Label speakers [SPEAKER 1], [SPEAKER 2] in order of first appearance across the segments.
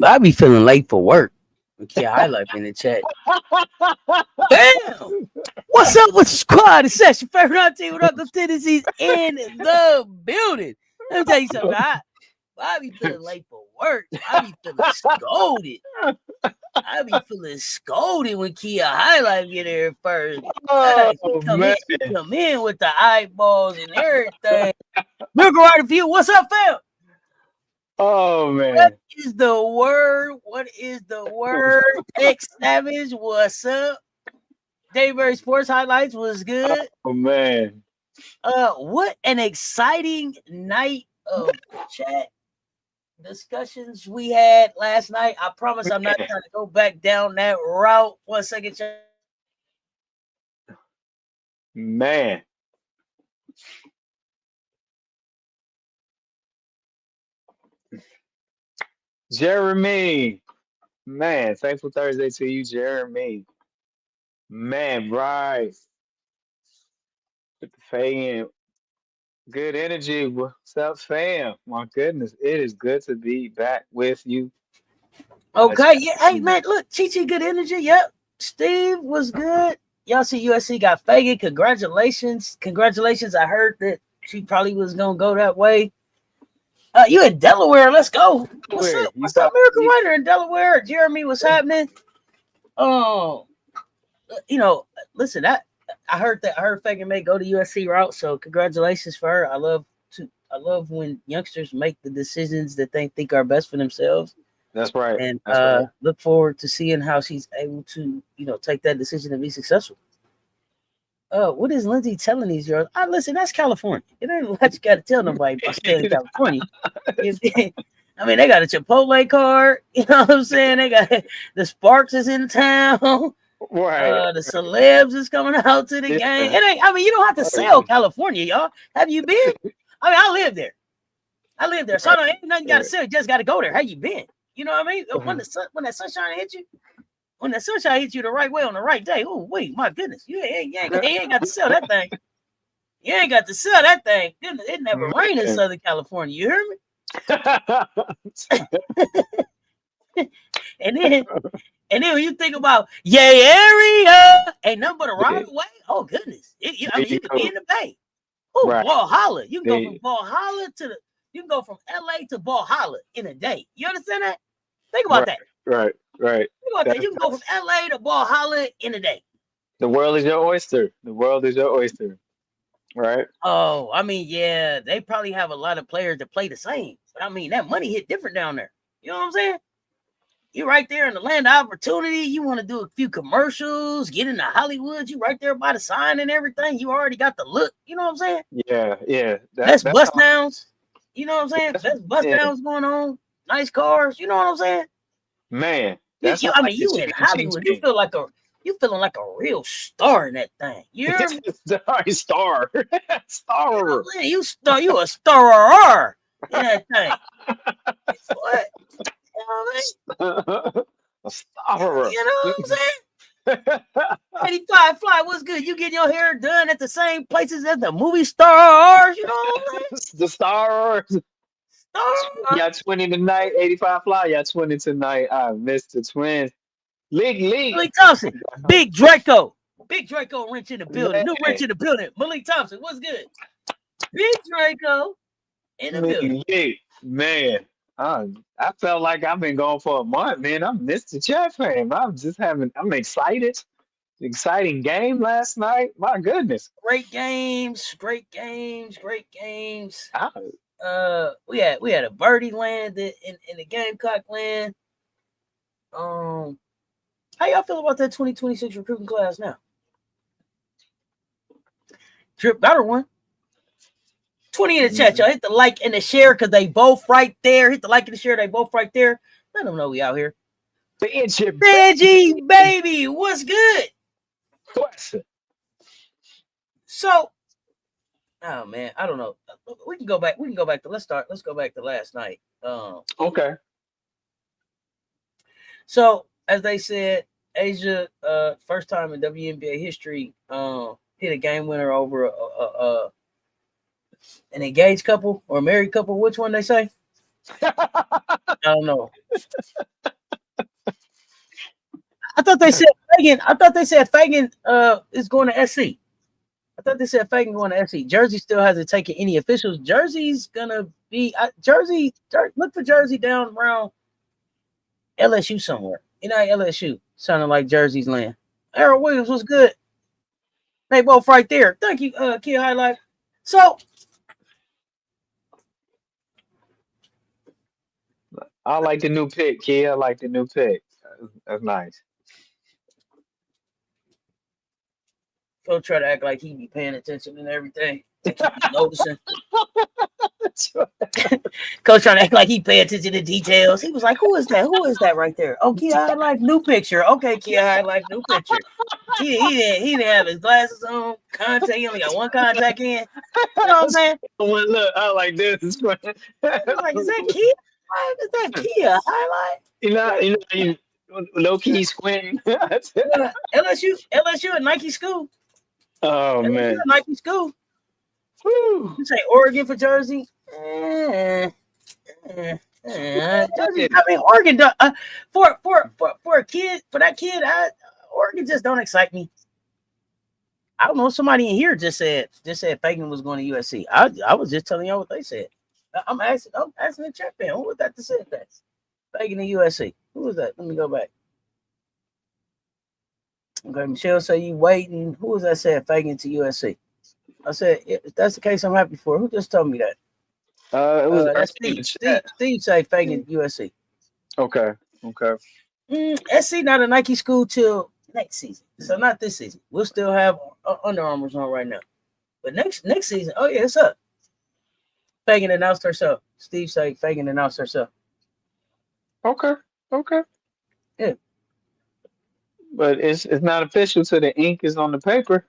[SPEAKER 1] I be feeling late for work. Okay, highlight in the chat. Damn! What's up with the squad? It's Session Favorite Auntie with Uncle Tennessee's in the building. Let me tell you something. I be feeling late for work. I be feeling scolded. I be feeling scolded when Kia Highlight get here first. She come in with the eyeballs and everything. Miracle Rider View, what's up, fam?
[SPEAKER 2] Oh man.
[SPEAKER 1] What is the word? What is the word? X Savage, what's up? Dayberry Sports Highlights was good.
[SPEAKER 2] Oh man.
[SPEAKER 1] What an exciting night of chat discussions we had last night. I promise I'm not trying to go back down that route. 1 second, chat.
[SPEAKER 2] Man. Jeremy. Man, thankful Thursday to you, Jeremy. Man, Bryce. Put the fan. Good energy. What's up, fam? My goodness, it is good to be back with you.
[SPEAKER 1] Okay, yeah. Hey, man, look, Chi good energy. Yep. Steve was good. Y'all see USC got Fagan. Congratulations. Congratulations. I heard that she probably was going to go that way. You in Delaware. Let's go. What's up? What's up, Miracle Rider in Delaware? Jeremy, what's happening? Listen, I heard Fagan may go to USC route, so congratulations for her. I love when youngsters make the decisions that they think are best for themselves.
[SPEAKER 2] That's right.
[SPEAKER 1] And look forward to seeing how she's able to, take that decision and be successful. What is Lindsay telling these girls? Listen, that's California. It ain't what you got to tell nobody about staying in California. I mean, they got a Chipotle card. You know what I'm saying? They got the Sparks is in town.
[SPEAKER 2] Right.
[SPEAKER 1] The celebs is coming out to the game. It ain't. I mean, you don't have to sell California, y'all. Have you been? I mean, I live there. So ain't nothing you got to sell. You just got to go there. How you been? You know what I mean? When that sunshine hits you. When that sunshine hits you the right way on the right day, oh wait, my goodness, you ain't got to sell that thing. You ain't got to sell that thing. It never rained in Southern California. You hear me? and then when you think about area, ain't nothing but a right away. Oh goodness, you can be in the Bay. Oh, right. Valhalla. You can go from Valhalla you can go from LA to Valhalla in a day. You understand that? Think about that.
[SPEAKER 2] Right. Think
[SPEAKER 1] about that. You can go from LA to Valhalla in a day.
[SPEAKER 2] The world is your oyster. Right?
[SPEAKER 1] Oh, I mean, yeah, they probably have a lot of players that play the same. But I mean, that money hit different down there. You know what I'm saying? You're right there in the land of opportunity. You want to do a few commercials, get into Hollywood. You right there by the sign and everything. You already got the look. You know what I'm saying?
[SPEAKER 2] Yeah.
[SPEAKER 1] That's bust downs. You know what I'm saying? That's bust downs going on. Nice cars. You know what I'm saying?
[SPEAKER 2] Man,
[SPEAKER 1] you in Hollywood. You feeling like a real star in that thing. You're
[SPEAKER 2] star.
[SPEAKER 1] You a starer in that thing. What? You know what I mean?
[SPEAKER 2] A starer.
[SPEAKER 1] You know what I'm saying? 85 Fly, what's good? You getting your hair done at the same places as the movie stars? You know what I'm saying?
[SPEAKER 2] The stars. Y'all 20 tonight. 85 Fly. Y'all 20 tonight. I missed the twins. Malik
[SPEAKER 1] Thompson. Big Draco wrench in the building. New wrench in the building. Malik Thompson, what's good? Big Draco in the building.
[SPEAKER 2] Man, I felt like I've been gone for a month, man. I missed the chat fam. I'm excited. Exciting game last night. My goodness.
[SPEAKER 1] Great games, great games, great games.
[SPEAKER 2] I,
[SPEAKER 1] We had a birdie land in the Gamecock land. How y'all feel about that 2026 recruiting class now? Drip got her one. 20 in the chat, y'all. Hit the like and the share because they both right there. Hit the like and the share. They both right there. Let them know we out here. Benji, baby, what's good? So, oh man, I don't know. We can go back. Let's go back to last night.
[SPEAKER 2] Okay.
[SPEAKER 1] So, as they said, Asia, first time in WNBA history, hit a game winner over an engaged couple or a married couple. Which one they say? I don't know. I thought they said Fagan is going to SC. I thought they said Fagan going to SC. Jersey still hasn't taken any officials. Jersey's gonna be Jersey. Look for Jersey down around LSU somewhere. LSU sounding like Jersey's land. Errol Williams was good. They both right there. Thank you, Kid Highlight. So
[SPEAKER 2] I like the new pick, Kid. I like the new pick. That's nice.
[SPEAKER 1] Coach try to act like he be paying attention and everything. Like he be noticing. Coach trying to act like he pay attention to details. He was like, "Who is that? Who is that right there?" Oh, Kia High Life new picture. Okay, Kia High Life new picture. He didn't have his glasses on. Contact. He only got one contact in. You know what I'm saying?
[SPEAKER 2] Look, I like this.
[SPEAKER 1] It's like, is that Kia? Is that Kia High Life?
[SPEAKER 2] You low key squinting.
[SPEAKER 1] LSU at Nike school.
[SPEAKER 2] Oh
[SPEAKER 1] LSU
[SPEAKER 2] man,
[SPEAKER 1] at Nike school.
[SPEAKER 2] Whew.
[SPEAKER 1] You say Oregon for Jersey? Jersey, I mean, Oregon for a kid, for that kid, Oregon just don't excite me. I don't know. Somebody in here just said Fagan was going to USC. I was just telling y'all what they said. I'm asking the chat fan. Who was that that said that? Fagan to USC. Who was that? Let me go back. Okay, Michelle said you waiting. Who was that said Fagan to USC? I said, if that's the case, I'm happy for her. Who just told me that?
[SPEAKER 2] It was
[SPEAKER 1] that's Steve. Steve say Fagan USC.
[SPEAKER 2] Okay.
[SPEAKER 1] SC not a Nike school till next season. So not this season. We'll still have Under Armours on right now. But next season, oh yeah, it's up. Fagan announced herself. Steve say Fagan announced herself.
[SPEAKER 2] Okay.
[SPEAKER 1] Yeah.
[SPEAKER 2] But it's not official till the ink is on the paper.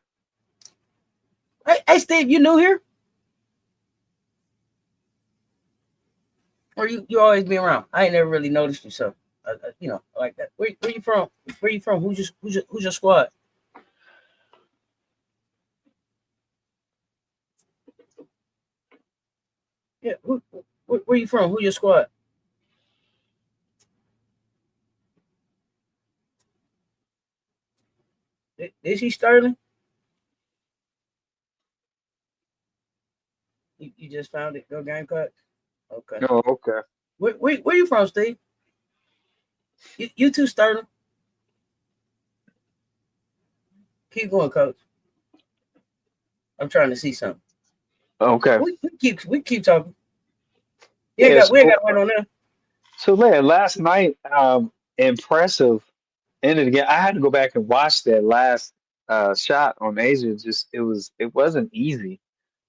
[SPEAKER 1] Hey, Steve, you new here? Or you always be around? I ain't never really noticed you, so like that. Where you from? Where you from? Who's your squad? Yeah, where you from? Who your squad? Is he Sterling? You just found it. Go Gamecock. Okay.
[SPEAKER 2] Oh, okay.
[SPEAKER 1] Where you from, Steve? You too, Sterling. Keep going, Coach. I'm trying to see something.
[SPEAKER 2] Okay.
[SPEAKER 1] We keep talking. We ain't got one on there.
[SPEAKER 2] So last night, impressive ended again. I had to go back and watch that last shot on Asia. It wasn't easy.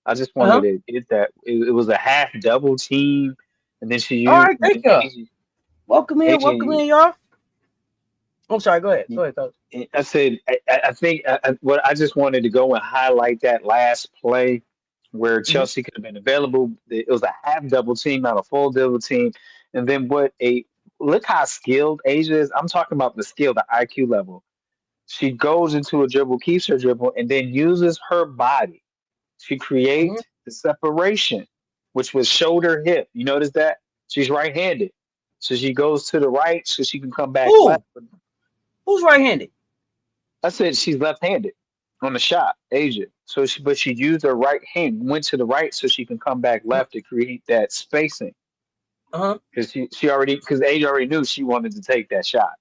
[SPEAKER 2] I just wanted to get that. It was a half double team, and then she used.
[SPEAKER 1] All right, thank you. Welcome in, y'all. I'm sorry. Go ahead, Coach.
[SPEAKER 2] I said, I think what I just wanted to go and highlight that last play where Chelsea could have been available. It was a half double team, not a full double team. And then look how skilled Asia is. I'm talking about the skill, the IQ level. She goes into a dribble, keeps her dribble, and then uses her body to create the separation, which was shoulder hip. You notice that? She's right-handed. So she goes to the right so she can come back left.
[SPEAKER 1] Who's right-handed?
[SPEAKER 2] I said she's left-handed on the shot, Asia. So she used her right hand, went to the right so she can come back left to create that spacing.
[SPEAKER 1] Uh-huh.
[SPEAKER 2] because because Asia already knew she wanted to take that shot.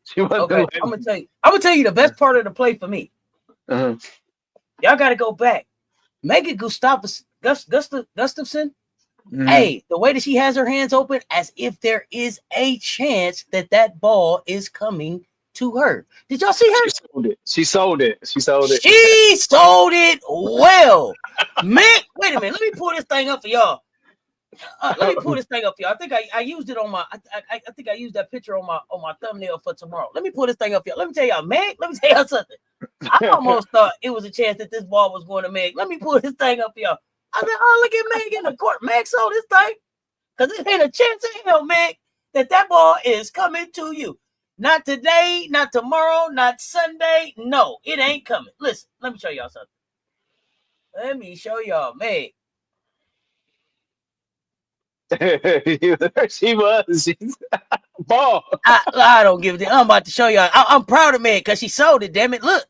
[SPEAKER 2] She wasn't
[SPEAKER 1] Okay. I'm gonna tell you the best part of the play for me.
[SPEAKER 2] uh-huh.
[SPEAKER 1] Y'all gotta go back. Megan Gustafson. Hey, the way that she has her hands open as if there is a chance that that ball is coming to her. Did y'all see her?
[SPEAKER 2] She sold it. She sold it.
[SPEAKER 1] She sold it well. Man, wait a minute. Let me pull this thing up for y'all. Let me pull this thing up for y'all. I think I used it on my I think I used that picture on my thumbnail for tomorrow. Let me pull this thing up for y'all. Let me tell y'all, Meg. Let me tell y'all something. I almost thought it was a chance that this ball was going to Meg. Let me pull this thing up for y'all. I said, oh, look at Meg in the court. Meg sold this thing. Because it ain't a chance in hell, Meg, that ball is coming to you. Not today, not tomorrow, not Sunday. No, it ain't coming. Listen, let me show y'all something. Let me show y'all, Meg.
[SPEAKER 2] She was. She's ball.
[SPEAKER 1] I don't give a damn. I'm about to show y'all. I'm proud of Meg because she sold it, damn it. Look.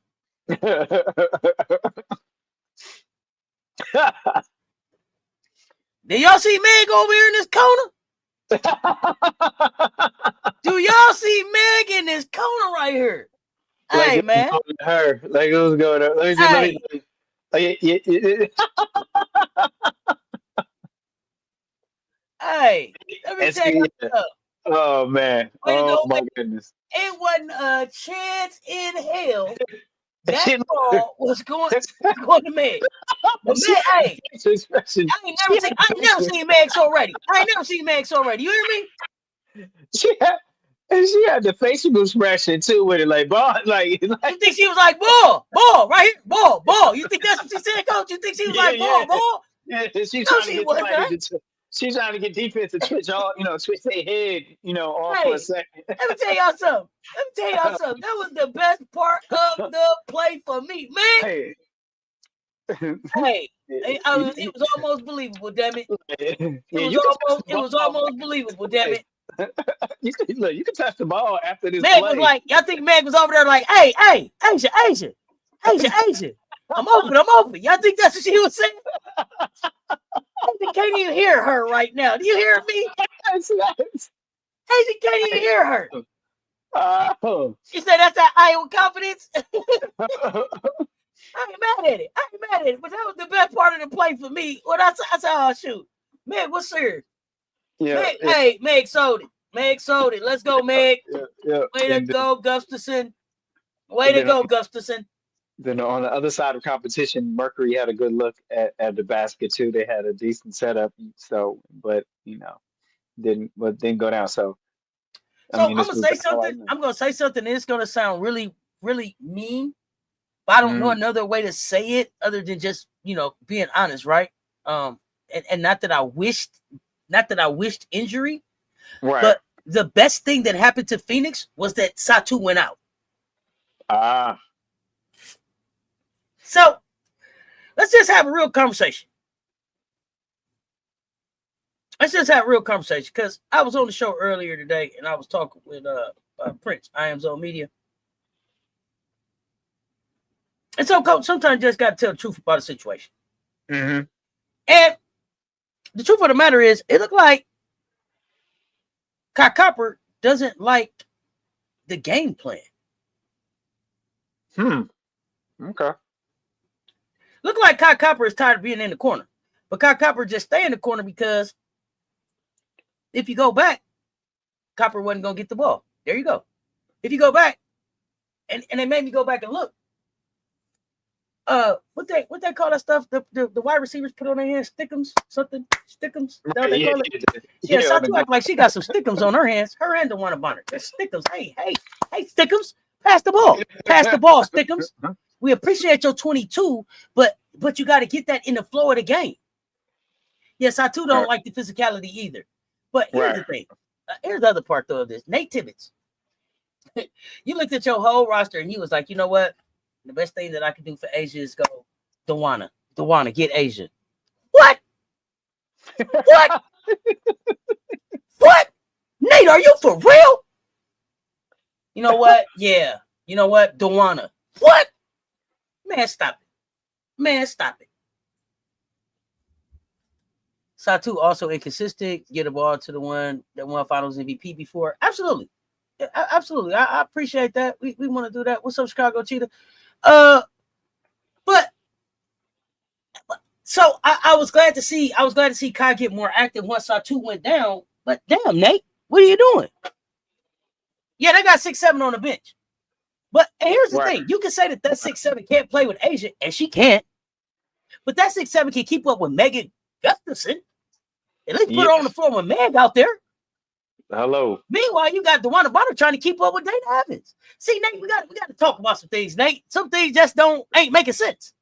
[SPEAKER 1] Did y'all see Meg over here in this corner? Do y'all see Meg in this corner right here?
[SPEAKER 2] Like
[SPEAKER 1] hey, man.
[SPEAKER 2] Her. Like it was going on. Let me
[SPEAKER 1] Hey, let me tell you something.
[SPEAKER 2] Oh man. Oh my goodness.
[SPEAKER 1] It wasn't a chance in hell that ball was going to Meg. But Meg, hey, I ain't never seen Meg so ready. I ain't never seen Meg so ready. You hear me?
[SPEAKER 2] She had the facial expression too with it, like ball, like
[SPEAKER 1] you think she was like ball, right here, ball. You think that's what she said, Coach? You think she was like ball?
[SPEAKER 2] Yeah, she's trying to get somebody she's trying to get defense to twitch twitch their head, on for a second.
[SPEAKER 1] Let me tell y'all something. That was the best part of the play for me, man.
[SPEAKER 2] Hey.
[SPEAKER 1] It was almost believable, damn it. It was almost believable, damn it.
[SPEAKER 2] You can touch the ball after this
[SPEAKER 1] Meg
[SPEAKER 2] play.
[SPEAKER 1] was like, y'all think Meg was over there like, hey, Asia. I'm open. Y'all think that's what she was saying? Asia can't even hear her right now. Do you hear me? Asia can't even hear her. You say that's that Iowa confidence? I ain't mad at it. But that was the best part of the play for me. Well, that's how I shoot. Meg, what's serious?
[SPEAKER 2] Yeah,
[SPEAKER 1] Meg, Meg sold it. Let's go, Meg. Way to go, Gustafson. Gustafson.
[SPEAKER 2] Then on the other side of competition, Mercury had a good look at the basket too. They had a decent setup, but didn't go down. So
[SPEAKER 1] I'm gonna say something. I'm gonna say something. It's gonna sound really, really mean, but I don't know another way to say it other than just being honest, right? And not that I wished injury,
[SPEAKER 2] right?
[SPEAKER 1] But the best thing that happened to Phoenix was that Satu went out. So let's just have a real conversation. Because I was on the show earlier today and I was talking with Prince, I Am Zone Media. And so, Coach, sometimes you just got to tell the truth about a situation.
[SPEAKER 2] Mm-hmm.
[SPEAKER 1] And the truth of the matter is, it looked like Kai Copper doesn't like the game plan.
[SPEAKER 2] Okay.
[SPEAKER 1] Look like Kai Copper is tired of being in the corner. But Kai Copper just stay in the corner because if you go back, Copper wasn't going to get the ball. There you go. If you go back, and they made me go back and look. What they call that stuff? The wide receivers put on their hands, stickums. Yeah, Satu act like she got some stickums on her hands. Her and DeWanna Bonner. There's stickums. Hey, stickums. Pass the ball, stickums. We appreciate your 22, but you got to get that in the flow of the game. Yes, I too don't like the physicality either. But here's the thing. Here's the other part though of this. Nate Tibbetts. You looked at your whole roster and he was like, you know what? The best thing that I can do for Asia is go DeWanna, get Asia. What? What? Nate, are you for real? You know what? Yeah. You know what? DeWanna. What? Man, stop it. Satu also inconsistent. Get the ball to the one that won Finals MVP before. Absolutely, absolutely. I appreciate that. We want to do that. What's up, Chicago Cheetah? But so I was glad to see Kai get more active once Satu went down. But damn, Nate, what are you doing? Yeah, they got 6'7" on the bench. But here's the thing: you can say that 6'7" can't play with Asia, and she can't. But that 6'7" can keep up with Megan Gustafson. At least put her on the floor with Meg out there.
[SPEAKER 2] Hello.
[SPEAKER 1] Meanwhile, you got DeWanna Bonner trying to keep up with Dana Evans. See, Nate, we got to talk about some things, Nate. Some things just ain't making sense.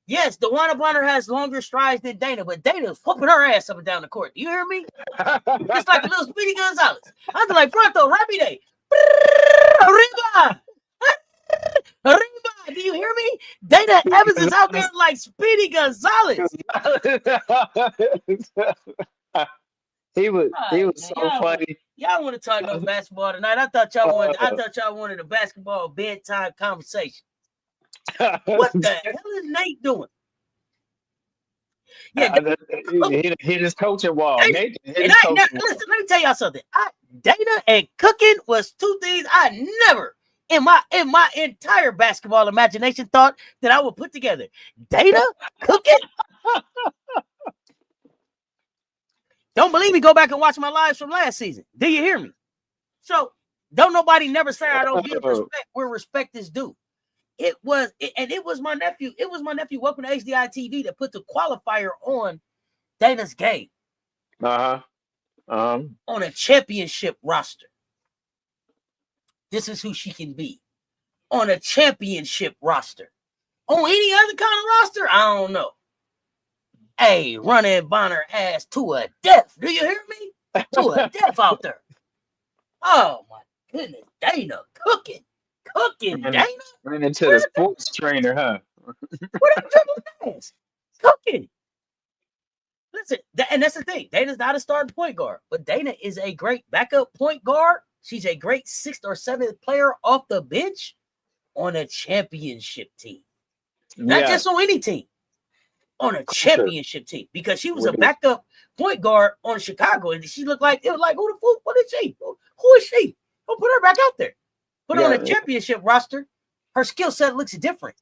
[SPEAKER 1] Yes, DeWanna Bonner has longer strides than Dana, but Dana's whooping her ass up and down the court. Do you hear me? It's like a little Speedy Gonzalez. I'm like, Pronto, Rapi Day. Arriba! Arriba! Do you hear me? Dana Evans is out there like Speedy Gonzalez.
[SPEAKER 2] He was so funny.
[SPEAKER 1] Y'all want to talk no basketball tonight? I thought y'all wanted a basketball bedtime conversation. What the hell is Nate doing? Yeah,
[SPEAKER 2] he his coaching wall.
[SPEAKER 1] Listen, let me tell y'all something. Dana and cooking was two things I never in my entire basketball imagination thought that I would put together. Dana cooking. Don't believe me? Go back and watch my lives from last season. Do you hear me? So don't nobody never say I don't give respect where respect is due. It was my nephew. It was my nephew. Welcome to HDI TV that put the qualifier on Dana's game. On a championship roster. This is who she can be. On a championship roster. On any other kind of roster, I don't know. Hey, running Bonner ass to a death. Do you hear me? To a death out there. Oh my goodness. Dana cooking. Dana.
[SPEAKER 2] Ran into the sports trainer, huh?
[SPEAKER 1] What a triple ass. Cooking. Listen, and that's the thing. Dana's not a starting point guard, but Dana is a great backup point guard. She's a great 6th or 7th player off the bench on a championship team. Not just on any team. On a championship team, because she was a backup point guard on Chicago, and she looked like, it was like, who the fuck? What is she? Who is she? Don't put her back out there. Put her on a championship roster. Her skill set looks different.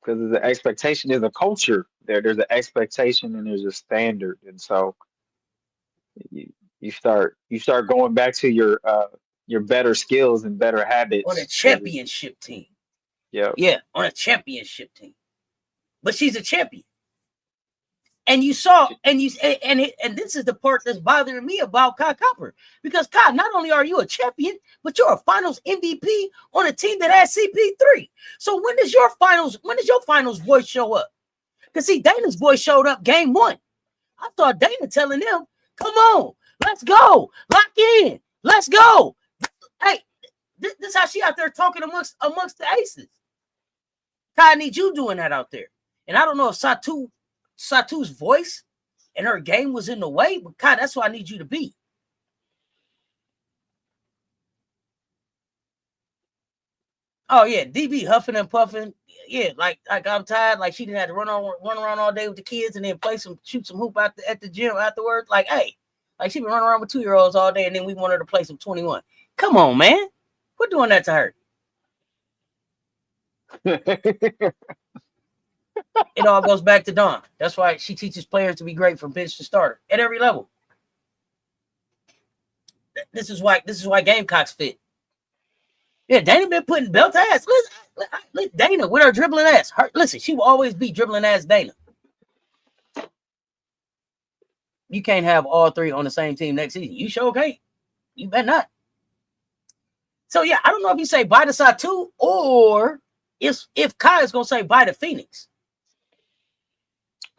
[SPEAKER 2] Because the expectation, there's a culture there. There's an expectation and there's a standard, and so you start going back to your better skills and better habits
[SPEAKER 1] on a championship team. Yeah, on a championship team. But she's a champion. And you saw, and this is the part that's bothering me about Kai Copper. Because Kai, not only are you a champion, but you're a finals MVP on a team that has CP3. So when does your finals voice show up? Because see, Dana's voice showed up game 1. I thought Dana telling them, come on, let's go, lock in, let's go. Hey, this is how she out there talking amongst the aces. Kai, I need you doing that out there. And I don't know if Satu's voice and her game was in the way, but God, that's what I need you to be. Oh yeah, DB huffing and puffing. Yeah, like I'm tired. Like she didn't have to run around all day with the kids and then shoot some hoop at the gym afterwards. Like, hey, like she been running around with 2-year-olds all day, and then we want her to play some 21. Come on, man, quit doing that to her. It all goes back to Dawn. That's why she teaches players to be great from bench to starter at every level. This is why Gamecocks fit. Yeah, Dana been putting belt ass. Listen, Dana with her dribbling ass. Listen, she will always be dribbling ass Dana. You can't have all three on the same team next season. You sure can't. You better not. So yeah, I don't know if you say bye to Satu or if Kai is gonna say bye to Phoenix.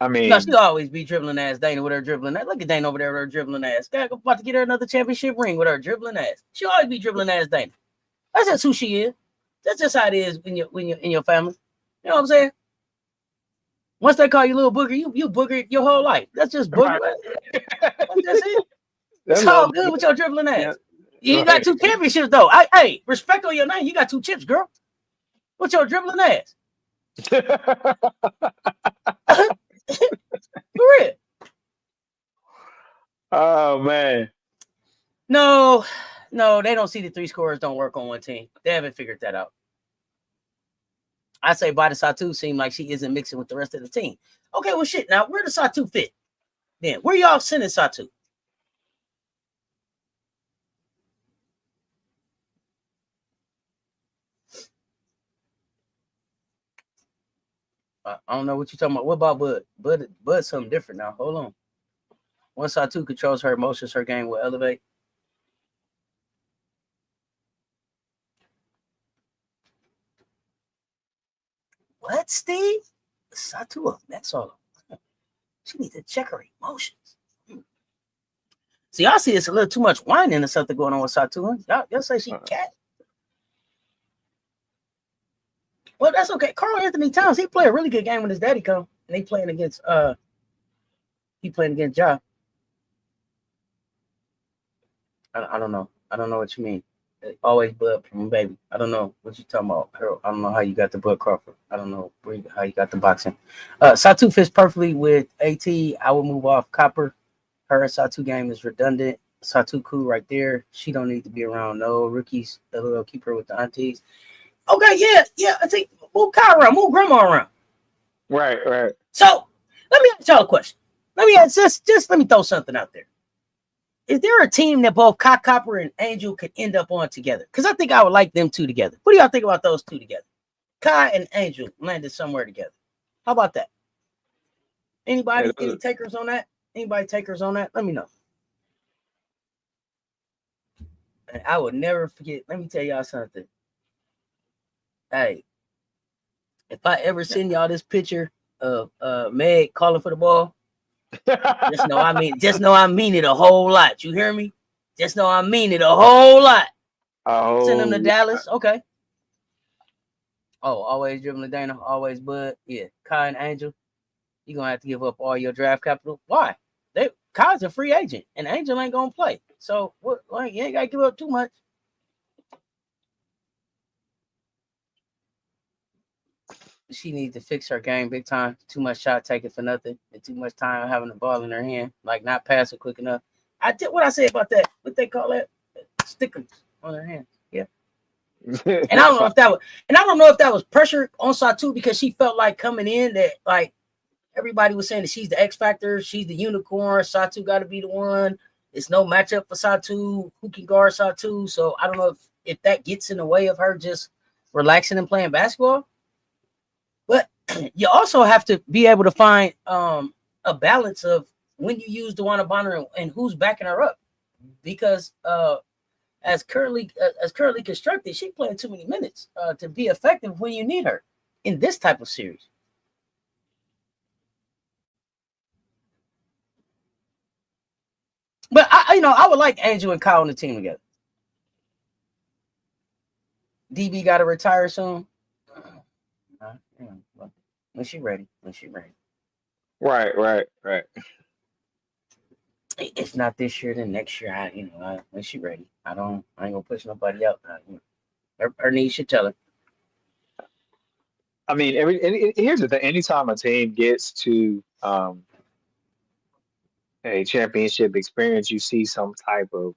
[SPEAKER 2] I mean,
[SPEAKER 1] no, she'll always be dribbling ass Dana with her dribbling ass. Look at Dana over there with her dribbling ass. God, about to get her another championship ring with her dribbling ass. She'll always be dribbling ass Dana. That's just who she is. That's just how it is when you're in your family. You know what I'm saying? Once they call you little booger, you booger your whole life. That's just booger. That's it. It's all good with your dribbling ass. Yeah. You got 2 championships though. Hey, respect on your name. You got 2 chips, girl. What's your dribbling ass? For real.
[SPEAKER 2] Oh man.
[SPEAKER 1] No, they don't see the 3 scorers don't work on one team. They haven't figured that out. I say Bada Satu seem like she isn't mixing with the rest of the team. Okay, well, shit. Now, where does Satu fit? Then, where y'all sending Satu? I don't know what you're talking about. What about Bud? Bud's something different now. Hold on. Once Satu controls her emotions, her game will elevate. What, Steve? Satu, that's all. She needs to check her emotions. See, I see it's a little too much whining or something going on with Satu. Y'all say she cat. Well, that's okay. Carl Anthony Towns, he played a really good game when his daddy come, and he playing against Ja. I don't know. I don't know what you mean. Always Bud from baby. I don't know what you talking about. I don't know how you got the Bud Crawford. I don't know how you got the boxing. Satu fits perfectly with AT. I would move off Copper. Her Satu game is redundant. Satu cool right there. She don't need to be around no rookies. They'll keep her with the aunties. Okay, yeah. I think move Kyle around, move Grandma around.
[SPEAKER 2] Right.
[SPEAKER 1] So let me ask y'all a question. Let me throw something out there. Is there a team that both Copper and Angel could end up on together? Because I think I would like them two together. What do y'all think about those two together? Kai and Angel landed somewhere together. How about that? Anybody? Any takers on that? Anybody takers on that? Let me know. And I would never forget. Let me tell y'all something. Hey, if I ever send y'all this picture of Meg calling for the ball, just know I mean it a whole lot. You hear me? Just know I mean it a whole lot.
[SPEAKER 2] Oh,
[SPEAKER 1] send them to Dallas. Okay. Oh, always dribbling Dana, always Bud. Yeah, Kai and Angel. You're gonna have to give up all your draft capital. Why? Kai's a free agent, and Angel ain't gonna play. So what? Like, you ain't gotta give up too much. She needs to fix her game big time. Too much shot taking for nothing, and too much time having the ball in her hand, like not passing quick enough. I did what I say about that. What they call that? Stickers on her hand. Yeah. And I don't know if that was pressure on Satu because she felt like coming in that like everybody was saying that she's the X factor, she's the unicorn. Satu got to be the one. It's no matchup for Satu. Who can guard Satu? So I don't know if that gets in the way of her just relaxing and playing basketball. But you also have to be able to find a balance of when you use DeWanna Bonner and who's backing her up, because as currently constructed, she's playing too many minutes to be effective when you need her in this type of series. But I would like Angel and Kyle on the team together. DB got to retire soon. When she ready.
[SPEAKER 2] Right.
[SPEAKER 1] If not this year, then next year. When she ready. I ain't gonna push nobody out. Her needs should tell her.
[SPEAKER 2] I mean, here's the thing. Anytime a team gets to a championship experience, you see some type of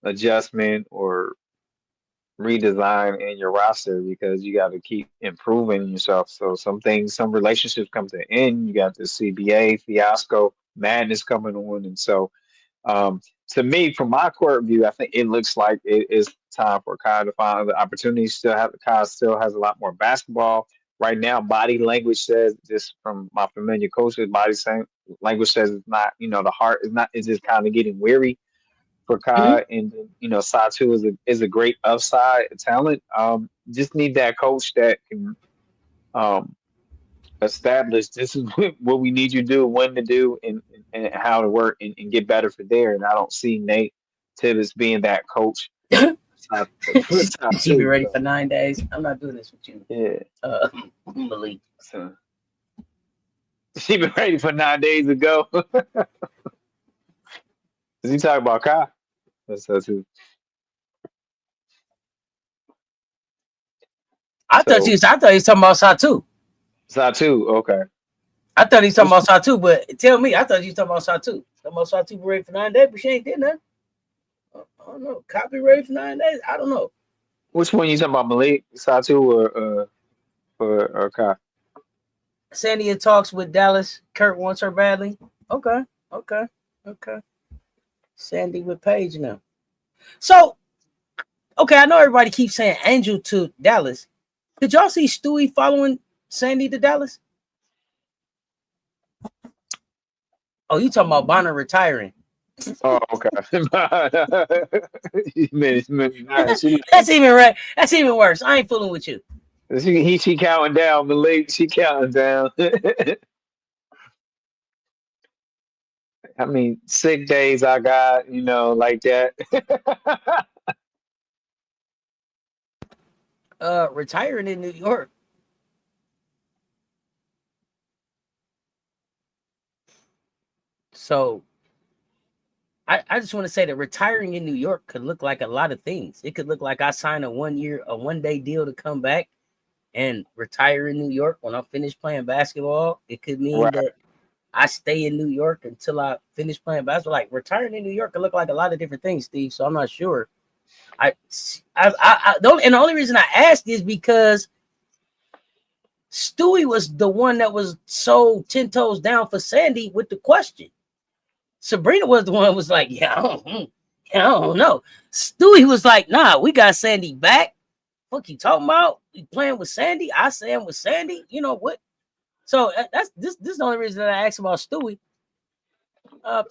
[SPEAKER 2] adjustment or redesign in your roster because you got to keep improving yourself. So some relationships come to an end. You got the CBA fiasco, madness coming on, and so to me, from my court view, I think it looks like it is time for Kai to find other opportunities. Kai still has a lot more basketball right now. Body language says, just from my familiar coaches, language says it's not. The heart is not. It's just kind of getting weary for Kai, and Satu is a great upside talent. Just need that coach that can establish this is what we need you to do, when to do, and how to work and get better for there. And I don't see Nate Tibbetts being that coach.
[SPEAKER 1] She be ready for 9 days. I'm not doing this with you.
[SPEAKER 2] Yeah.
[SPEAKER 1] Believe.
[SPEAKER 2] So, she been ready for 9 days ago. Is he talking about Kai? That's too.
[SPEAKER 1] I thought he was talking about Satu.
[SPEAKER 2] Satu, okay.
[SPEAKER 1] I thought he was talking about Satu, but tell me, I thought you was talking about Satu. Almost saw two ready for 9 days, but she ain't did nothing. I don't know. Copy ready for 9 days. I don't know.
[SPEAKER 2] Which one you talking about, Malik Satu or Kai?
[SPEAKER 1] Sandy in talks with Dallas. Kurt wants her badly. Okay. Sandy with Paige now. So, okay, I know everybody keeps saying Angel to Dallas. Did y'all see Stewie following Sandy to Dallas? Oh, you talking about Bonner retiring?
[SPEAKER 2] Oh, okay.
[SPEAKER 1] That's even right. That's even worse. I ain't fooling with you.
[SPEAKER 2] She counting down, Malik. She counting down. How many sick days I got, like that.
[SPEAKER 1] Retiring in New York. So I just want to say that retiring in New York could look like a lot of things. It could look like I sign a 1-day deal to come back and retire in New York when I'm finished playing basketball. It could mean that I stay in New York until I finish playing basketball. Like retiring in New York could look like a lot of different things, Steve. So I'm not sure. The only reason I asked is because Stewie was the one that was so 10 toes down for Sandy with the question. Sabrina was the one who was like, I don't know. Stewie was like, nah, we got Sandy back. What you talking about? You playing with Sandy? I say I'm with Sandy. You know what? So that's this is the only reason that I asked about Stewie.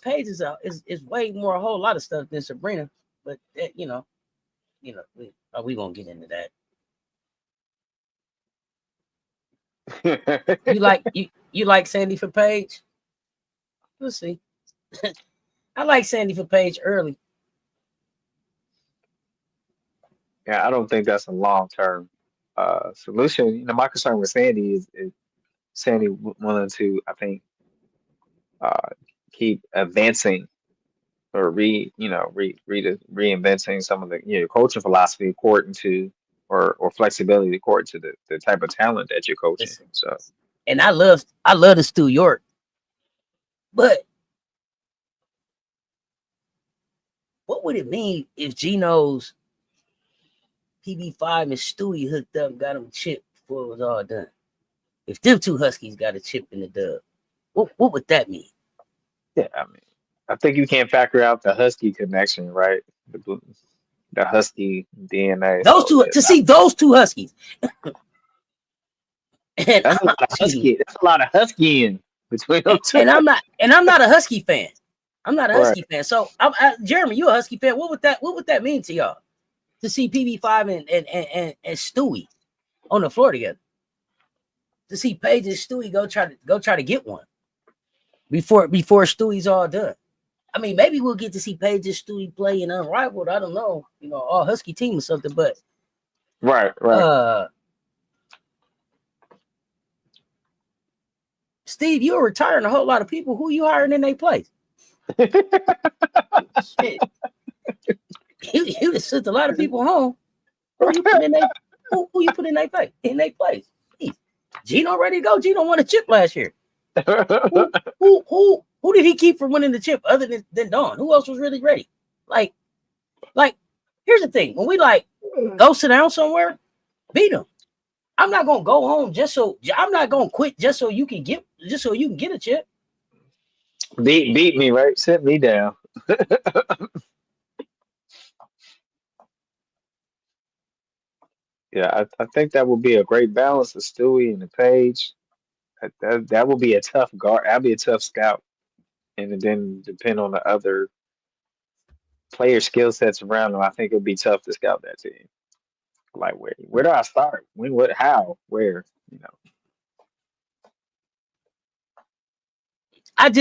[SPEAKER 1] Paige is way more a whole lot of stuff than Sabrina, but we won't get into that. You like Sandy for Paige? We'll see. I like Sandy for Paige early.
[SPEAKER 2] Yeah, I don't think that's a long-term solution. My concern with Sandy is Sandy willing to, I think, keep advancing or reinventing some of the coaching philosophy according to or flexibility according to the type of talent that you're coaching. So,
[SPEAKER 1] and I love the Stu York, but what would it mean if Gino's PB5 and Stewie hooked up and got him chipped before it was all done? If them two Huskies got a chip in the dub, what would that mean?
[SPEAKER 2] Yeah, I think you can't factor out the Husky connection, right? The Husky DNA.
[SPEAKER 1] See those two Huskies. And
[SPEAKER 2] that's a lot of Husky. That's a lot of Huskying between them two.
[SPEAKER 1] And I'm not a Husky fan. I'm not a Husky fan. So, Jeremy, you a Husky fan? What would that mean to y'all to see PB5 and Stewie on the floor together? To see Paige and Stewie go try to get one before Stewie's all done. I mean, maybe we'll get to see Paige and Stewie play in Unrivaled. I don't know, all Husky team or something. But
[SPEAKER 2] right.
[SPEAKER 1] Steve, you're retiring a whole lot of people. Who you hiring in their place? Shit. You just sent a lot of people home. Who you put in their place? In their place. Jeez. Gino ready to go. Gino won a chip last year. Who did he keep from winning the chip other than Dawn? Who else was really ready? Like, here's the thing. When we go sit down somewhere, beat them. I'm not gonna go home I'm not gonna quit just so you can get a chip.
[SPEAKER 2] Beat me, right? Sit me down. Yeah, I think that would be a great balance of Stewie and the Paige. That would be a tough guard. That'd be a tough scout, and then depend on the other player skill sets around them. I think it would be tough to scout that team. Like where do I start? When? What? How? Where?
[SPEAKER 1] I'm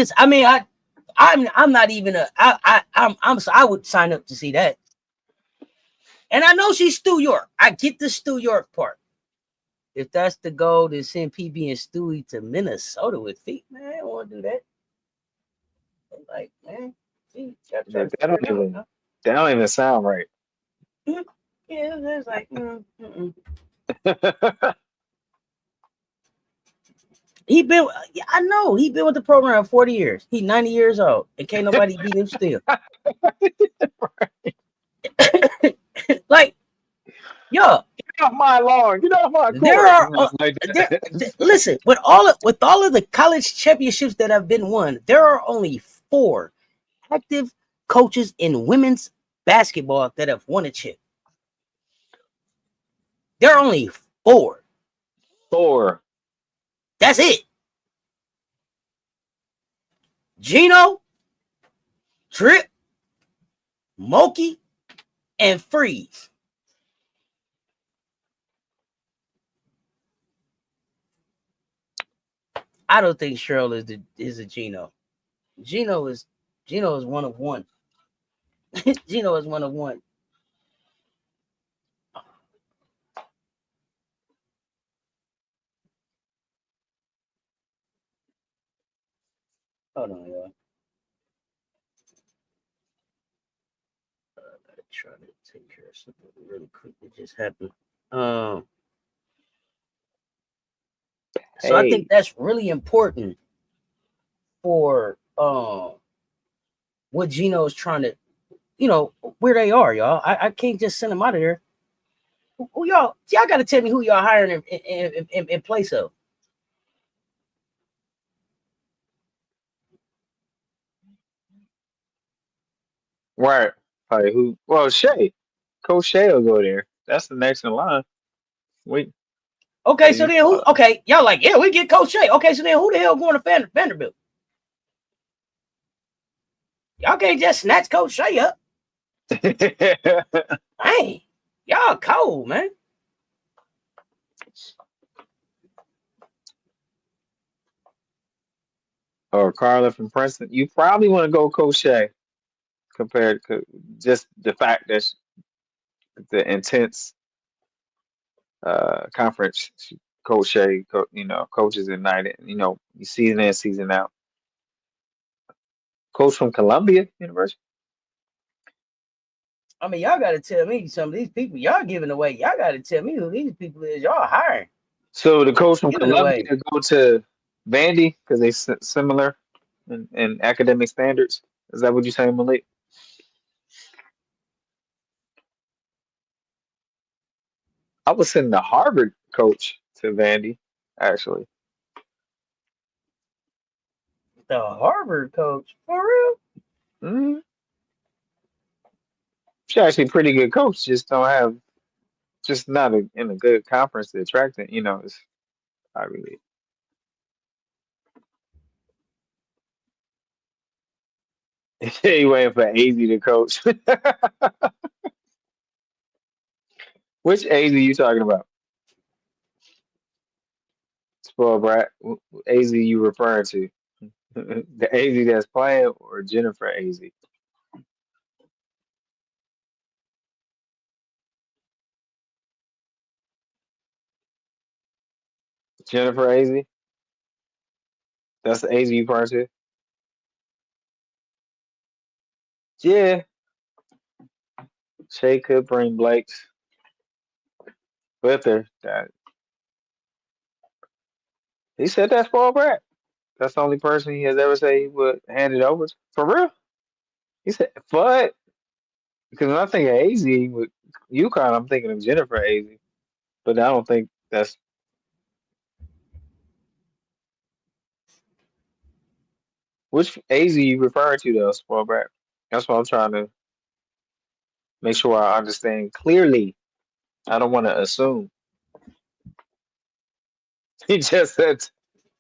[SPEAKER 1] not even I would sign up to see that. And I know she's Stu York. I get the Stu York part. If that's the goal, to send PB and Stewie to Minnesota with feet, man, I don't want to do that. Like, man, see,
[SPEAKER 2] that don't even sound right.
[SPEAKER 1] Yeah, it's like, I know he been with the program 40 years. He 90 years old, and can't nobody beat him still. Like, yo,
[SPEAKER 2] Get off my lawn. Get off my
[SPEAKER 1] there
[SPEAKER 2] court.
[SPEAKER 1] are
[SPEAKER 2] Like that.
[SPEAKER 1] listen, with all of the college championships that have been won, there are only 4 active coaches in women's basketball that have won a chip. There are only 4.
[SPEAKER 2] Thor.
[SPEAKER 1] That's it. Gino, Trip, Moki, and Freeze. I don't think Cheryl is a Gino. Gino is 1 of 1. Gino is 1 of 1. Hold on, y'all. I gotta try to take care of something really quick that just happened. So I think that's really important for what Gino is trying to, where they are, y'all. I can't just send them out of there. Who y'all got to tell me who y'all hiring in place of.
[SPEAKER 2] Right. Like who? Well, Shay. Coach Shay will go there. That's the next in line. Wait.
[SPEAKER 1] Okay, so then who? Okay, y'all like, yeah, we get Coach Shay. Okay, so then who the hell going to Vanderbilt? Y'all can't just snatch Coach Shay up. Hey, y'all cold, man.
[SPEAKER 2] Or Carla from Princeton. You probably want to go Coach Shay compared to just the fact that the intense conference Coach Shay, coaches at night, season in, season out. Coach from Columbia University.
[SPEAKER 1] I mean, y'all got to tell me some of these people y'all giving away. Y'all got to tell me who these people is y'all hiring.
[SPEAKER 2] So the coach from
[SPEAKER 1] Giving
[SPEAKER 2] Columbia
[SPEAKER 1] away.
[SPEAKER 2] go to Vandy because they similar in academic standards. Is that what you're saying, Malik? I was sending the Harvard coach to Vandy, actually.
[SPEAKER 1] The Harvard coach, for real?
[SPEAKER 2] Mm-hmm. She's actually a pretty good coach. Just not in a good conference to attract it. It's not really. He waiting for AZ to coach. Which AZ you talking about? Spoil brat. AZ you referring to? The AZ that's playing or Jennifer AZ? Jennifer AZ? That's the AZ you referring to? Yeah. Shay could bring Blake's with her. He said that's spoiled brat. That's the only person he has ever said he would hand it over to. For real? He said, but because when I think of AZ with UConn, I'm thinking of Jennifer AZ. But I don't think that's which AZ you referring to though, spoiled brat. That's what I'm trying to make sure I understand clearly. I don't want to assume. He just said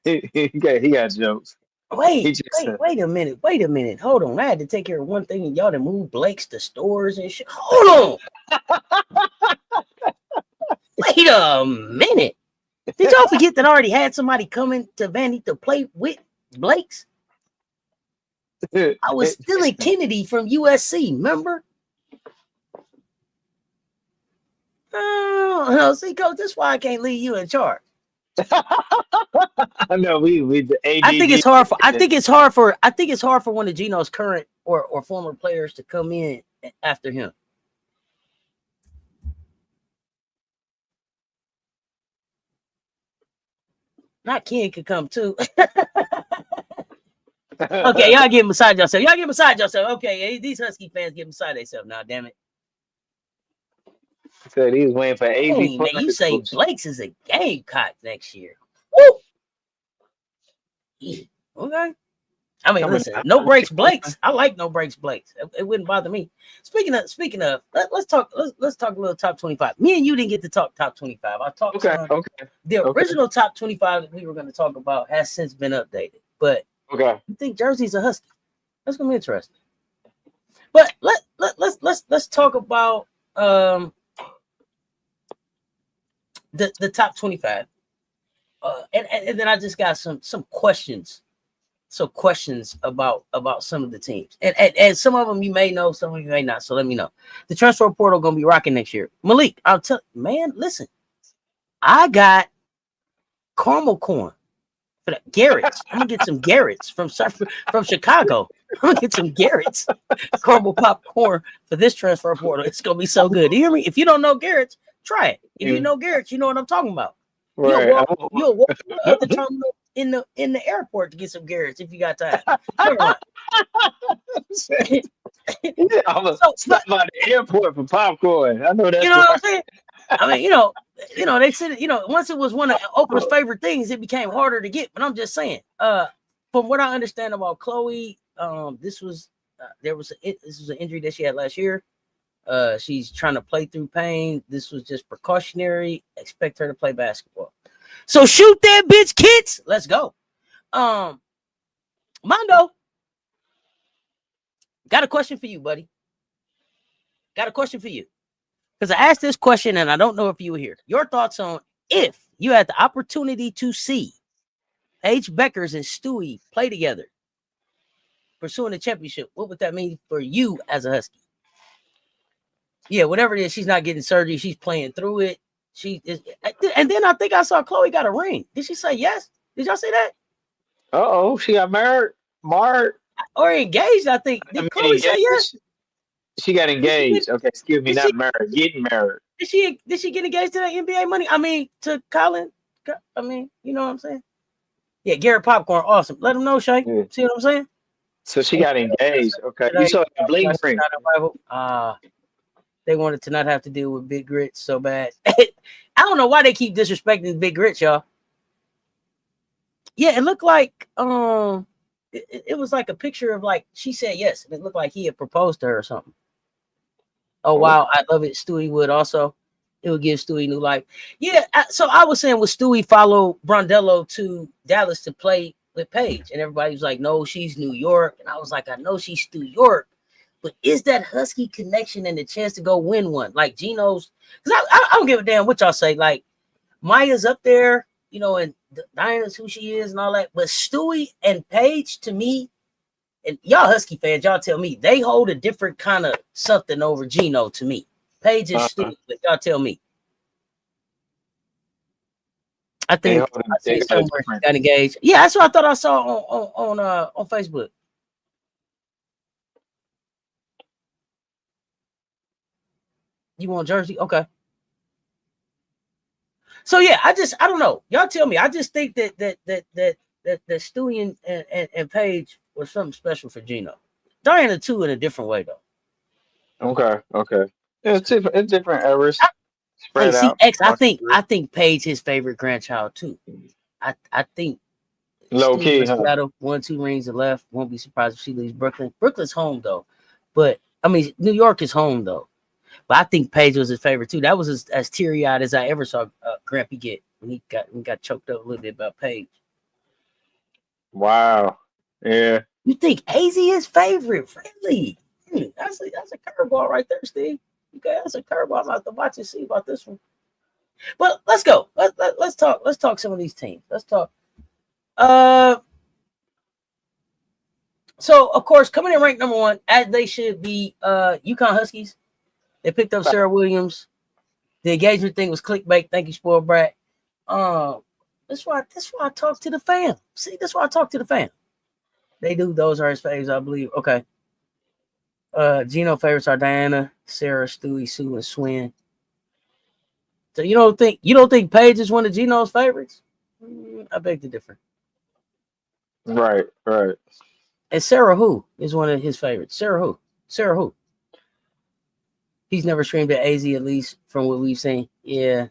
[SPEAKER 2] he got jokes. He
[SPEAKER 1] Wait,
[SPEAKER 2] just said
[SPEAKER 1] wait a minute. Hold on. I had to take care of one thing and y'all to move Blake's to stores and shit. Hold on. Wait a minute. Did y'all forget that I already had somebody coming to Vandy to play with Blake's? I was stealing Kennedy from USC, remember? Oh, no, see, coach, that's why I can't leave you in charge.
[SPEAKER 2] I know we the ADD.
[SPEAKER 1] I think it's hard for one of Gino's current or former players to come in after him. Not Ken could come too. Okay, y'all get beside yourself. Y'all get beside yourself. Okay, these Husky fans get beside themselves now. Damn it.
[SPEAKER 2] Said he was waiting for AV
[SPEAKER 1] Dang, man,
[SPEAKER 2] for
[SPEAKER 1] you
[SPEAKER 2] his
[SPEAKER 1] say
[SPEAKER 2] coach.
[SPEAKER 1] Blake's is a Gamecock next year. Woo! Yeah, okay. I mean, listen, no breaks Blakes. I like no breaks Blakes. It wouldn't bother me. Speaking of, let's talk a little top 25. Me and you didn't get to talk top 25. I talked
[SPEAKER 2] Okay,
[SPEAKER 1] some.
[SPEAKER 2] okay,
[SPEAKER 1] The
[SPEAKER 2] okay,
[SPEAKER 1] original top 25 that we were going to talk about has since been updated. But
[SPEAKER 2] okay.
[SPEAKER 1] you think Jersey's a Husky? That's gonna be interesting. But let's talk about the top 25. And then I just got some questions. So questions about some of the teams. And some of them you may know, some of you may not. So let me know. The transfer portal gonna be rocking next year. Malik, I'll tell man, listen. I got caramel corn for that. Garrett's. I'm gonna get some Garrett's from Chicago. I'm gonna get some Garrett's caramel popcorn for this transfer portal. It's gonna be so good. You hear me? If you don't know Garrett's, try it. If you know Garrett's, you know what I'm talking about.
[SPEAKER 2] Right.
[SPEAKER 1] You'll walk at the terminal in the airport to get some Garrett's if you got time. Never mind.
[SPEAKER 2] I'm gonna stop by the airport for popcorn. I know that's
[SPEAKER 1] You know
[SPEAKER 2] right.
[SPEAKER 1] what I'm saying? I mean, they said, once it was one of Oprah's favorite things, it became harder to get. But I'm just saying, from what I understand about Chloe, this was an injury that she had last year. She's trying to play through pain. This was just precautionary. Expect her to play basketball. So shoot that bitch, kids. Let's go. Mondo, got a question for you, buddy. Got a question for you. Because I asked this question and I don't know if you were here. Your thoughts on if you had the opportunity to see Paige Beckers and Stewie play together, pursuing the championship, what would that mean for you as a Husky? Yeah, whatever it is, she's not getting surgery. She's playing through it. She is, and then I think I saw Chloe got a ring. Did she say yes? Did y'all say that?
[SPEAKER 2] Uh-oh, she got married.
[SPEAKER 1] Or engaged, I think. Did Chloe say yes?
[SPEAKER 2] She got engaged. Okay, excuse me, not married. Getting married.
[SPEAKER 1] Did she get engaged to that NBA money? I mean, to Colin. I mean, you know what I'm saying? Yeah, Garrett Popcorn, awesome. Let him know, Shay. Yeah. See what I'm saying?
[SPEAKER 2] So she got engaged. Okay, you saw the bling ring.
[SPEAKER 1] They wanted to not have to deal with Big Grits so bad. I don't know why they keep disrespecting Big Grits, y'all. Yeah, it looked like it was like a picture of like she said yes, and it looked like he had proposed to her or something. Oh wow, I love it. Stewie would also. It would give Stewie new life. Yeah, so I was saying, would Stewie follow Brondello to Dallas to play with Paige? And everybody was like, no, she's New York. And I was like, I know she's New York, but is that Husky connection and the chance to go win one? Like Gino's, because I don't give a damn what y'all say. Like Maya's up there, and Diana's who she is and all that. But Stewie and Paige, to me, and y'all Husky fans, y'all tell me, they hold a different kind of something over Gino to me. Paige is Stewie, but y'all tell me. I think somewhere he got engaged. Yeah, that's what I thought I saw on Facebook. You want Jersey? Okay. So yeah, I don't know. Y'all tell me. I just think that Stewie and Paige was something special for Gino. Diana too, in a different way though.
[SPEAKER 2] Okay. It's different eras.
[SPEAKER 1] Spread out. X, I think Paige his favorite grandchild too. I think
[SPEAKER 2] low key.
[SPEAKER 1] Huh? 1-2 rings are left. Won't be surprised if she leaves Brooklyn. Brooklyn's home though, but I mean New York is home though. But I think Paige was his favorite too. That was as teary-eyed as I ever saw Grampy get when he got choked up a little bit about Paige.
[SPEAKER 2] Wow. Yeah.
[SPEAKER 1] You think AZ is favorite? Really? That's a curveball right there, Steve. Okay, that's a curveball. I'm about to watch and see about this one. But let's go. Let's talk. Let's talk some of these teams. Let's talk. So of course, coming in ranked number 1, as they should be, UConn Huskies. They picked up Sarah Williams. The engagement thing was clickbait. Thank you, spoiled brat. That's why I talk to the fam. See, that's why I talk to the fam. They do. Those are his faves, I believe. Okay. Gino favorites are Diana, Sarah, Stewie, Sue, and Swin. So you don't think Paige is one of Gino's favorites? I beg to differ.
[SPEAKER 2] Right, right.
[SPEAKER 1] And Sarah Who is one of his favorites. Sarah Who? Sarah Who? He's never streamed at AZ, at least from what we've seen. Yeah.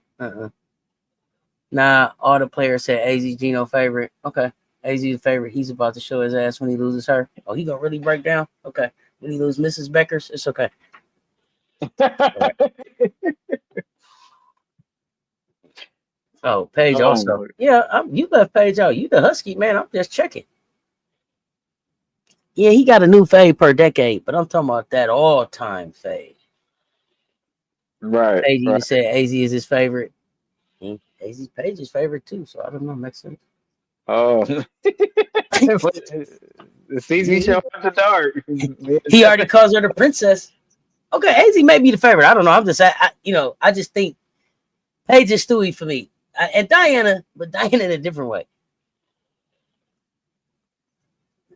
[SPEAKER 1] Nah, all the players said AZ Gino favorite. Okay. AZ's favorite. He's about to show his ass when he loses her. Oh, he gonna really break down? Okay. When he loses Mrs. Beckers, it's okay. Right. Oh, Paige also. Yeah, you left Paige out. You the Husky, man. I'm just checking. Yeah, he got a new fade per decade, but I'm talking about that all-time fade.
[SPEAKER 2] Right.
[SPEAKER 1] Paige even
[SPEAKER 2] Right.
[SPEAKER 1] said AZ is his favorite. AZ's Paige's favorite too, so I don't know. Makes sense.
[SPEAKER 2] Oh. The CZ show after dark.
[SPEAKER 1] He already calls her the princess. Okay, AZ may be the favorite. I don't know. I'm just, I just think Paige is Stewie for me, and Diana, but Diana in a different way.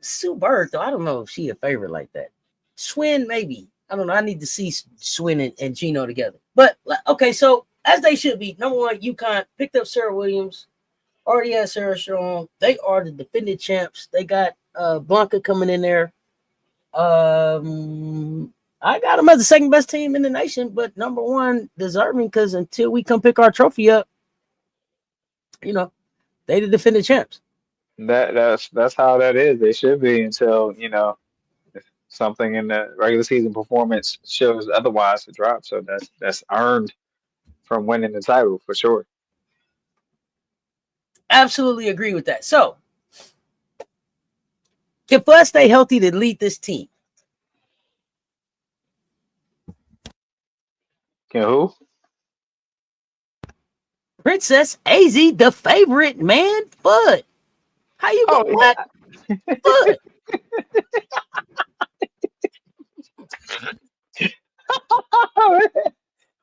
[SPEAKER 1] Sue Bird, though, I don't know if she a favorite like that. Swin, maybe. I don't know. I need to see Swin and Gino together. But okay, so as they should be. Number one, UConn picked up Sarah Williams. Already had Sarah Strong. They are the defending champs. They got Blanca coming in there. I got them as the second best team in the nation, but number one deserving because until we come pick our trophy up, they the defending champs.
[SPEAKER 2] That's how that is. They should be until if something in the regular season performance shows otherwise to drop. So that's earned from winning the title for sure.
[SPEAKER 1] Absolutely agree with that. So, can Flash stay healthy to lead this team?
[SPEAKER 2] Can who?
[SPEAKER 1] Princess AZ, the favorite, man. Bud. How you go? What? Bud.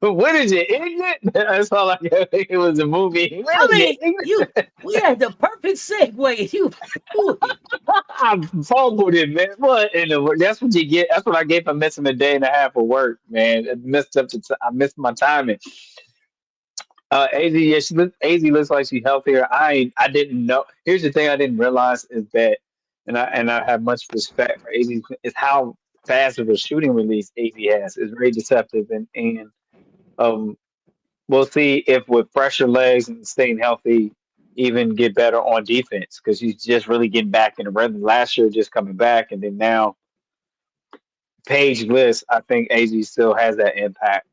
[SPEAKER 2] What is it? Ignorant? That's all I got. It was a movie.
[SPEAKER 1] We had the perfect segue.
[SPEAKER 2] I fumbled it, man. That's what you get. That's what I get for missing a day and a half of work, man. I missed my timing. AZ, yeah, AZ looks like she's healthier. I didn't know. Here's the thing I didn't realize is that, and I have much respect for AZ, is how fast of a shooting release AZ has. It's very deceptive, and we'll see if with fresher legs and staying healthy, even get better on defense because he's just really getting back in the rhythm. Last year, just coming back, and then now, Paige Bliss, I think AZ still has that impact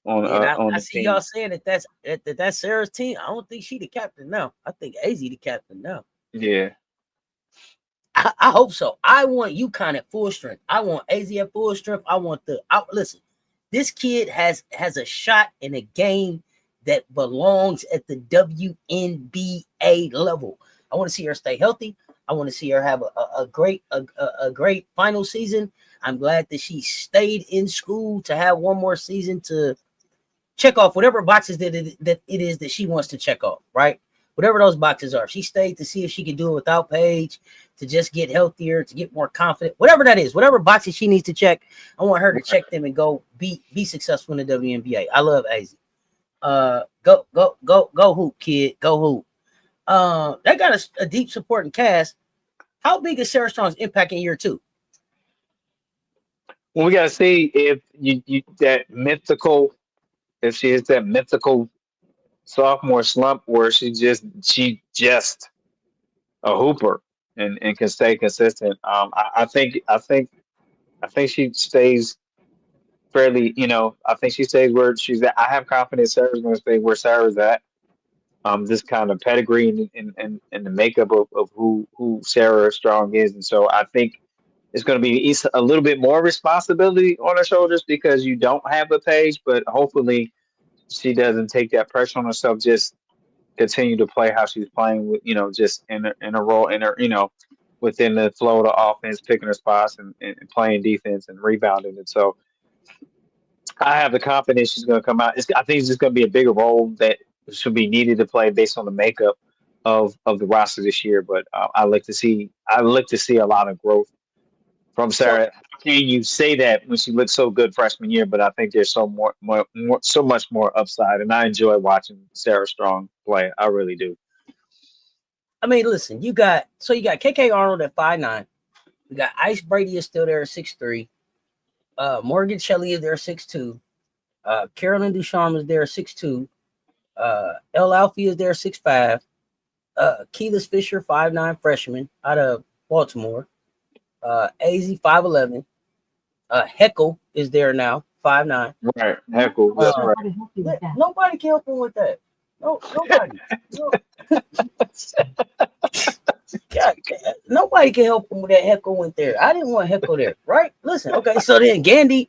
[SPEAKER 2] on
[SPEAKER 1] I
[SPEAKER 2] the
[SPEAKER 1] see
[SPEAKER 2] team.
[SPEAKER 1] y'all saying that's Sarah's team. I don't think she the captain now. I think AZ the captain now.
[SPEAKER 2] Yeah.
[SPEAKER 1] I hope so. I want UConn at full strength. I want AZ at full strength. Listen. This kid has a shot in a game that belongs at the WNBA level. I want to see her stay healthy. I want to see her have a great final season. I'm glad that she stayed in school to have one more season to check off whatever boxes that it is that she wants to check off, right? Whatever those boxes are. She stayed to see if she can do it without Paige, to just get healthier, to get more confident, whatever that is, whatever boxes she needs to check. I want her to check them and go be successful in the WNBA. I love AZ. Go hoop, kid. Go hoop. They got a deep supporting cast. How big is Sarah Strong's impact in year two?
[SPEAKER 2] Well, we gotta see if you if she hits that mythical sophomore slump where she just a hooper and can stay consistent. I think she stays fairly. I think she stays where she's at. I have confidence Sarah's going to stay where Sarah's at. This kind of pedigree and the makeup of who Sarah Strong is, and so I think it's going to be a little bit more responsibility on her shoulders because you don't have a Paige, but hopefully she doesn't take that pressure on herself. Just continue to play how she's playing with, just in a role within the flow of the offense, picking her spots and playing defense and rebounding. And so I have the confidence she's going to come out. I think it's just going to be a bigger role that should be needed to play based on the makeup of the roster this year. But I look to see a lot of growth from Sarah. How can you say that when she looked so good freshman year? But I think there's so much more upside, and I enjoy watching Sarah Strong play. I really do.
[SPEAKER 1] I mean, listen, you got KK Arnold at 5'9". You got Ice Brady is still there at 6'3". Morgan Shelley is there at 6'2". Carolyn Ducharme is there at 6'2". El Alfie is there 6'5". Keyless Fisher, 5'9", freshman out of Baltimore. AZ 5'11". Heckle is there now, 5'9".
[SPEAKER 2] Right, Heckle. That's right.
[SPEAKER 1] Nobody can help him with that. No, nobody. No. God, nobody can help him with that. Heckle went there. I didn't want Heckle there, right? Listen, okay. So then Gandy,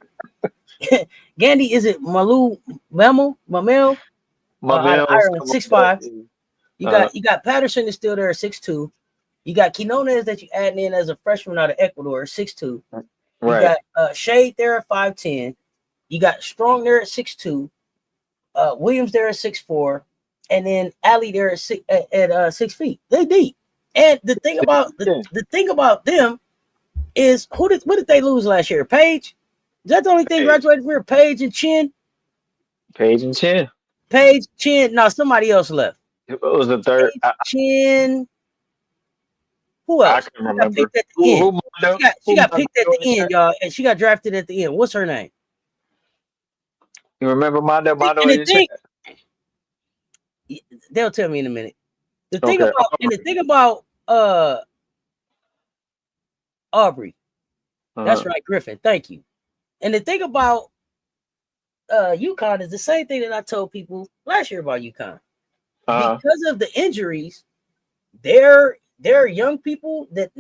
[SPEAKER 1] is it Mamel? Out of Ireland, 6'5". You got Patterson is still there at 6'2". You got Quinones that you adding in as a freshman out of Ecuador, 6'2".
[SPEAKER 2] Right.
[SPEAKER 1] You got Shade there at 5'10". You got Strong there at 6'2". Williams there at 6'4", and then Alley there at 6 feet. They deep. And the thing about the thing about them is what did they lose last year? Page? Is that the only thing graduated from here? Page and Chin?
[SPEAKER 2] Page and Chin.
[SPEAKER 1] Page, Chin. No, somebody else left.
[SPEAKER 2] It was the third.
[SPEAKER 1] Page, Chin. Who else?
[SPEAKER 2] I can remember.
[SPEAKER 1] She got picked at the end, y'all, and she got drafted at the end. What's her name?
[SPEAKER 2] You remember Mondo?
[SPEAKER 1] They'll tell me in a minute. The thing about Aubrey. That's right, Griffin. Thank you. And the thing about UConn is the same thing that I told people last year about UConn. Because of the injuries, they're young people that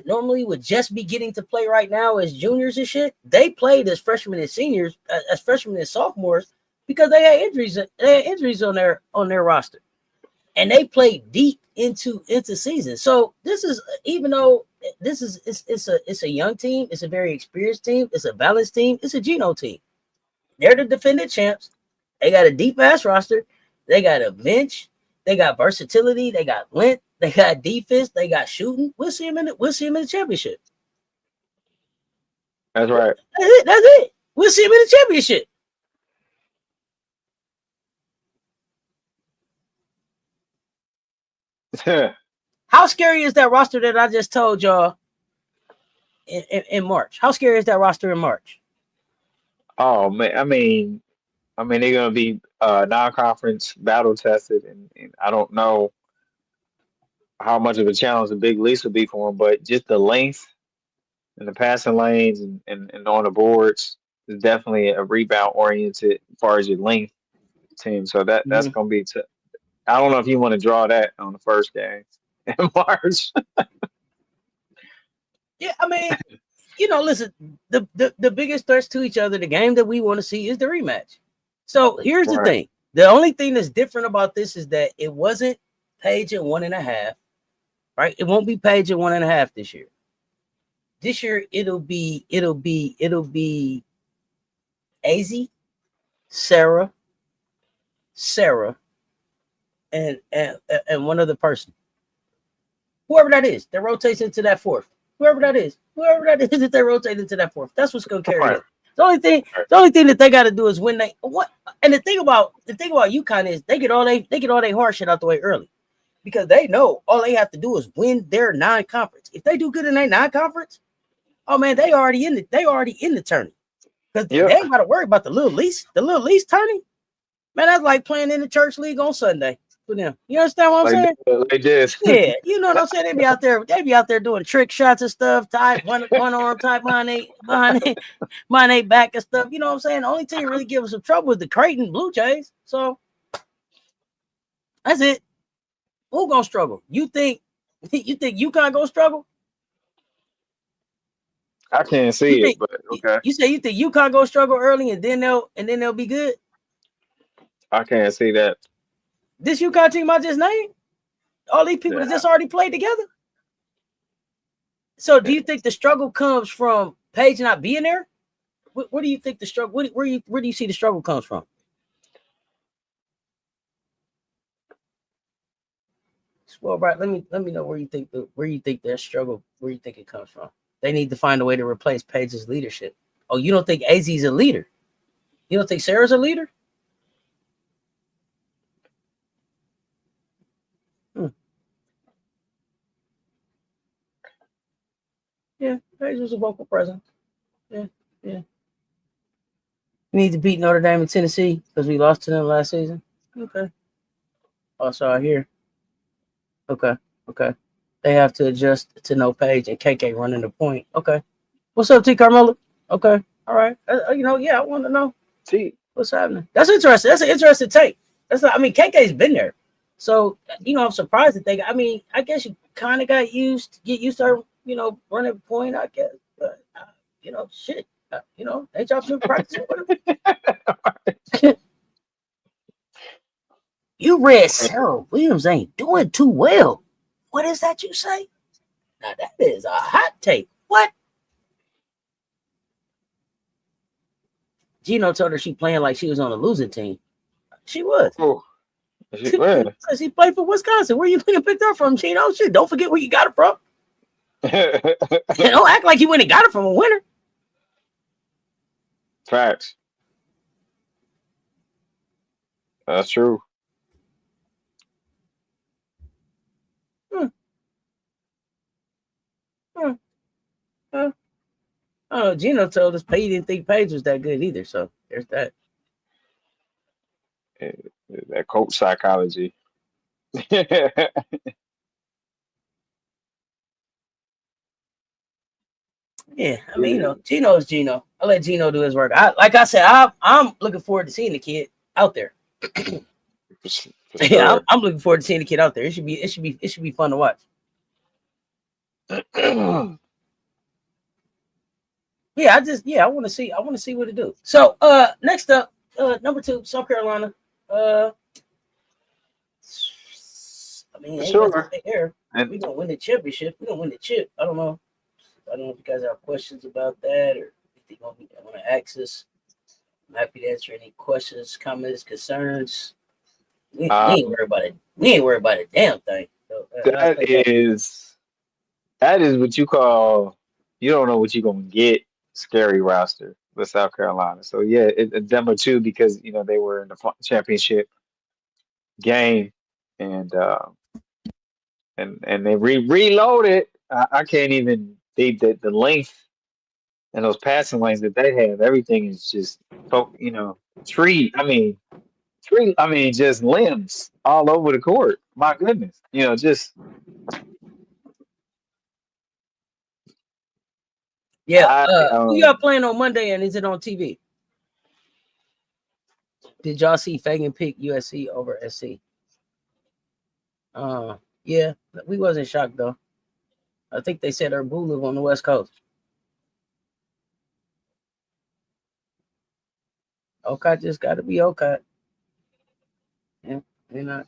[SPEAKER 1] normally would just be getting to play right now as juniors and shit. They played as freshmen and seniors, as freshmen and sophomores, because they had injuries. They had injuries on their roster, and they played deep into season. So this is, even though it's a young team, it's a very experienced team, it's a balanced team, it's a Geno team. They're the defending champs. They got a deep ass roster. They got a bench. They got versatility. They got length. They got defense. They got shooting. We'll see them in the championship.
[SPEAKER 2] That's right.
[SPEAKER 1] That's it. We'll see them in the championship. How scary is that roster that I just told y'all in March? How scary is that roster in March?
[SPEAKER 2] Oh man, I mean they're gonna be non-conference battle tested, and I don't know how much of a challenge the Big Leagues will be for them, but just the length and the passing lanes and on the boards is definitely a rebound oriented as far as your length team. So that's gonna be. I don't know if you want to draw that on the first game in March.
[SPEAKER 1] Yeah, I mean, listen, the biggest threats to each other, the game that we want to see is the rematch. So here's the thing. The only thing that's different about this is that it wasn't Page at 1.5, right? It won't be Page at 1.5 this year. This year it'll be AZ, Sarah, and one other person. Whoever that is that rotates into that fourth. Whoever that is that they rotate into that fourth. That's what's gonna carry it. The only thing that they got to do is win. And the thing about UConn is they get all they hard shit out the way early, because they know all they have to do is win their non-conference. If they do good in their non-conference, oh man, they already in the tourney, because they ain't got to worry about the little lease tourney. Man, that's like playing in the church league on Sunday for them. You understand what I'm saying?
[SPEAKER 2] They did.
[SPEAKER 1] Yeah, you know what I'm saying. They be out there doing trick shots and stuff, tied one arm tied behind their back and stuff. You know what I'm saying? The only team really giving some trouble is the Creighton Blue Jays. So that's it. Who gonna struggle? You think UConn gonna struggle?
[SPEAKER 2] I can't see it, but okay.
[SPEAKER 1] You think UConn gonna struggle early and then they'll be good?
[SPEAKER 2] I can't see that.
[SPEAKER 1] This UConn team I just named, all these people that just already played together. So do you think the struggle comes from Page not being there? Where do you think the struggle? Where do you see the struggle comes from? Well, right. Let me know where you think their struggle, where you think it comes from. They need to find a way to replace Page's leadership. Oh, you don't think AZ's a leader? You don't think Sarah's a leader? Paige was a vocal presence. Yeah. We need to beat Notre Dame and Tennessee because we lost to them last season. Okay. Also, I hear. Okay. They have to adjust to no Page and KK running the point. Okay. What's up, T. Carmelo? Okay. All right. I want to know what's happening. That's interesting. That's an interesting take. KK's been there. So, I'm surprised that I guess you kind of get used to her, running the point, I guess. But, shit. Ain't y'all been practicing with him? You read Sarah Williams ain't doing too well. What is that you say? Now that is a hot take. What? Gino told her she playing like she was on a losing team. She was.
[SPEAKER 2] Oh,
[SPEAKER 1] she played for Wisconsin. Where you picked her from, Gino? Shit, don't forget where you got it from. Don't act like you went and got it from a winner.
[SPEAKER 2] Facts. That's true.
[SPEAKER 1] Oh, Gino told us he didn't think Paige was that good either. So there's that.
[SPEAKER 2] That coach psychology.
[SPEAKER 1] Yeah, Gino is Gino. I let Gino do his work. I'm looking forward to seeing the kid out there.
[SPEAKER 2] For sure.
[SPEAKER 1] Yeah, I'm looking forward to seeing the kid out there. It should be fun to watch. Yeah, I want to see what it do. So next up, number 2, South Carolina.
[SPEAKER 2] Sure.
[SPEAKER 1] We're gonna win the championship. We're gonna win the chip. I don't know if you guys have questions about that or if you want to ask us. I'm happy to answer any questions, comments, concerns. We ain't worried about it. We ain't worried about a damn thing. So,
[SPEAKER 2] that is what you call, you don't know what you're gonna get. Scary roster with South Carolina. So yeah, it's them or two because they were in the championship game and they reloaded. I can't even the length and those passing lanes that they have. Everything is just tree. Just limbs all over the court. My goodness, just.
[SPEAKER 1] Yeah. Who y'all playing on Monday and is it on TV? Did y'all see Fagan pick USC over SC? Yeah, we wasn't shocked though. I think they said Herbulu live on the West Coast. Okay, just got to be okay. Yeah, they're not.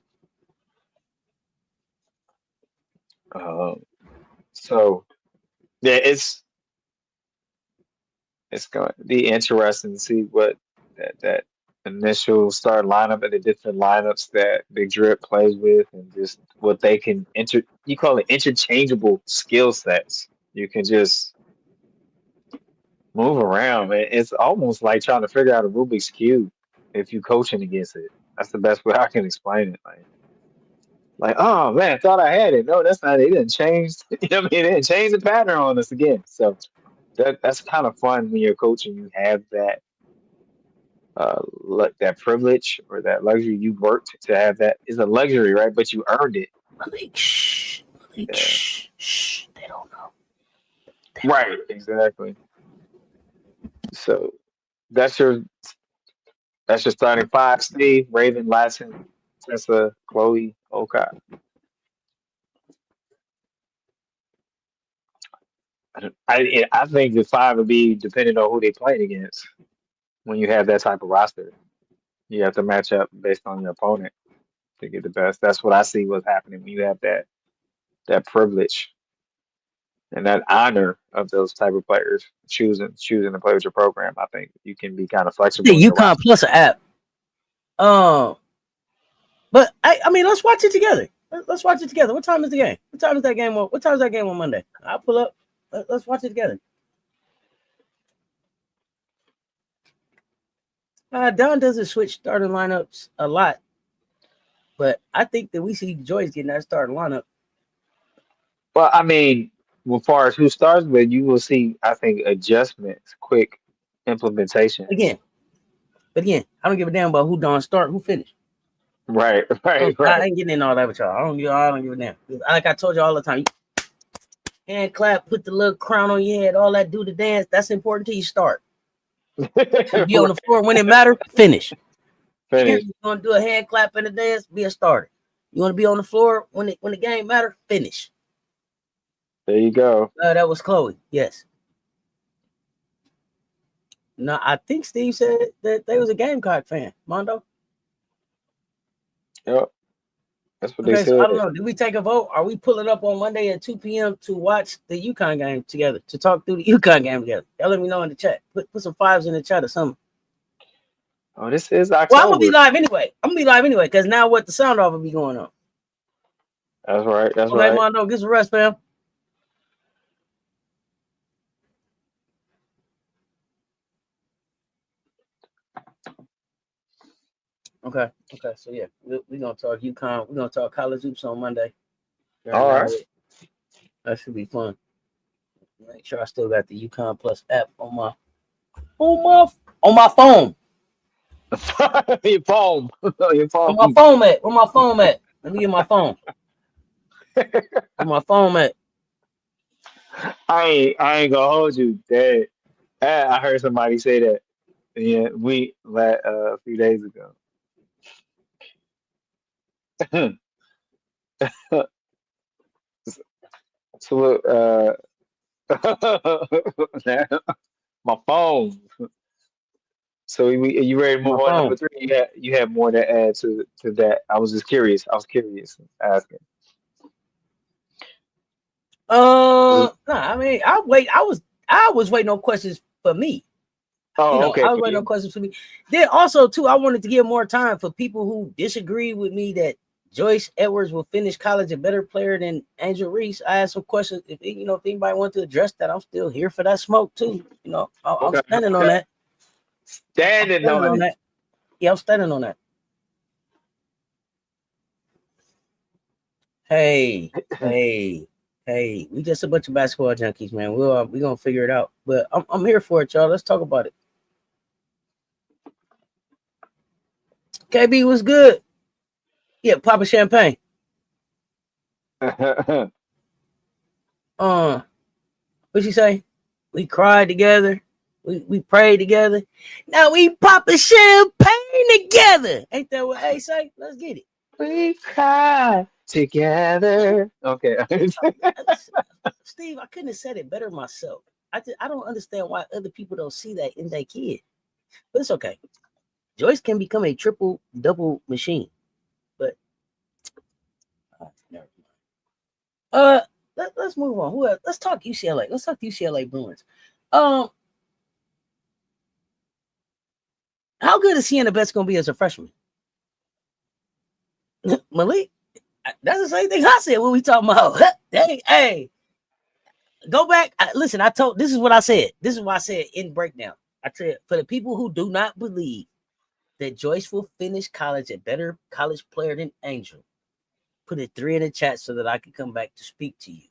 [SPEAKER 2] So yeah, it's going to be interesting to see what that initial start lineup and the different lineups that Big Drip plays with, and just what they can you call it interchangeable skill sets. You can just move around. It's almost like trying to figure out a Rubik's Cube if you coaching against it. That's the best way I can explain it. Like, oh man, thought I had it. No, that's not it. It didn't change. It didn't change the pattern on us again. So that's kind of fun when you're coaching. You have that that privilege or that luxury. You worked to have that. It's a luxury, right? But you earned it.
[SPEAKER 1] Shh. They don't know.
[SPEAKER 2] Right, exactly. So that's your starting 5: Steve, Raven, Latson, Tessa, Chloe, Okai. I think the 5 would be depending on who they played against. When you have that type of roster, you have to match up based on your opponent to get the best. That's what I see what's happening when you have that privilege and that honor of those type of players choosing to play with your program. I think you can be kind of flexible.
[SPEAKER 1] The UConn Plus app. But let's watch it together. Let's watch it together. What time is the game? What time is that game on Monday? I'll pull up. Let's watch it together. Don doesn't switch starting lineups a lot, but I think that we see Joyce getting that starting lineup.
[SPEAKER 2] Well, as far as who starts, but you will see, I think, adjustments, quick implementation.
[SPEAKER 1] Again, but again, I don't give a damn about who don't start, who finish.
[SPEAKER 2] Right, right,
[SPEAKER 1] I
[SPEAKER 2] right.
[SPEAKER 1] ain't getting in all that with y'all. I don't give a damn. Like I told you all the time, hand clap, put the little crown on your head, all that, do the dance. That's important till you start. Be on the
[SPEAKER 2] Right.
[SPEAKER 1] floor when it matter, finish.
[SPEAKER 2] Finish.
[SPEAKER 1] You want to do a hand clap and a dance, be a starter. You want to be on the floor when the game matter, finish.
[SPEAKER 2] There you go.
[SPEAKER 1] That was Chloe. Yes. No, I think Steve said that they was a Gamecock fan. Mondo.
[SPEAKER 2] Yep. That's what they
[SPEAKER 1] Okay, so I don't
[SPEAKER 2] said.
[SPEAKER 1] know. Did we take a vote? Are we pulling up on Monday at 2 p.m. to watch the UConn game together, to talk through the UConn game together? Y'all let me know in the chat. Put some fives in the chat or something.
[SPEAKER 2] Oh, this is
[SPEAKER 1] Well, I'm gonna be
[SPEAKER 2] October.
[SPEAKER 1] live anyway. Because now what the sound off will be going on.
[SPEAKER 2] That's right. That's
[SPEAKER 1] Okay,
[SPEAKER 2] right.
[SPEAKER 1] Mondo, get some rest, fam. Okay. So yeah, we're gonna talk UConn. We're gonna talk college hoops on Monday.
[SPEAKER 2] All right.
[SPEAKER 1] That should be fun. Make sure I still got the UConn Plus app on my phone.
[SPEAKER 2] Your phone. Your
[SPEAKER 1] On my
[SPEAKER 2] phone.
[SPEAKER 1] phone at? Where my phone at? Let me get my phone. Where my phone at?
[SPEAKER 2] I ain't gonna hold you. That I heard somebody say that. Yeah, a few days ago. So my phone. So you ready to
[SPEAKER 1] My
[SPEAKER 2] move on to
[SPEAKER 1] phone.
[SPEAKER 2] number three? You had more to add to that. I was just curious. I was curious asking.
[SPEAKER 1] I mean, I was waiting on questions for me.
[SPEAKER 2] Oh, okay,
[SPEAKER 1] I was
[SPEAKER 2] for
[SPEAKER 1] waiting on
[SPEAKER 2] you.
[SPEAKER 1] questions for me. Then also too, I wanted to give more time for people who disagree with me that Joyce Edwards will finish college a better player than Angel Reese. I asked some questions. If anybody wants to address that, I'm still here for that smoke too. I'm
[SPEAKER 2] Okay,
[SPEAKER 1] standing on
[SPEAKER 2] okay.
[SPEAKER 1] that. I'm
[SPEAKER 2] Standing
[SPEAKER 1] standing
[SPEAKER 2] on
[SPEAKER 1] on
[SPEAKER 2] it.
[SPEAKER 1] that. Yeah, I'm standing on that. Hey, hey, hey, we just a bunch of basketball junkies, man. We gonna figure it out. But I'm here for it, y'all. Let's talk about it. KB was good. Yeah, Papa Champagne. What she say? We cried together. We prayed together. Now we popping champagne together. Ain't that what A say? Let's get it.
[SPEAKER 2] We cry together. Okay.
[SPEAKER 1] Steve, I couldn't have said it better myself. I don't understand why other people don't see that in their kid. But it's okay. Joyce can become a triple double machine. But never mind. Let's move on. Who else? Let's talk UCLA. Let's talk UCLA Bruins. How good is Sienna Betts gonna be as a freshman? Malik, that's the same thing I said when we talking about. Hey, go back. Listen, this is what I said. This is what I said in breakdown. I said for the people who do not believe that Joyce will finish college a better college player than Angel, put a 3 in the chat so that I can come back to speak to you.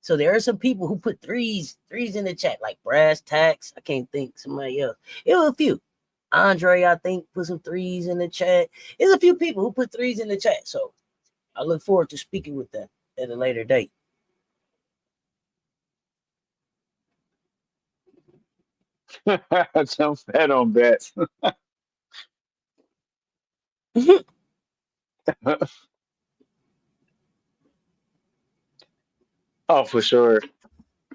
[SPEAKER 1] So there are some people who put threes in the chat, like Brass Tax. I can't think somebody else. It was a few. Andre, I think, put some threes in the chat. There's a few people who put threes in the chat. So I look forward to speaking with them at a later date.
[SPEAKER 2] Some fat on bets. Oh, for sure.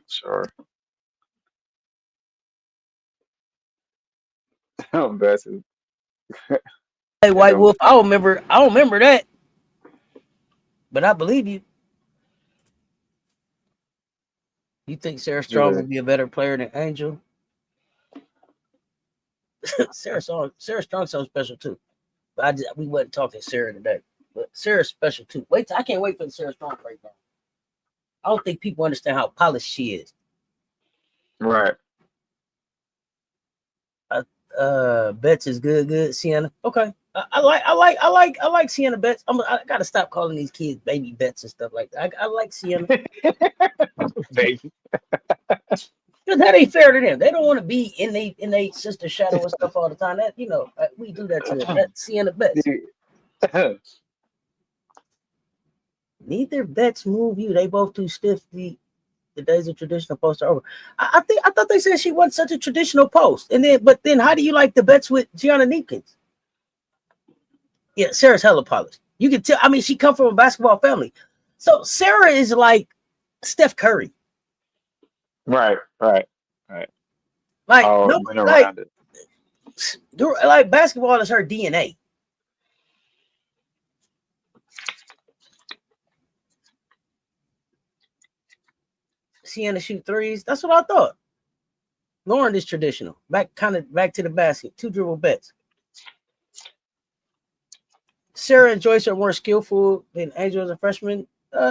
[SPEAKER 2] Sure. Bets is
[SPEAKER 1] Hey,
[SPEAKER 2] fat
[SPEAKER 1] White
[SPEAKER 2] on
[SPEAKER 1] Wolf, I don't remember that, but I believe you. You think Sarah Strong will
[SPEAKER 2] bets.
[SPEAKER 1] be a better player than Angel? Sarah Strong sounds special too. But we wasn't talking Sarah today. But Sarah's special too. I can't wait for the Sarah Strong breakdown. I don't think people understand how polished she is.
[SPEAKER 2] Right.
[SPEAKER 1] Betts is good, Sienna. Okay. I like Sienna Betts. I gotta stop calling these kids baby Betts and stuff like that. I like Sienna.
[SPEAKER 2] Baby.
[SPEAKER 1] Because that ain't fair to them. They don't want to be in they sister shadow and stuff all the time. That we do that to them. That's Sienna Betts. Neither Betts move you. They both too stiff. The days of traditional posts are over. I thought they said she wasn't such a traditional post. But then how do you like the Betts with Gianna Neepkins? Yeah, Sarah's hella polished. You can tell. I mean, she come from a basketball family, so Sarah is like Steph Curry.
[SPEAKER 2] Right.
[SPEAKER 1] Like
[SPEAKER 2] All
[SPEAKER 1] no,
[SPEAKER 2] been around it.
[SPEAKER 1] like basketball is her DNA. Sienna shoot threes. That's what I thought. Lauren is traditional. Back to the basket. 2 dribble Betts. Sarah and Joyce are more skillful than Angel as a freshman.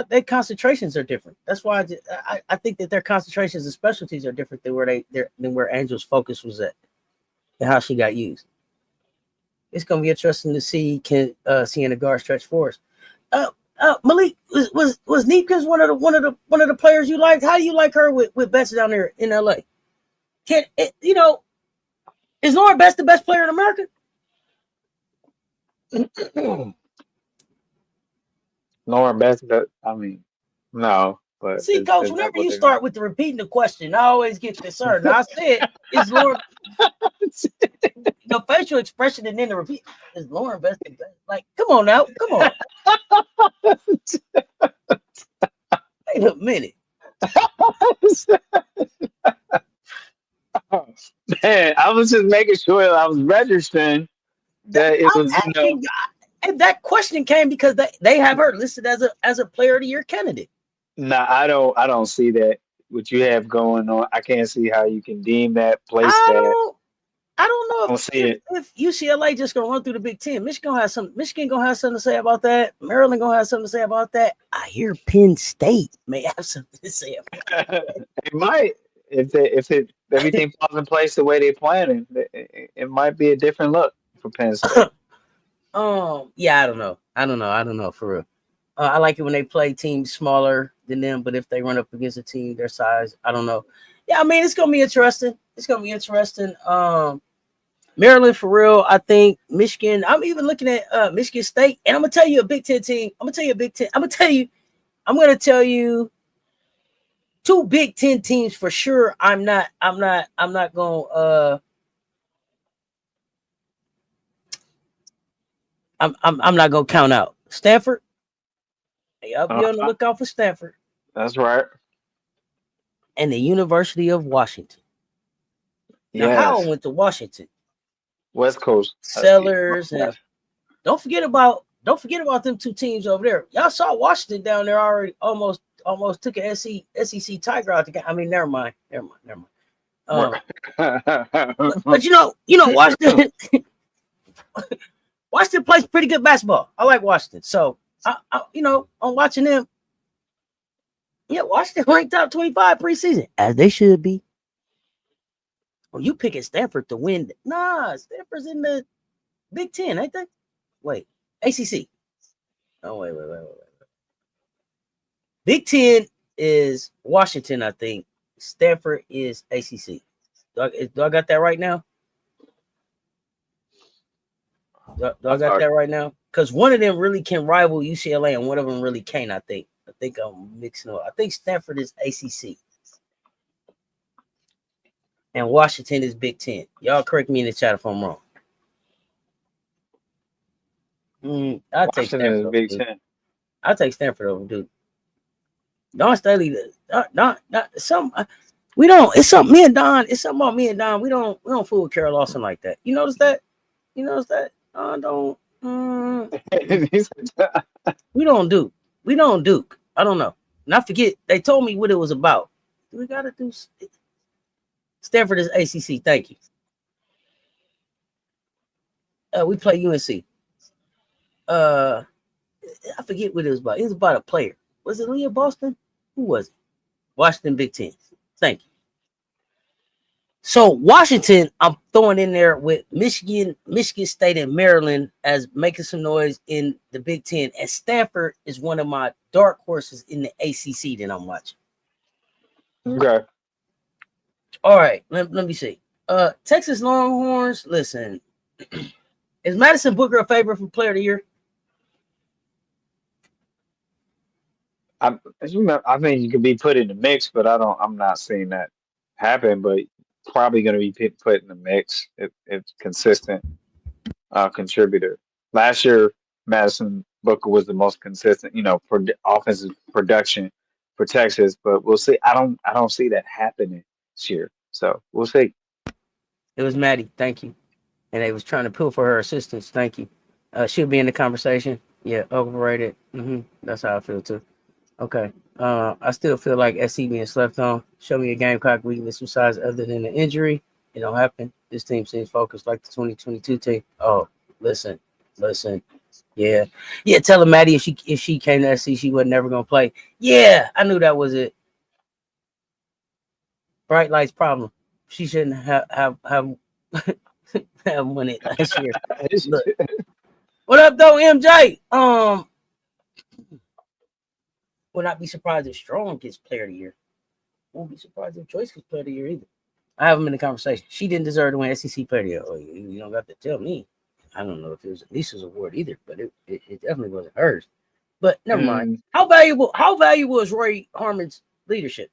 [SPEAKER 1] Their concentrations are different. That's why I think that their concentrations and specialties are different than where Angel's focus was at and how she got used. It's gonna be interesting to see Sienna guard stretch force. Malik, was Neepkins one of the players you liked? How do you like her with Betts down there in LA? Is Lauren Betts the best player in America?
[SPEAKER 2] Lauren Betts, I mean, no. But
[SPEAKER 1] see, Coach, whenever you start with repeating the question, I always get concerned. I said, is Lauren the facial expression and then the repeat is Lauren Betts the best? Like, come on now, come on. Wait a minute.
[SPEAKER 2] Man, I was just making sure I was registering that it was,
[SPEAKER 1] and that question came because they have her listed as a player of the year candidate.
[SPEAKER 2] Nah, I don't see that. What you have going on, I can't see how you can deem that, place that.
[SPEAKER 1] I don't know
[SPEAKER 2] if
[SPEAKER 1] UCLA just gonna run through the Big Ten. Michigan gonna have something to say about that. Maryland gonna have something to say about that. I hear Penn State may have something to say about that.
[SPEAKER 2] It might, if everything falls in place the way they're planning, it might be a different look for Penn State.
[SPEAKER 1] Yeah, I don't know for real. I like it when they play teams smaller than them, but if they run up against a team their size, I don't know. Yeah, I mean, it's gonna be interesting. Maryland for real. I think Michigan. I'm even looking at Michigan State, and I'm gonna tell you a Big Ten team. I'm gonna tell you 2 Big Ten teams for sure. I'm not gonna. I'm not gonna count out Stanford. I'll be on the lookout for Stanford.
[SPEAKER 2] That's right.
[SPEAKER 1] And the University of Washington. Now, Howell went to Washington.
[SPEAKER 2] West Coast.
[SPEAKER 1] Sellers and don't forget about them 2 teams over there. Y'all saw Washington down there already almost took an SEC Tiger out the game. I mean, never mind. But you know Washington Washington plays pretty good basketball. I like Washington. So I'm watching them. Yeah, Washington ranked top 25 preseason, as they should be. Oh, you picking Stanford to win? Nah, Stanford's in the Big Ten, ain't they? Wait, ACC. Oh, wait. Big Ten is Washington, I think. Stanford is ACC. Do I got that right now? Do I got that right now? Because one of them really can rival UCLA, and one of them really can't. I think I'm mixing up. I think Stanford is ACC, and Washington is Big Ten. Y'all correct me in the chat if I'm wrong. I'll take Stanford.
[SPEAKER 2] Big Ten.
[SPEAKER 1] I'll take Stanford over Duke. Don Staley, we don't. It's something. It's something about me and Don. We don't fool with Carol Lawson like that. You notice that? I don't. We don't Duke. I don't know. And I forget. They told me what it was about. We gotta do. Stanford is ACC. Thank you. We play UNC. I forget what it was about. It was about a player. Was it Leah Boston? Who was it? Washington Big Ten. Thank you. So Washington, I'm throwing in there with Michigan State, and Maryland as making some noise in the Big Ten, and Stanford is one of my dark horses in the ACC that I'm watching.
[SPEAKER 2] Okay.
[SPEAKER 1] All right, let me see. Texas Longhorns. Listen, is Madison Booker a favorite for Player of the Year?
[SPEAKER 2] I think you could be put in the mix, but I'm not seeing that happen. But probably going to be put in the mix if consistent contributor. Last year, Madison Booker was the most consistent, offensive production for Texas. But we'll see. I don't see that happening this year. So we'll see.
[SPEAKER 1] It was Maddie. Thank you. And they was trying to pull for her assistance. Thank you. She'll be in the conversation. Yeah, overrated. That's how I feel too. Okay. I still feel like SC being slept on. Show me a Gamecock weakness besides other than the injury. It don't happen. This team seems focused like the 2022 team. Oh, listen. Yeah. Tell her Maddie if she came to SC, she was never gonna play. Yeah, I knew that was it. Bright lights problem. She shouldn't have won it last year. Look. What up though, MJ? Would not be surprised if Strong gets Player of the Year. Won't be surprised if Joyce gets Player of the Year either. I have them in the conversation. She didn't deserve to win SEC Player of the Year. Oh, you don't got to tell me. I don't know if it was Lisa's award either, but it definitely wasn't hers. But never mind. How valuable is Roy Harmon's leadership?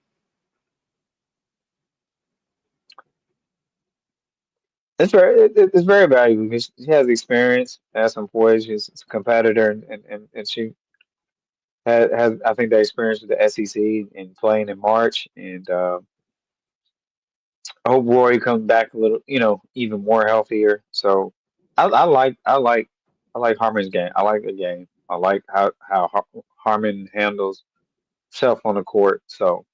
[SPEAKER 2] It's very valuable because she has experience, has some poise. She's a competitor, and she has I think the experience with the SEC and playing in March. And I hope Roy comes back a little, even more healthier. So I like Harmon's game. I like the game. I like how Harmon handles self on the court. So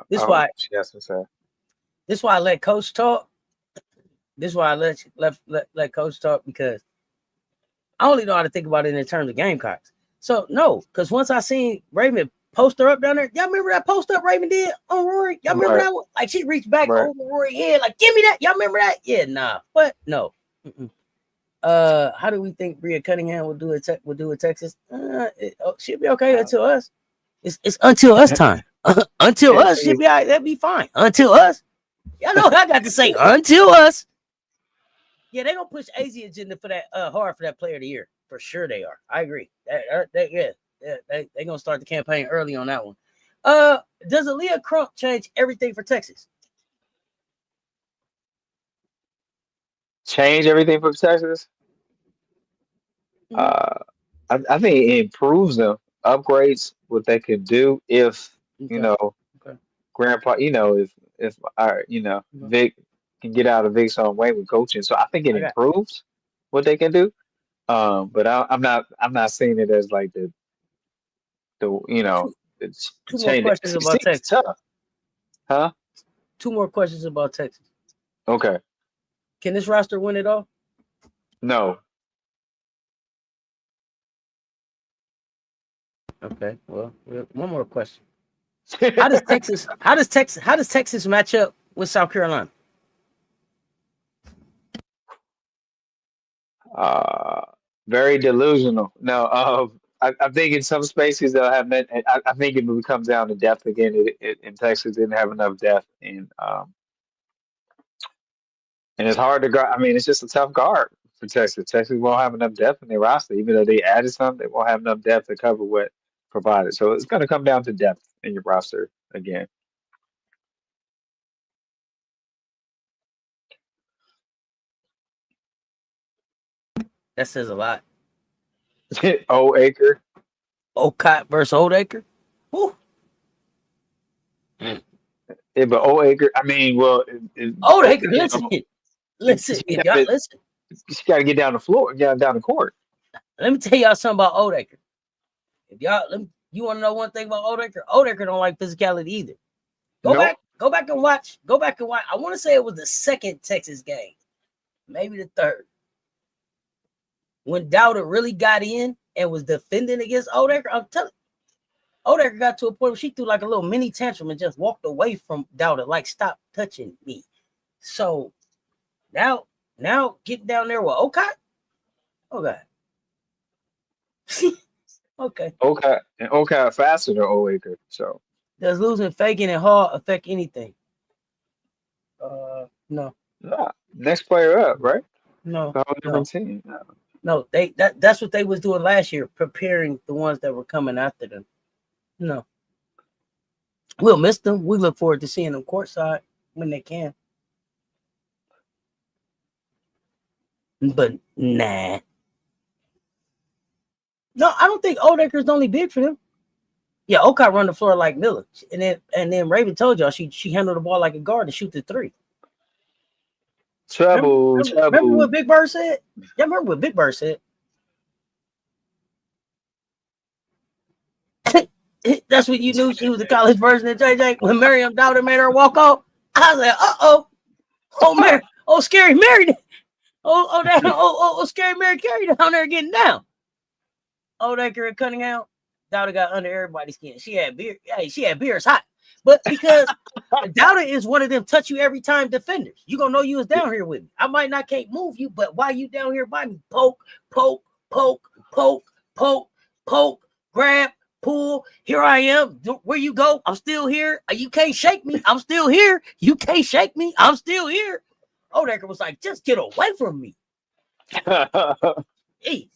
[SPEAKER 1] This
[SPEAKER 2] I
[SPEAKER 1] why
[SPEAKER 2] hope she has to say.
[SPEAKER 1] this why I let Coach talk. This why I let Coach talk, because I only know how to think about it in terms of Gamecocks. So no, because once I seen Raven poster up down there, y'all remember that post up Raven did on Rory? Y'all remember
[SPEAKER 2] Right,
[SPEAKER 1] that one? Like she reached back
[SPEAKER 2] right.
[SPEAKER 1] over Rory's head, like give me that. Y'all remember that? Yeah, nah, but no. How do we think Bria Cunningham will do with Texas? She'll be okay until us. It's until us time. Until
[SPEAKER 2] Yeah,
[SPEAKER 1] us, she'll be all right. That'll be fine. Until us, y'all know what I got to say. Until us. Yeah, they gonna push AZ agenda for that hard for that Player of the Year. For sure they are. I agree. They gonna start the campaign early on that one. Does Aaliyah Crump change everything for Texas?
[SPEAKER 2] change everything for Texas.
[SPEAKER 1] Mm-hmm.
[SPEAKER 2] Uh, I think it improves them, upgrades what they could do if you
[SPEAKER 1] Okay.
[SPEAKER 2] know
[SPEAKER 1] Okay.
[SPEAKER 2] Grandpa, if our Vic can get out of Vic's own way with coaching. So I think it
[SPEAKER 1] I got
[SPEAKER 2] improves what they can do. But I'm not seeing it as like the
[SPEAKER 1] two,
[SPEAKER 2] it's
[SPEAKER 1] two more
[SPEAKER 2] change.
[SPEAKER 1] questions
[SPEAKER 2] SEC
[SPEAKER 1] about
[SPEAKER 2] is
[SPEAKER 1] Texas.
[SPEAKER 2] tough, huh?
[SPEAKER 1] Two more questions about Texas.
[SPEAKER 2] Okay,
[SPEAKER 1] Can this roster win it all?
[SPEAKER 2] no.
[SPEAKER 1] Okay. Well, one more question. How does Texas match up with South Carolina?
[SPEAKER 2] uh, Very delusional. No, I think in some spaces they'll have met. I think it comes down to depth again. In Texas didn't have enough depth, and it's hard to guard. I mean, it's just a tough guard for Texas. Texas won't have enough depth in their roster, even though they added some. They won't have enough depth to cover what provided. So it's going to come down to depth in your roster again.
[SPEAKER 1] That says a lot.
[SPEAKER 2] Old Acre.
[SPEAKER 1] Ocott versus Oldacre. Woo.
[SPEAKER 2] Yeah, but Old Acre. I mean, well,
[SPEAKER 1] Oldacre, listen. Listen,
[SPEAKER 2] she
[SPEAKER 1] if y'all listen,
[SPEAKER 2] got to get down the floor, get down the court.
[SPEAKER 1] let me tell y'all something about Oldacre. If you want to know one thing about Oldacre? Oldacre don't like physicality either. Go
[SPEAKER 2] Nope.
[SPEAKER 1] back and watch. Go back and watch. I want to say it was the second Texas game, maybe the third, when Dowda really got in and was defending against Oldacre. I'm telling Odecker got to a point where she threw like a little mini tantrum and just walked away from Dowda, like, stop touching me. So now getting down there with Okai. Okay. Okay.
[SPEAKER 2] Okay, faster than Oaker. So
[SPEAKER 1] Does losing Fagan and Hall affect anything? No.
[SPEAKER 2] nah, next player up, right?
[SPEAKER 1] No.
[SPEAKER 2] The whole different team.
[SPEAKER 1] No, that's what they was doing last year, preparing the ones that were coming after them. No. We'll miss them. We look forward to seeing them courtside when they can. But nah. No, I don't think Odecker's only big for them. Yeah, Okai run the floor like Miller. And then Raven told y'all she handled the ball like a guard and shoot the three.
[SPEAKER 2] Trouble.
[SPEAKER 1] Remember what Big Bird said? Y'all remember what Big Bird said? That's what you knew she was the college version of JJ when Miriam Dowda made her walk off. I was like, Scary Mary. Scary Mary Carey down there getting down. Odecker and Cunningham, Dowda got under everybody's skin. She had beer. Hey, she had beers hot. But because Dowda is one of them touch you every time defenders. You gonna know you was down here with me. I might not can't move you, but why you down here by me? Poke, grab, pull. Here I am. Where you go? I'm still here. You can't shake me. I'm still here. You can't shake me. I'm still here. Odecker was like, just get away from me. Hey.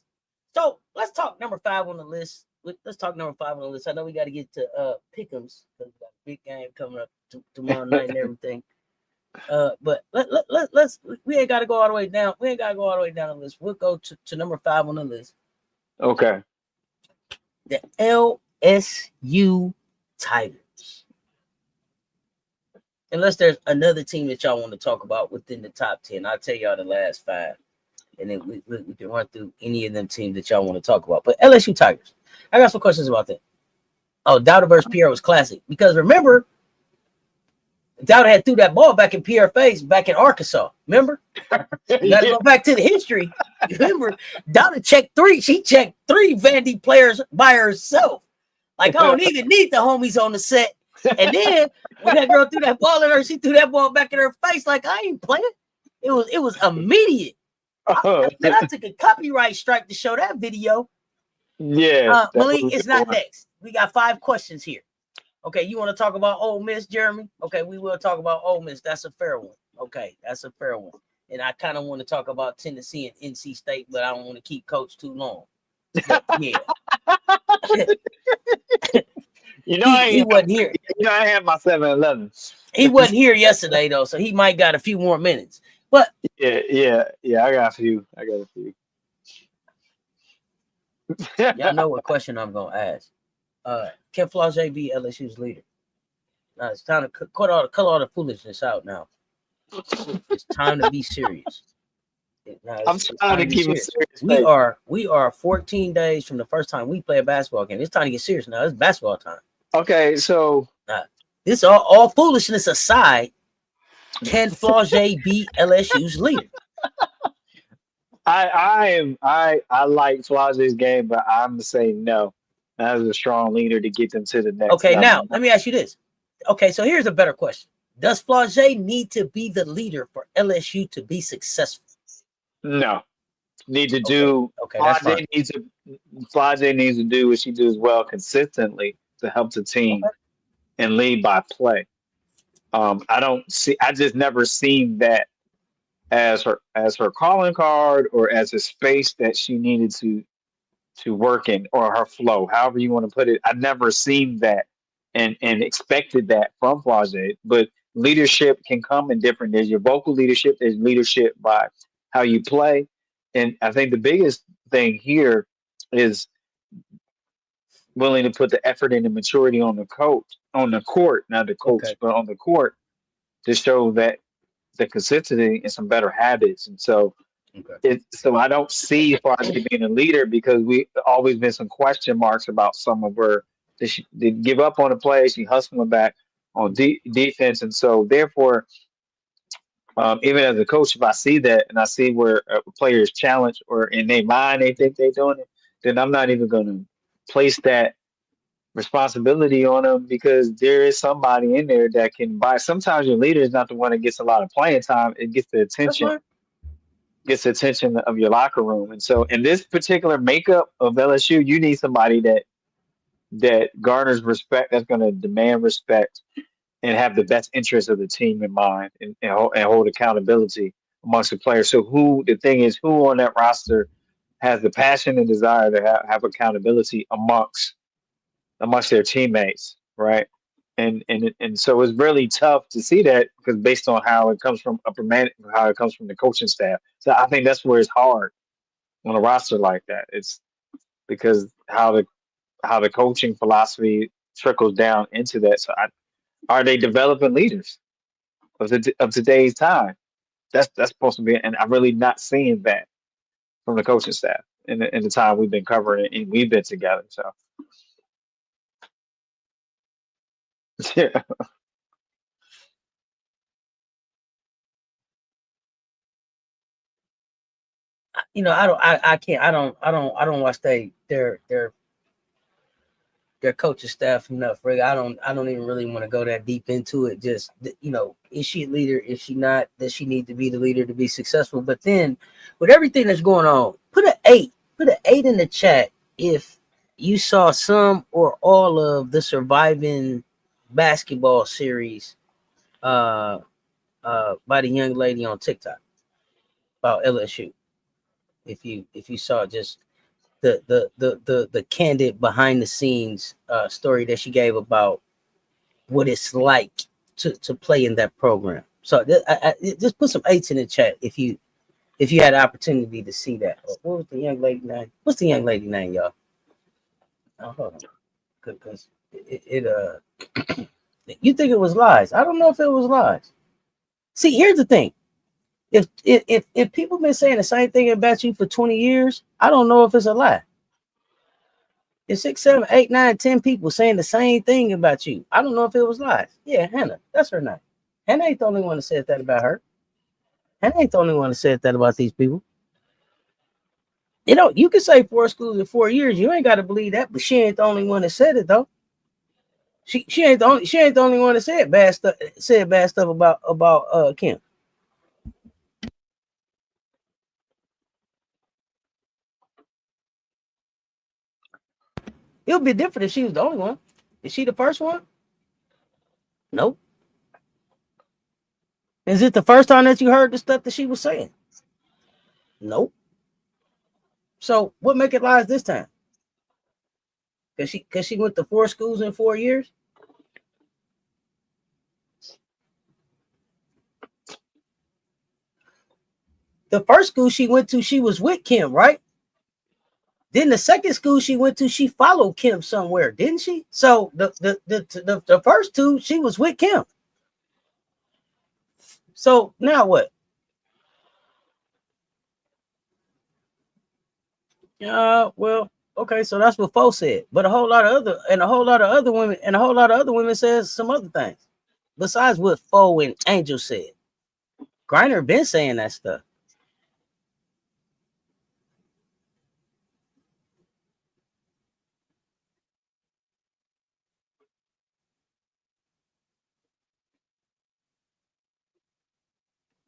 [SPEAKER 1] So let's talk number 5 on the list. Let's talk number 5 on the list. I know we got to get to Pick'ems because we got a big game coming up tomorrow night and everything. But let's we ain't got to go all the way down. We ain't got to go all the way down the list. We'll go to number 5 on the list.
[SPEAKER 2] Okay.
[SPEAKER 1] The LSU Tigers. Unless there's another team that y'all want to talk about within the top 10, I'll tell y'all the last 5. And then we can run through any of them teams that y'all want to talk about. But LSU Tigers, I got some questions about that. Oh, Dowda versus Pierre was classic. Because remember, Dowda had threw that ball back in Pierre's face back in Arkansas. Remember? You got to go back to the history. Remember, Dowda checked 3. She checked 3 Vandy players by herself. Like, I don't even need the homies on the set. And then when that girl threw that ball at her, she threw that ball back in her face like, I ain't playing. It was immediate. I took a copyright strike to show that video.
[SPEAKER 2] Yeah.
[SPEAKER 1] Malik, it's not next. We got 5 questions here. Okay, you want to talk about Ole Miss, Jeremy? Okay, we will talk about Ole Miss. That's a fair one. Okay, that's a fair one. And I kind of want to talk about Tennessee and NC State, but I don't want to keep Coach too long. But, yeah. He wasn't here.
[SPEAKER 2] I had my 7-Eleven.
[SPEAKER 1] He wasn't here yesterday, though, so he might got a few more minutes. But
[SPEAKER 2] yeah, I got a few.
[SPEAKER 1] Y'all know what question I'm gonna ask. Can Flau'jae be LSU's leader? Now it's time to cut all the foolishness out. Now it's time to be serious.
[SPEAKER 2] I'm trying to keep it
[SPEAKER 1] serious. We are 14 days from the first time we play a basketball game. It's time to get serious now. It's basketball time.
[SPEAKER 2] Okay, so
[SPEAKER 1] this all foolishness aside. Can Flau'jae be LSU's leader?
[SPEAKER 2] I like Flau'jae's game, but I'm gonna say no. That is a strong leader to get them to the next.
[SPEAKER 1] Okay, now let me ask you this. Okay, so here's a better question: does Flau'jae need to be the leader for LSU to be successful?
[SPEAKER 2] No, need to do.
[SPEAKER 1] Okay, that's fine.
[SPEAKER 2] Flau'jae needs to do what she does well consistently to help the team and lead by play. I just never seen that as her calling card or as a space that she needed to work in, or her flow, however you want to put it. I've never seen that and expected that from Flau'jae. But leadership can come in different. There's your vocal leadership, there's leadership by how you play. And I think the biggest thing here is willing to put the effort and the maturity on the court, not the coach, but on the court, to show that the consistency and some better habits. And so so I don't see Flau'jae being a leader because we always been some question marks about some of her. Did she give up on the play? She hustling back on defense. And so therefore, even as a coach, if I see that and I see where a player is challenged or in their mind they think they're doing it, then I'm not even going to place that responsibility on them because there is somebody in there that can buy. Sometimes your leader is not the one that gets a lot of playing time. It
[SPEAKER 1] That's fine.
[SPEAKER 2] gets the attention of your locker room. And so in this particular makeup of LSU, you need somebody that garners respect, that's going to demand respect and have the best interest of the team in mind and hold accountability amongst the players. So the thing is, who on that roster has the passion and desire to have accountability amongst their teammates, right? And so it's really tough to see that because based on how it comes from how it comes from the coaching staff. So I think that's where it's hard on a roster like that. It's because how the coaching philosophy trickles down into that. So are they developing leaders of today's time? That's supposed to be, and I'm really not seeing that from the coaching staff in the time we've been covering it and we've been together. So yeah.
[SPEAKER 1] I can't. I don't watch their coaching staff enough. Really, I don't even really want to go that deep into it. Just is she a leader? Is she not? Does she need to be the leader to be successful? But then, with everything that's going on, put an 8 in the chat if you saw some or all of the surviving basketball series by the young lady on TikTok about LSU. If you saw just the candid behind the scenes story that she gave about what it's like to play in that program. So I just put some 8s in the chat if you had the opportunity to see that. What was the young lady name? What's the young lady name, y'all? Oh, hold on, because you think it was lies. I don't know if it was lies. See, here's the thing. If people been saying the same thing about you for 20 years, I don't know if it's a lie. If 6, 7, 8, 9, 10 people saying the same thing about you, I don't know if it was lies. Yeah, Hannah, that's her name. Hannah ain't the only one that said that about her. Hannah ain't the only one that said that about these people. You can say 4 schools in 4 years. You ain't got to believe that, but she ain't the only one that said it though. She ain't the only one that said bad stuff about Kim. It would be different if she was the only one. Is she the first one? Nope. Is it the first time that you heard the stuff that she was saying? Nope. So what make it lies this time? Cause she went to 4 schools in 4 years. The first school she went to, she was with Kim, right? Then the second school she went to, she followed Kim somewhere, didn't she? So the first 2, she was with Kim. So now what? Well, okay, so that's what Fo said. But a whole lot of other women says some other things besides what Fo and Angel said. Griner been saying that stuff.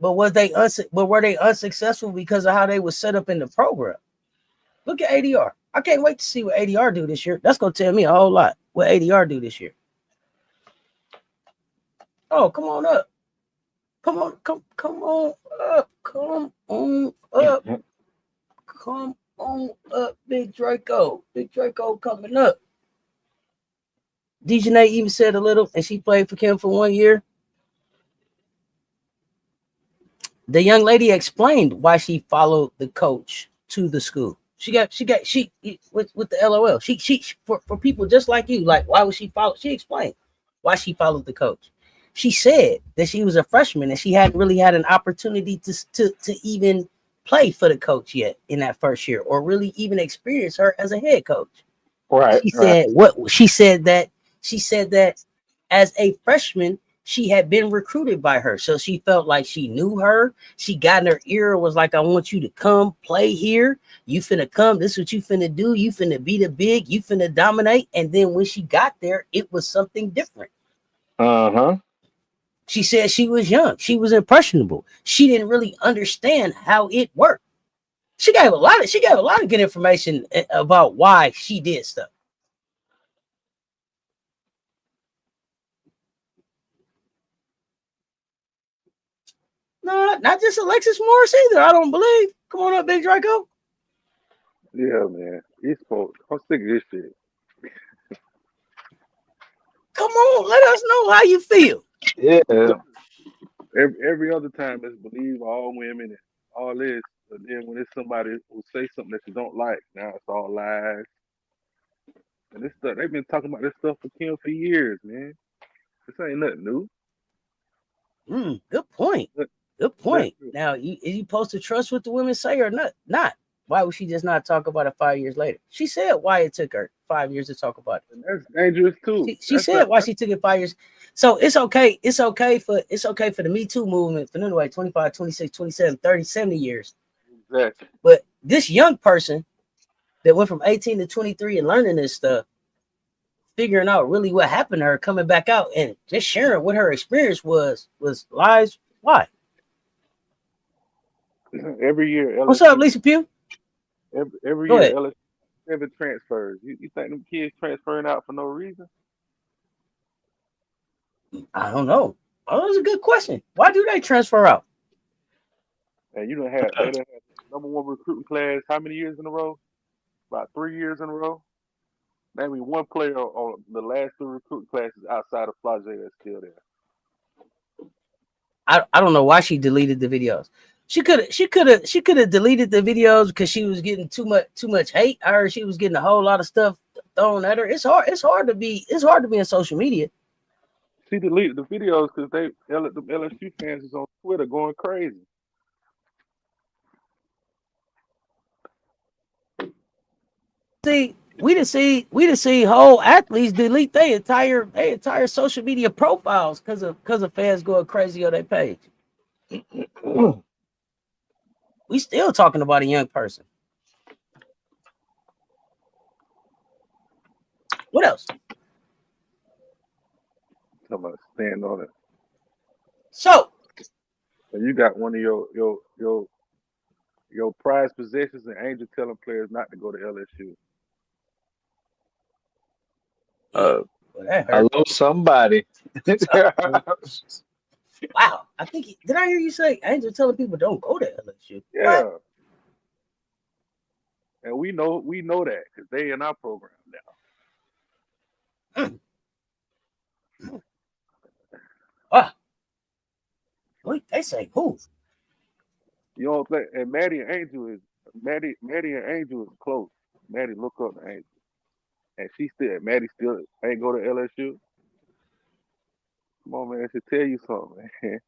[SPEAKER 1] But were they unsuccessful because of how they were set up in the program? Look at ADR. I can't wait to see what ADR do this year. That's gonna tell me a whole lot what ADR do this year. Oh, come on up. Come on up. Come on up. Come on up, Big Draco. Big Draco coming up. Dejanay even said a little, and she played for Kim for 1 year. The young lady explained why she followed the coach to the school. She with the LOL. She for people just like you, like why would she follow? She explained why she followed the coach. She said that she was a freshman and she hadn't really had an opportunity to even play for the coach yet in that first year, or really even experience her as a head coach.
[SPEAKER 2] Right.
[SPEAKER 1] She said that as a freshman, she had been recruited by her. So she felt like she knew her. She got in her ear, was like, I want you to come play here. You finna come. This is what you finna do. You finna be the big. You finna dominate. And then when she got there, it was something different. She said she was young. She was impressionable. She didn't really understand how it worked. She gave a lot of good information about why she did stuff. No, not just Alexis Morris either. I don't believe. Come on up, Big Draco.
[SPEAKER 3] Yeah, man. I'm sick of this shit.
[SPEAKER 1] Come on, let us know how you feel.
[SPEAKER 2] Yeah.
[SPEAKER 3] Every other time it's believe all women and all this, but then when it's somebody who say something that you don't like, now it's all lies. And this stuff, they've been talking about this stuff for Kim for years, man. This ain't nothing new.
[SPEAKER 1] Good point. Good point. Now, is you supposed to trust what the women say or not? Not. Why would she just not talk about it 5 years later? She said why it took her 5 years to talk about it.
[SPEAKER 3] And that's dangerous too.
[SPEAKER 1] She said why she took it 5 years. So it's okay. It's okay for the Me Too movement for anyway 25, 26, 27, 30, 70 years.
[SPEAKER 3] Exactly.
[SPEAKER 1] But this young person that went from 18 to 23 and learning this stuff, figuring out really what happened to her, coming back out and just sharing what her experience was lies. Why?
[SPEAKER 3] Every year. LSU,
[SPEAKER 1] What's up, Lisa Pugh?
[SPEAKER 3] Every
[SPEAKER 1] Go
[SPEAKER 3] year,
[SPEAKER 1] ahead.
[SPEAKER 3] LSU 7 transfers. You think them kids transferring out for no reason?
[SPEAKER 1] I don't know. Oh, that's a good question. Why do they transfer out?
[SPEAKER 3] And they done had the #1 recruiting class how many years in a row? About 3 years in a row. Name me one player on the last 3 recruiting classes outside of Flage that's still there.
[SPEAKER 1] I don't know why she deleted the videos. She could have deleted the videos because she was getting too much hate. I heard she was getting a whole lot of stuff thrown at her. It's hard to be in social media.
[SPEAKER 3] She deleted the videos because the LSU fans is on Twitter going crazy.
[SPEAKER 1] See, we done see whole athletes delete their entire social media profiles because of fans going crazy on their page. We still talking about a young person. What else?
[SPEAKER 3] Talking about stand on it.
[SPEAKER 1] So
[SPEAKER 3] you got one of your prized possessions and Angel telling players not to go to LSU.
[SPEAKER 2] Hello, somebody.
[SPEAKER 1] Wow, I think did I hear you say Angel telling people don't go to LSU?
[SPEAKER 3] Yeah.
[SPEAKER 1] What?
[SPEAKER 3] And we know that because they in our program now.
[SPEAKER 1] Wait, they say who?
[SPEAKER 3] You don't think? And Maddie and Angel is close. Maddie look up to Angel, and Maddie still ain't go to LSU. Come on, man, I should tell you something, man.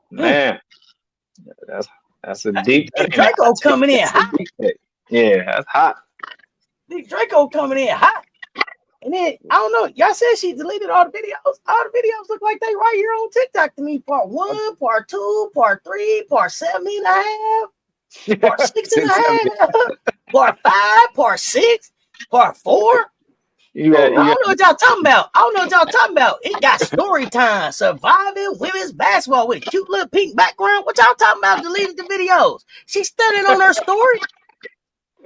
[SPEAKER 2] Man, that's a deep thing.
[SPEAKER 1] Draco coming in hot.
[SPEAKER 2] Yeah, that's hot.
[SPEAKER 1] Big Draco coming in hot. And then I don't know. Y'all said she deleted all the videos. All the videos look like they right here on TikTok to me. Part 1, part 2, part 3, part 7.5, part 6.5, part 5, part 6, part 4. I don't know what y'all talking about. It got story time, surviving women's basketball with a cute little pink background. What y'all talking about? Deleted the videos. She's standing on her story.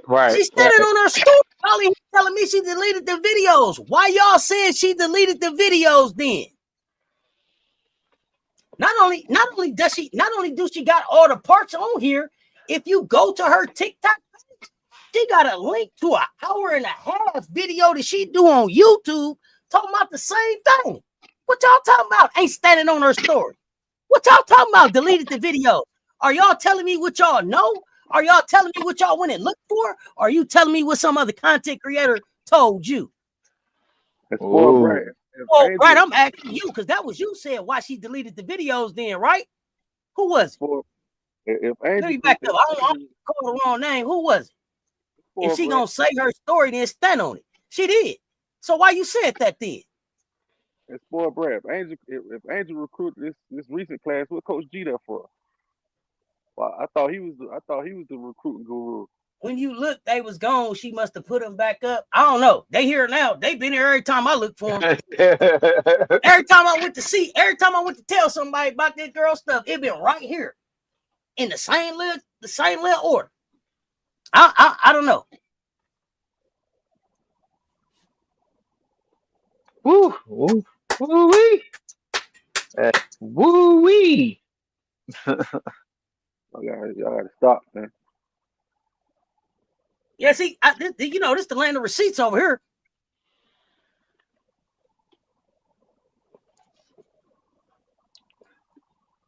[SPEAKER 2] Right.
[SPEAKER 1] She's standing on her story. Probably telling me she deleted the videos. Why y'all saying she deleted the videos then? Not only do she got all the parts on here, if you go to her TikTok page, she got a link to an 1.5-hour video that she do on YouTube talking about the same thing. What y'all talking about? Ain't standing on her story. What y'all talking about? Deleted the video. Are y'all telling me what y'all know? Are y'all telling me what y'all went and looked for? Or are you telling me what some other content creator told you?
[SPEAKER 3] It's right.
[SPEAKER 1] Oh, right. I'm asking you because that was you said why she deleted the videos then, right? Who was it?
[SPEAKER 3] If Angel,
[SPEAKER 1] let me back up. I don't call the wrong name. Who was it? If she
[SPEAKER 3] Brett.
[SPEAKER 1] gonna say her story, then stand on it. She did. So why you said that then?
[SPEAKER 3] It's spoiled Brett. If Angel recruited this recent class, what Coach G there for? Well, I thought he was the recruiting guru.
[SPEAKER 1] When you look, they was gone. She must have put them back up. I don't know. They here now. They been here every time I look for them. Every time I went to tell somebody about this girl stuff, it been right here in the same little order. I don't know.
[SPEAKER 2] Woo, woo, woo wee, woo wee.
[SPEAKER 3] Y'all gotta stop, man.
[SPEAKER 1] Yeah, see, this the land of receipts over here.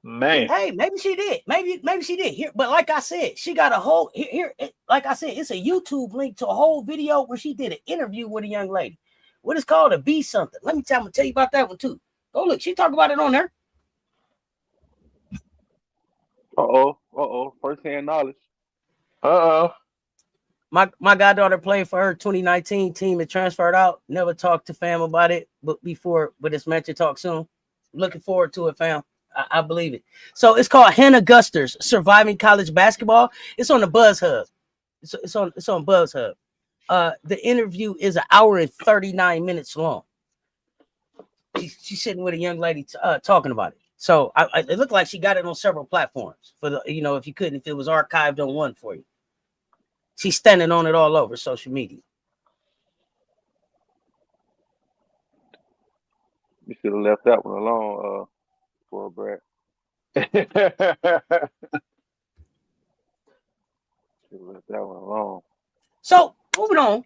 [SPEAKER 2] Man,
[SPEAKER 1] Hey, maybe she did. Maybe she did. Here, but like I said, she got a whole here. Like I said, it's a YouTube link to a whole video where she did an interview with a young lady. What is called a B something. I'm gonna tell you about that one too. Go look. She talked about it on there.
[SPEAKER 3] First hand knowledge.
[SPEAKER 2] uh-oh.
[SPEAKER 1] My goddaughter played for her 2019 team and transferred out. Never talked to fam about it, but it's meant to talk soon. Looking forward to it, fam. I believe it. So it's called Hannah Guster's Surviving College Basketball. It's on the Buzz Hub. It's on Buzz Hub. The interview is 1 hour and 39 minutes long. She's sitting with a young lady talking about it. So it looked like she got it on several platforms for the, if it was archived on one for you. She's standing on it all over social media.
[SPEAKER 3] You should have left that one alone, for Brett. Should have left that one alone.
[SPEAKER 1] So moving on,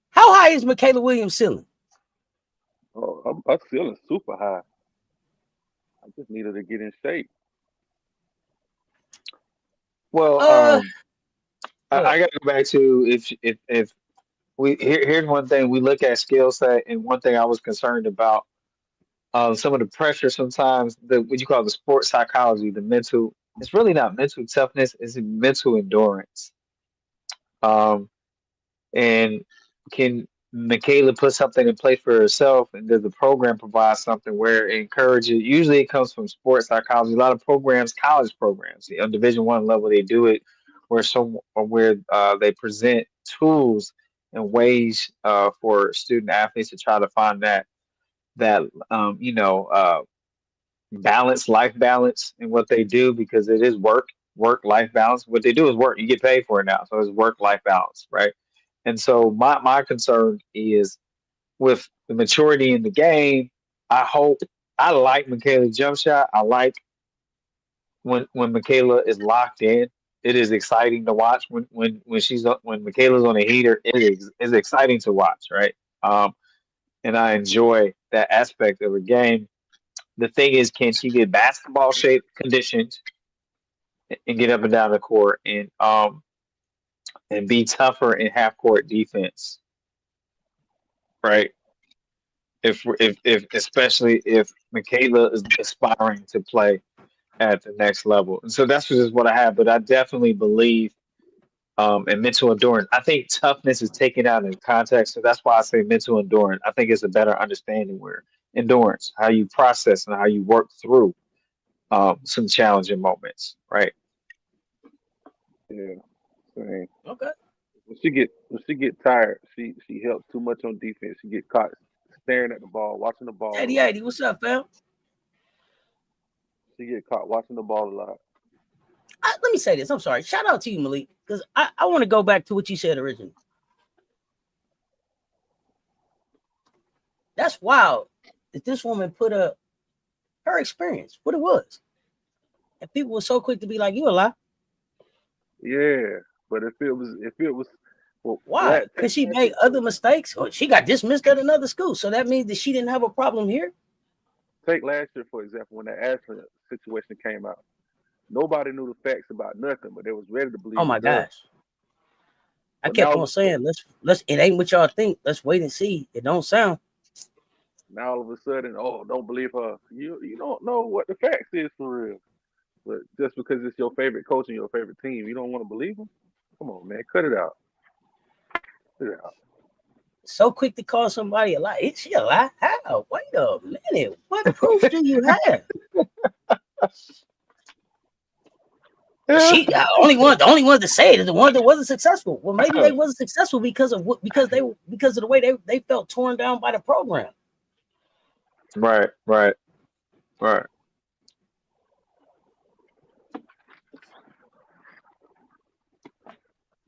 [SPEAKER 1] how high is Michaela Williams' ceiling?
[SPEAKER 3] Oh, I'm feeling super high. I just needed to get in shape.
[SPEAKER 2] Well, I got to go back to if here's one thing we look at skill set, and one thing I was concerned about some of the pressure sometimes what you call the sports psychology, the mental. It's really not mental toughness; it's mental endurance. And can Michaela put something in place for herself, and does the program provide something where it encourages? Usually, it comes from sports psychology. A lot of programs, college programs, on Division I level, they do it where they present tools and ways for student athletes to try to find that life balance in what they do, because it is work life balance. What they do is work. You get paid for it now, so it's work life balance, right? And so my concern is with the maturity in the game. I like Michaela's jump shot. I like when Michaela is locked in. It is exciting to watch when Michaela's on a heater. It's exciting to watch, right? And I enjoy that aspect of the game. The thing is, can she get basketball shape conditioned and get up and down the court and be tougher in half court defense, right? If especially if Michaela is aspiring to play at the next level, and so that's just what I have. But I definitely believe in mental endurance. I think toughness is taken out of context, so that's why I say mental endurance. I think it's a better understanding where endurance, how you process and how you work through some challenging moments, right?
[SPEAKER 3] Yeah, same.
[SPEAKER 1] Okay.
[SPEAKER 3] When she get tired, she helps too much on defense. She get caught staring at the ball, watching the ball.
[SPEAKER 1] 80, what's up, fam?
[SPEAKER 3] She get caught watching the ball a lot.
[SPEAKER 1] Let me say this. I'm sorry. Shout out to you, Malik, because I want to go back to what you said originally. That's wild that this woman put up her experience, what it was. And people were so quick to be like, you a lie.
[SPEAKER 3] Yeah, but if it was well,
[SPEAKER 1] why? Because she made other mistakes, or she got dismissed at another school. So that means that she didn't have a problem here.
[SPEAKER 3] Take last year, for example, when that Ashland situation came out. Nobody knew the facts about nothing, but they was ready to believe.
[SPEAKER 1] Oh my gosh. I kept on saying, let's it ain't what y'all think. Let's wait and see. It don't sound.
[SPEAKER 3] Now all of a sudden, don't believe her. You don't know what the facts is for real. But just because it's your favorite coach and your favorite team, you don't want to believe them? Come on, man, cut it out. Yeah.
[SPEAKER 1] So quick to call somebody a lie. Is she a lie? How? Wait a minute. What proof do you have? She the only one to say it is the one that wasn't successful. Well, maybe they wasn't successful because of because of the way they felt torn down by the program.
[SPEAKER 2] Right.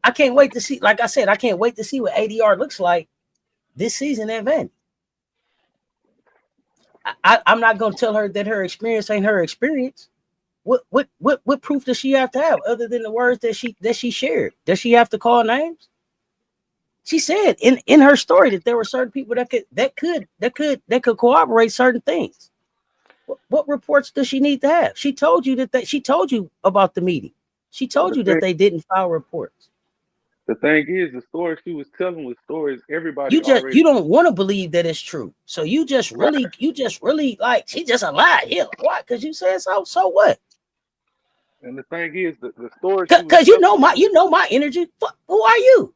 [SPEAKER 1] I can't wait to see. Like I said, I can't wait to see what ADR looks like this season at Vandy. I'm not gonna tell her that her experience ain't her experience. What proof does she have to have other than the words that she shared? Does she have to call names? She said in her story that there were certain people that could corroborate certain things. What reports does she need to have? She told you she told you about the meeting. She told you that they didn't file reports.
[SPEAKER 3] The thing is, the story she was telling was stories everybody
[SPEAKER 1] You
[SPEAKER 3] already.
[SPEAKER 1] don't want to believe that it's true. So you just really like she just a lie. Yeah, why? Because you said so. So what?
[SPEAKER 3] And the thing is, the story.
[SPEAKER 1] Because you know my energy. Who are you?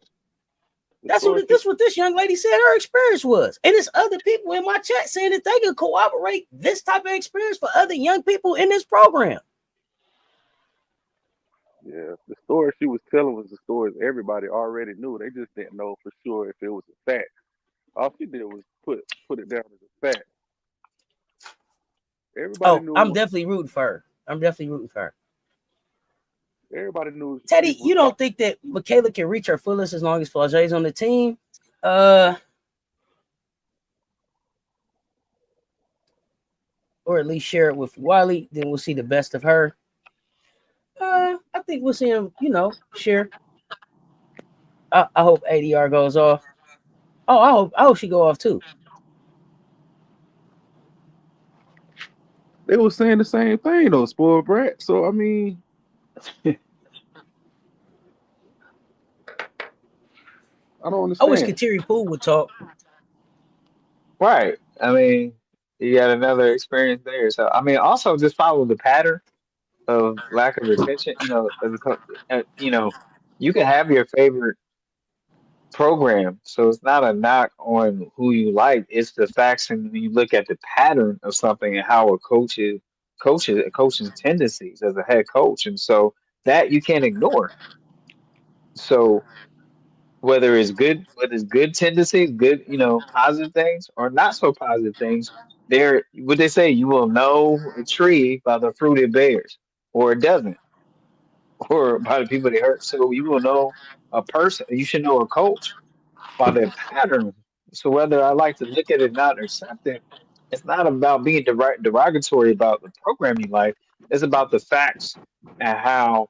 [SPEAKER 1] That's what this young lady said her experience was. And there's other people in my chat saying that they can corroborate this type of experience for other young people in this program.
[SPEAKER 3] Yeah, the story she was telling was the stories everybody already knew. They just didn't know for sure if it was a fact. All she did was put it down as a fact. Everybody knew.
[SPEAKER 1] I'm definitely rooting for her.
[SPEAKER 3] Everybody knew.
[SPEAKER 1] Teddy, you don't think that Michaela can reach her fullest as long as Flage's on the team? Or at least share it with Wiley, then we'll see the best of her. I think we'll see him, share. I hope ADR goes off. Oh, I hope she go off too.
[SPEAKER 3] They were saying the same thing though, spoiled brat. So I mean, I don't understand.
[SPEAKER 1] I wish Kateri Poole would talk.
[SPEAKER 2] Right. I mean, you got another experience there. So I mean, also just follow the pattern of lack of retention. You can have your favorite program, so it's not a knock on who you like. It's the facts, and when you look at the pattern of something and how a coach's tendencies as a head coach, and so that you can't ignore. So whether it's good tendencies, good, positive things, or not so positive things, there, what they say, you will know a tree by the fruit it bears, or it doesn't, or by the people they hurt. So you will know a person. You should know a coach by their pattern. So whether I like to look at it or not accept it, it's not about being derogatory about the program you like. It's about the facts and how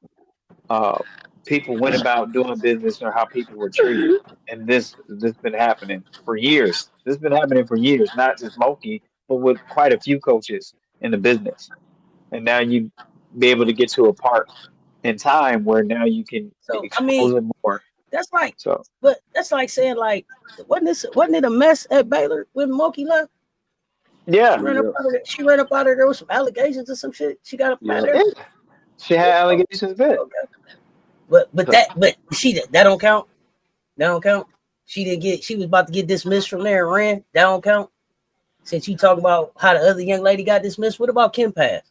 [SPEAKER 2] uh, people went about doing business or how people were treated. And this been happening for years. This has been happening for years, not just Moki, but with quite a few coaches in the business. And now you be able to get to a part in time where now you can expose it more.
[SPEAKER 1] That's like, but that's like saying like, wasn't it a mess at Baylor when Moki left?
[SPEAKER 2] Yeah,
[SPEAKER 1] she ran up out of there with some allegations or some shit. She got up out of there.
[SPEAKER 2] She had allegations there.
[SPEAKER 1] Okay. But that don't count. That don't count. She was about to get dismissed from there and ran. That don't count. Since you talk about how the other young lady got dismissed, what about Kim Pass?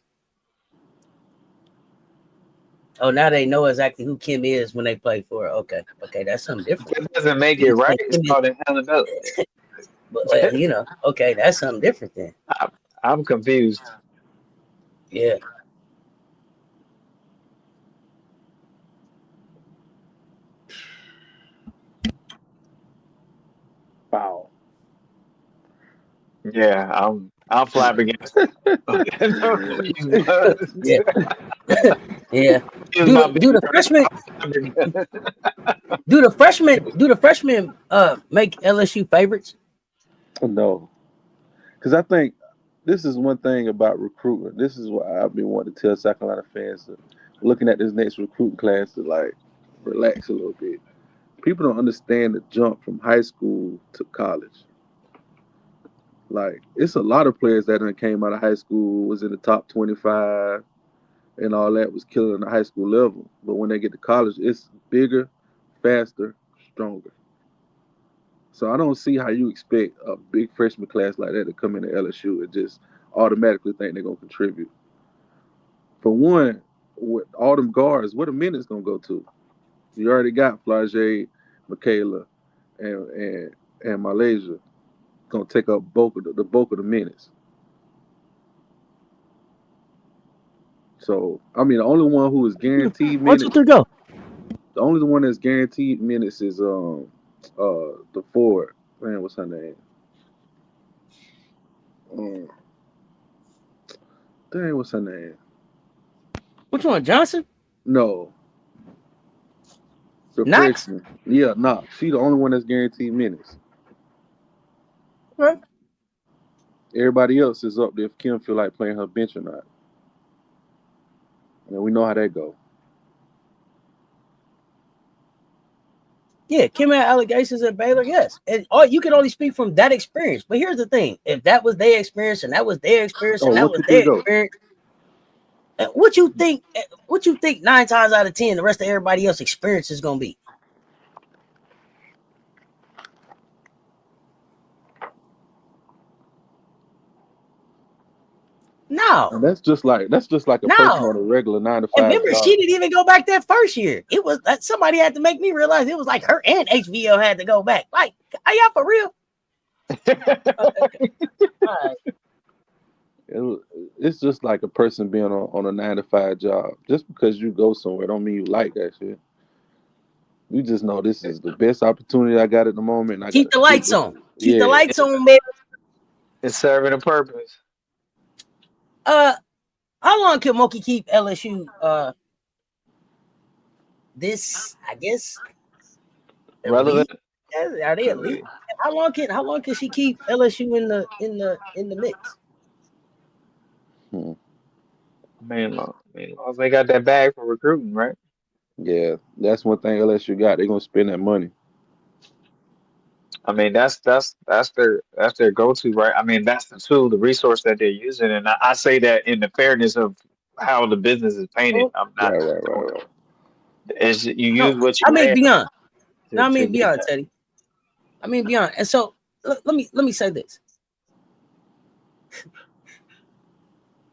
[SPEAKER 1] Oh, now they know exactly who Kim is when they play for her. Okay, that's something different.
[SPEAKER 2] It doesn't make it right. It's called accountability.
[SPEAKER 1] But okay, that's something different then.
[SPEAKER 2] I'm confused.
[SPEAKER 1] Yeah.
[SPEAKER 3] Wow.
[SPEAKER 2] Yeah, I'm flabbergasted.
[SPEAKER 1] Yeah. Do the freshmen make LSU favorites?
[SPEAKER 3] No, because I think this is one thing about recruitment. This is what I've been wanting to tell South Carolina fans. Looking at this next recruiting class to like relax a little bit. People don't understand the jump from high school to college. Like, it's a lot of players that came out of high school, was in the top 25, and all that, was killing the high school level. But when they get to college, it's bigger, faster, stronger. So I don't see how you expect a big freshman class like that to come into LSU and just automatically think they're gonna contribute. For one, with all them guards, what the minutes gonna go to? You already got Flage, Michaela, and Malaysia gonna take up the bulk of the minutes. So I mean, the only one who is guaranteed
[SPEAKER 1] 1, 2,
[SPEAKER 3] minutes,
[SPEAKER 1] 3, go.
[SPEAKER 3] the only one that's guaranteed minutes is the forward. Man, what's her name? Um, Dang, what's her name?
[SPEAKER 1] Which one, Johnson?
[SPEAKER 3] No, the
[SPEAKER 1] Knox?
[SPEAKER 3] freshman. Yeah, Knox. She the only one that's guaranteed minutes.
[SPEAKER 1] Right.
[SPEAKER 3] Everybody else is up there if Kim feel like playing her bench or not. And we know how that go.
[SPEAKER 1] Yeah, Kim had allegations at Baylor, yes. And you can only speak from that experience. But here's the thing: if that was their experience and that was their experience and that
[SPEAKER 3] 1,
[SPEAKER 1] was
[SPEAKER 3] 2, 3,
[SPEAKER 1] their
[SPEAKER 3] go.
[SPEAKER 1] experience, what you think 9 times out of 10 the rest of everybody else's experience is gonna be? No.
[SPEAKER 3] And that's just like a person on a regular 9 to 5
[SPEAKER 1] And remember,
[SPEAKER 3] job.
[SPEAKER 1] she didn't even go back that first year. It was somebody had to make me realize it was like her and HVO had to go back. Like, are y'all for real? All right.
[SPEAKER 3] It's just like a person being on a 9 to 5 job. Just because you go somewhere don't mean you like that shit. You just know this is the best opportunity I got at the moment. And I
[SPEAKER 1] Keep
[SPEAKER 3] gotta
[SPEAKER 1] the lights
[SPEAKER 3] it.
[SPEAKER 1] on. Keep the lights on, baby.
[SPEAKER 2] It's serving a purpose.
[SPEAKER 1] How long can Moki keep LSU? This, I guess,
[SPEAKER 2] Relevant.
[SPEAKER 1] Are they at least? How long can she keep LSU in the mix?
[SPEAKER 2] Man, long as they got that bag for recruiting, right?
[SPEAKER 3] Yeah, that's one thing LSU got. They're gonna spend that money.
[SPEAKER 2] I mean, that's their go-to, right? I mean, that's the tool, the resource that they're using, and I say that in the fairness of how the business is painted. I'm not.
[SPEAKER 3] Right.
[SPEAKER 2] It's you use what you
[SPEAKER 1] I mean,
[SPEAKER 2] have.
[SPEAKER 1] beyond.
[SPEAKER 2] to get
[SPEAKER 1] Beyond,
[SPEAKER 2] that.
[SPEAKER 1] Teddy. I mean, beyond. And so let me say this.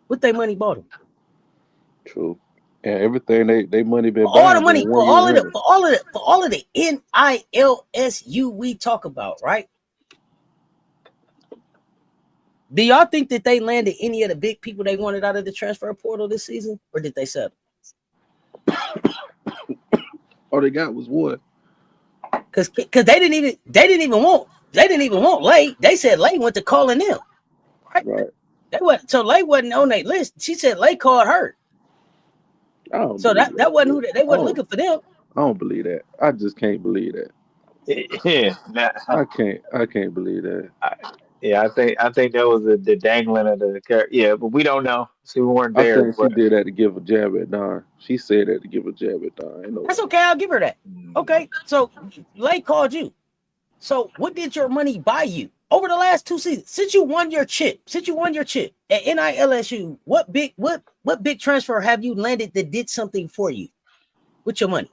[SPEAKER 1] What they money bought them?
[SPEAKER 3] True. And everything they money been
[SPEAKER 1] All the
[SPEAKER 3] buying
[SPEAKER 1] money
[SPEAKER 3] been
[SPEAKER 1] for
[SPEAKER 3] 1 year
[SPEAKER 1] all of the NILSU we talk about, right? Do y'all think that they landed any of the big people they wanted out of the transfer portal this season, or did they settle?
[SPEAKER 3] All they got was what?
[SPEAKER 1] Because they didn't even want Lay. They said Lay went to calling them.
[SPEAKER 3] Right.
[SPEAKER 1] So Lay wasn't on their list. She said Lay called her. So that wasn't who they wasn't looking for them.
[SPEAKER 3] I don't believe that. I just can't believe that.
[SPEAKER 2] Yeah,
[SPEAKER 3] I can't believe that.
[SPEAKER 2] I think that was the dangling of the carrot. Yeah, but we don't know. See, we weren't there.
[SPEAKER 3] I think she did that to give a jab at Don. She said that to give a jab at Don.
[SPEAKER 1] That's okay. I'll give her that. Okay. So Lay called you. So what did your money buy you over the last 2 seasons? Since you won your chip at NILSU, what big transfer have you landed that did something for you with your money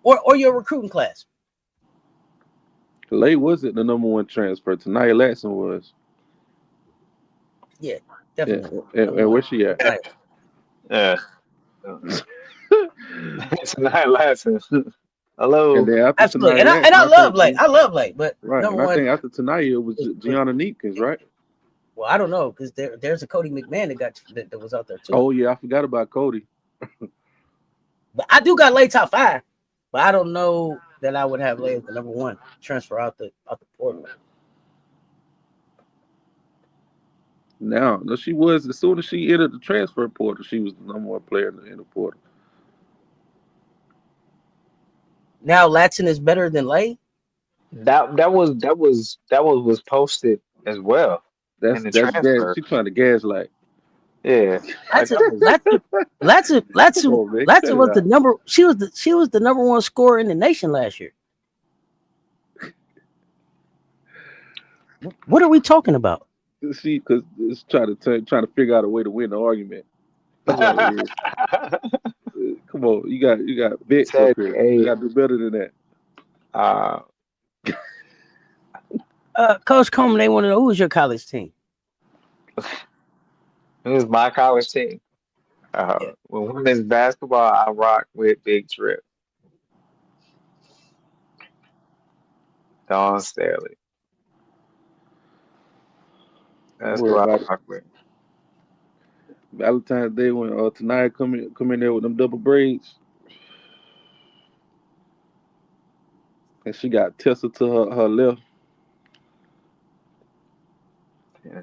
[SPEAKER 1] or your recruiting class?
[SPEAKER 3] Lay wasn't the number 1 transfer. Tania Latson was.
[SPEAKER 1] Yeah, definitely.
[SPEAKER 3] And where she at?
[SPEAKER 2] Yeah. Tonight Latson. Hello.
[SPEAKER 3] And then after
[SPEAKER 1] absolutely.
[SPEAKER 3] Tonight,
[SPEAKER 1] I love Lay. But
[SPEAKER 3] right. And I think after tonight it was Gianna Neepkins, right?
[SPEAKER 1] Well, I don't know because there's a Cody McMahon that was out there too.
[SPEAKER 3] Oh yeah, I forgot about Cody.
[SPEAKER 1] But I do got Lay top 5, but I don't know that I would have Lay as the number 1 transfer out the portal.
[SPEAKER 3] Now, no, she was as soon as she entered the transfer portal, she was the number 1 player in the portal.
[SPEAKER 1] Now Latson is better than Lay.
[SPEAKER 2] That was posted as well.
[SPEAKER 3] That's gas. She's trying to gaslight.
[SPEAKER 2] Yeah.
[SPEAKER 1] Latson was the number. She was the number 1 scorer in the nation last year. What are we talking about?
[SPEAKER 3] See, because it's trying to figure out a way to win the argument. Come on, you got Vex up here. You got to do better than that.
[SPEAKER 1] Coach Coleman, they want to know who was your college team?
[SPEAKER 2] It was my college team.
[SPEAKER 1] Yeah.
[SPEAKER 2] When women's basketball, I rock with Big Trip, Dawn Staley.
[SPEAKER 3] Don't
[SPEAKER 2] That's
[SPEAKER 3] worry
[SPEAKER 2] who I
[SPEAKER 3] about it.
[SPEAKER 2] rock with.
[SPEAKER 3] Valentine's Day when tonight come in there with them double braids, and she got Tessa to her left,
[SPEAKER 2] Yeah.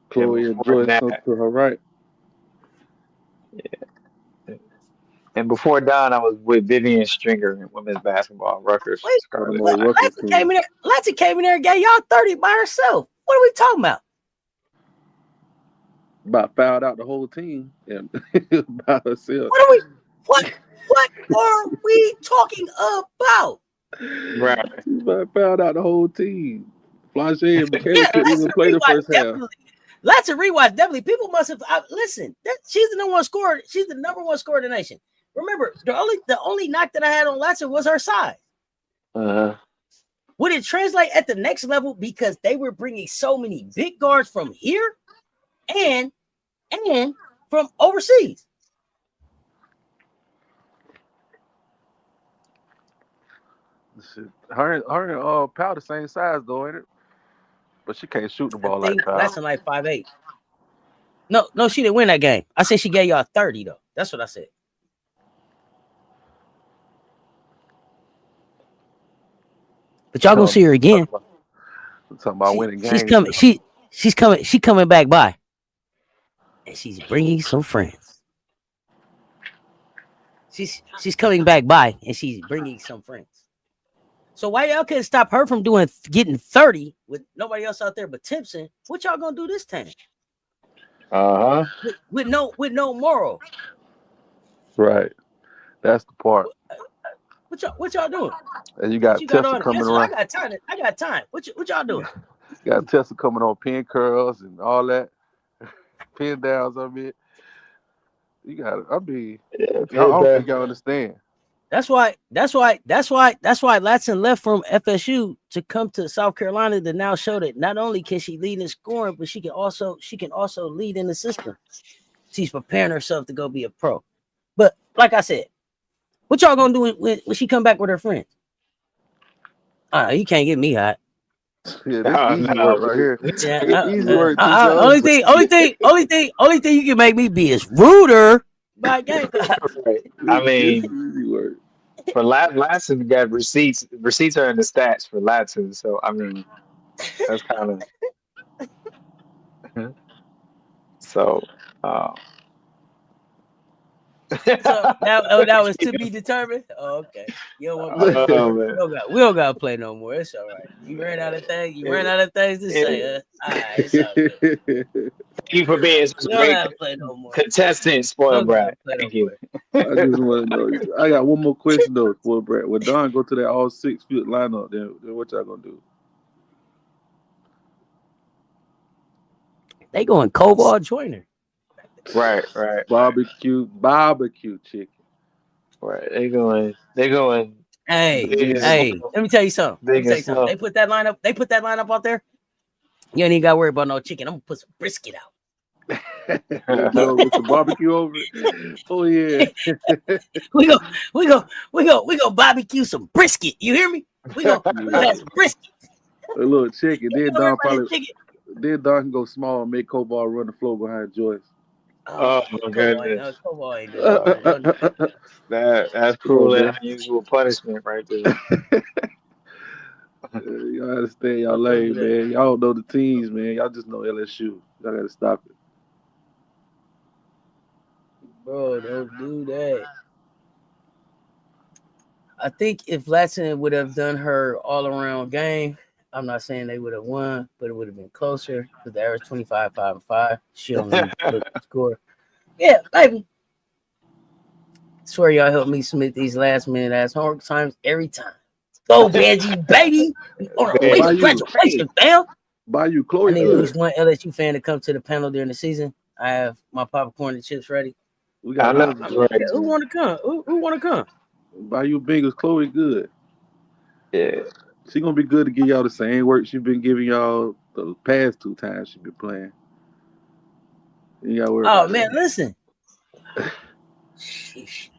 [SPEAKER 3] Chloe and Joyce to her right.
[SPEAKER 2] And before Dawn, I was with Vivian Stringer in women's basketball, Rutgers
[SPEAKER 1] Wait,
[SPEAKER 2] Scarlet.
[SPEAKER 3] Well, Rutgers
[SPEAKER 1] Latson came in there. Latson came in there and gave y'all 30 by herself. What are we talking about?
[SPEAKER 3] About fouled out the whole team and by herself.
[SPEAKER 1] What are we talking about?
[SPEAKER 2] Right.
[SPEAKER 3] She about fouled out the whole team. Flashe and Michaela
[SPEAKER 1] Yeah,
[SPEAKER 3] couldn't even
[SPEAKER 1] Latson
[SPEAKER 3] play the
[SPEAKER 1] rewatch
[SPEAKER 3] first half.
[SPEAKER 1] definitely. Latson rewatch definitely. People must have listen. She's the number one scorer. She's the number one scorer in the nation. Remember, the only knock that I had on Latson was her size.
[SPEAKER 2] Uh-huh.
[SPEAKER 1] Would it translate at the next level because they were bringing so many big guards from here and from overseas?
[SPEAKER 3] Shit. Her and Powell the same size though, ain't it? But she can't shoot the
[SPEAKER 1] I
[SPEAKER 3] ball like
[SPEAKER 1] think
[SPEAKER 3] Powell.
[SPEAKER 1] Latson like 5'8". No, she didn't win that game. I said she gave y'all 30 though. That's what I said. But y'all gonna see her again.
[SPEAKER 3] I'm talking about winning games.
[SPEAKER 1] She's coming. She's coming back by, and she's bringing some friends. She's coming back by, and she's bringing some friends. So why y'all couldn't stop her from getting 30 with nobody else out there but Timpson? What y'all gonna do this time?
[SPEAKER 2] Uh-huh.
[SPEAKER 1] With no moral.
[SPEAKER 3] Right. That's the part.
[SPEAKER 1] What y'all doing?
[SPEAKER 3] And you got Tessa coming around.
[SPEAKER 1] I got time. What y'all doing?
[SPEAKER 3] You got Tessa coming on pin curls and all that. Pin downs, I mean. You got it. I mean, I don't think y'all understand.
[SPEAKER 1] That's why Latson left from FSU to come to South Carolina to now show that not only can she lead in scoring, but she can also lead in the system. She's preparing herself to go be a pro. But like I said, what y'all gonna do when she come back with her friends? You can't get me hot.
[SPEAKER 3] Yeah, this easy work right here.
[SPEAKER 1] Yeah,
[SPEAKER 3] easy work.
[SPEAKER 1] Only thing you can make me be is ruder. By game.
[SPEAKER 2] I mean,
[SPEAKER 3] easy work.
[SPEAKER 2] for Latson got receipts. Receipts are in the stats for Latson, so I mean, that's kind of so.
[SPEAKER 1] So that was to be determined. Oh, okay. You don't want to play. We don't gotta play no more. It's all right. You ran out of things. You ran out of things to say. All right, it's all good.
[SPEAKER 2] Thank you for being such a great contestant, spoiled brat. Thank you.
[SPEAKER 3] I just want to know. I got one more question though, spoiled brat. When Don go to that all 6 foot lineup, then what y'all gonna do?
[SPEAKER 1] They going Koval Joyner.
[SPEAKER 2] Right.
[SPEAKER 3] Barbecue chicken.
[SPEAKER 2] Right. They going.
[SPEAKER 1] Hey, let me tell you something. They put that lineup out there. You ain't even gotta worry about no chicken. I'm gonna put some brisket out.
[SPEAKER 3] With some barbecue over it. Oh yeah.
[SPEAKER 1] we go barbecue some brisket. You hear me? We gonna have some brisket.
[SPEAKER 3] A little chicken. Then Don can go small and make Koval run the floor behind Joyce.
[SPEAKER 2] Oh my goodness. That's cruel and unusual punishment right there.
[SPEAKER 3] Y'all understand y'all lame, man. Y'all don't know the teams, man. Y'all just know LSU. Y'all gotta stop it.
[SPEAKER 1] Bro, don't do that. I think if Latson would have done her all-around game, I'm not saying they would have won, but it would have been closer because the average 25, 5, and 5. She only score. Yeah, baby. I swear y'all help me submit these last-minute ass homework times every time. Go, Benji, baby. Congratulations, fam.
[SPEAKER 3] Buy you Chloe.
[SPEAKER 1] I need at least one LSU fan to come to the panel during the season. I have my popcorn and chips ready.
[SPEAKER 3] We got
[SPEAKER 1] who want to come? Who want to come?
[SPEAKER 3] Buy you Bengals, Chloe good.
[SPEAKER 2] Yeah.
[SPEAKER 3] She gonna be good to give y'all the same work she been giving y'all the past 2 times she been playing. You gotta worry
[SPEAKER 1] Oh
[SPEAKER 3] about
[SPEAKER 1] man,
[SPEAKER 3] that.
[SPEAKER 1] listen. Sheesh.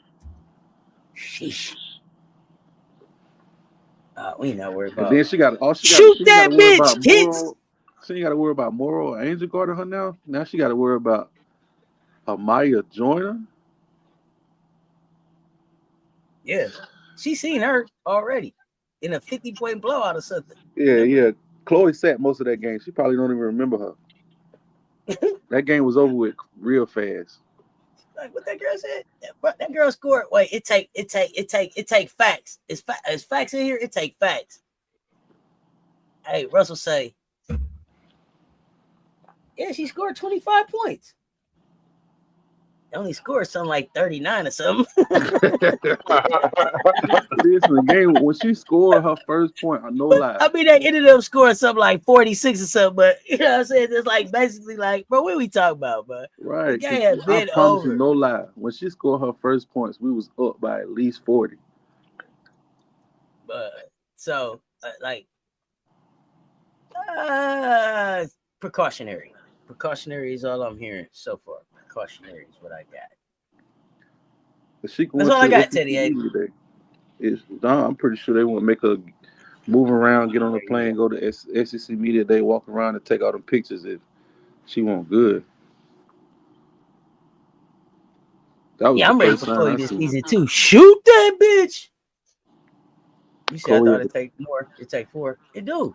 [SPEAKER 1] Sheesh. We ain't not worried
[SPEAKER 3] And
[SPEAKER 1] about.
[SPEAKER 3] then she got all
[SPEAKER 1] Shoot
[SPEAKER 3] she ain't
[SPEAKER 1] that
[SPEAKER 3] gotta worry
[SPEAKER 1] bitch,
[SPEAKER 3] about
[SPEAKER 1] kids.
[SPEAKER 3] moral. She ain't gotta worry about moral or Angel guarding her now. Now she gotta worry about Amaya Joyner.
[SPEAKER 1] Yeah. She seen her already in a 50-point blowout or something.
[SPEAKER 3] Yeah,
[SPEAKER 1] Remember?
[SPEAKER 3] yeah. Chloe sat most of that game. She probably don't even remember her. That game was over with real fast.
[SPEAKER 1] Like what that girl said? That girl scored. Wait, it take facts. It's facts in here. It take facts. Hey, Russell say, yeah, she scored 25 points. They only scored something like 39 or something.
[SPEAKER 3] Listen, the game when she scored her first point, no lie.
[SPEAKER 1] I mean, they ended up scoring something like 46 or something, but you know what I'm saying? It's like basically like, bro, what we talking about, bro? The
[SPEAKER 3] Right,
[SPEAKER 1] game
[SPEAKER 3] because
[SPEAKER 1] had
[SPEAKER 3] I
[SPEAKER 1] been
[SPEAKER 3] promise you,
[SPEAKER 1] over.
[SPEAKER 3] no lie. When she scored her first points, we was up by at least 40.
[SPEAKER 1] But so like precautionary. Precautionary is all I'm hearing so far. Precautionary is what I got.
[SPEAKER 3] She
[SPEAKER 1] That's
[SPEAKER 3] going
[SPEAKER 1] all I
[SPEAKER 3] to the
[SPEAKER 1] got,
[SPEAKER 3] SEC
[SPEAKER 1] Teddy.
[SPEAKER 3] media day. I'm pretty sure they want to make her move around, get on a plane, go to SEC media day, walk around and take all them pictures if she want good. That was
[SPEAKER 1] Yeah,
[SPEAKER 3] the
[SPEAKER 1] I'm ready
[SPEAKER 3] first
[SPEAKER 1] for
[SPEAKER 3] sign
[SPEAKER 1] Chloe
[SPEAKER 3] I
[SPEAKER 1] this
[SPEAKER 3] seen.
[SPEAKER 1] season too. Shoot that bitch. You see, I
[SPEAKER 3] Chloe,
[SPEAKER 1] thought it'd take more. It take 4. It do.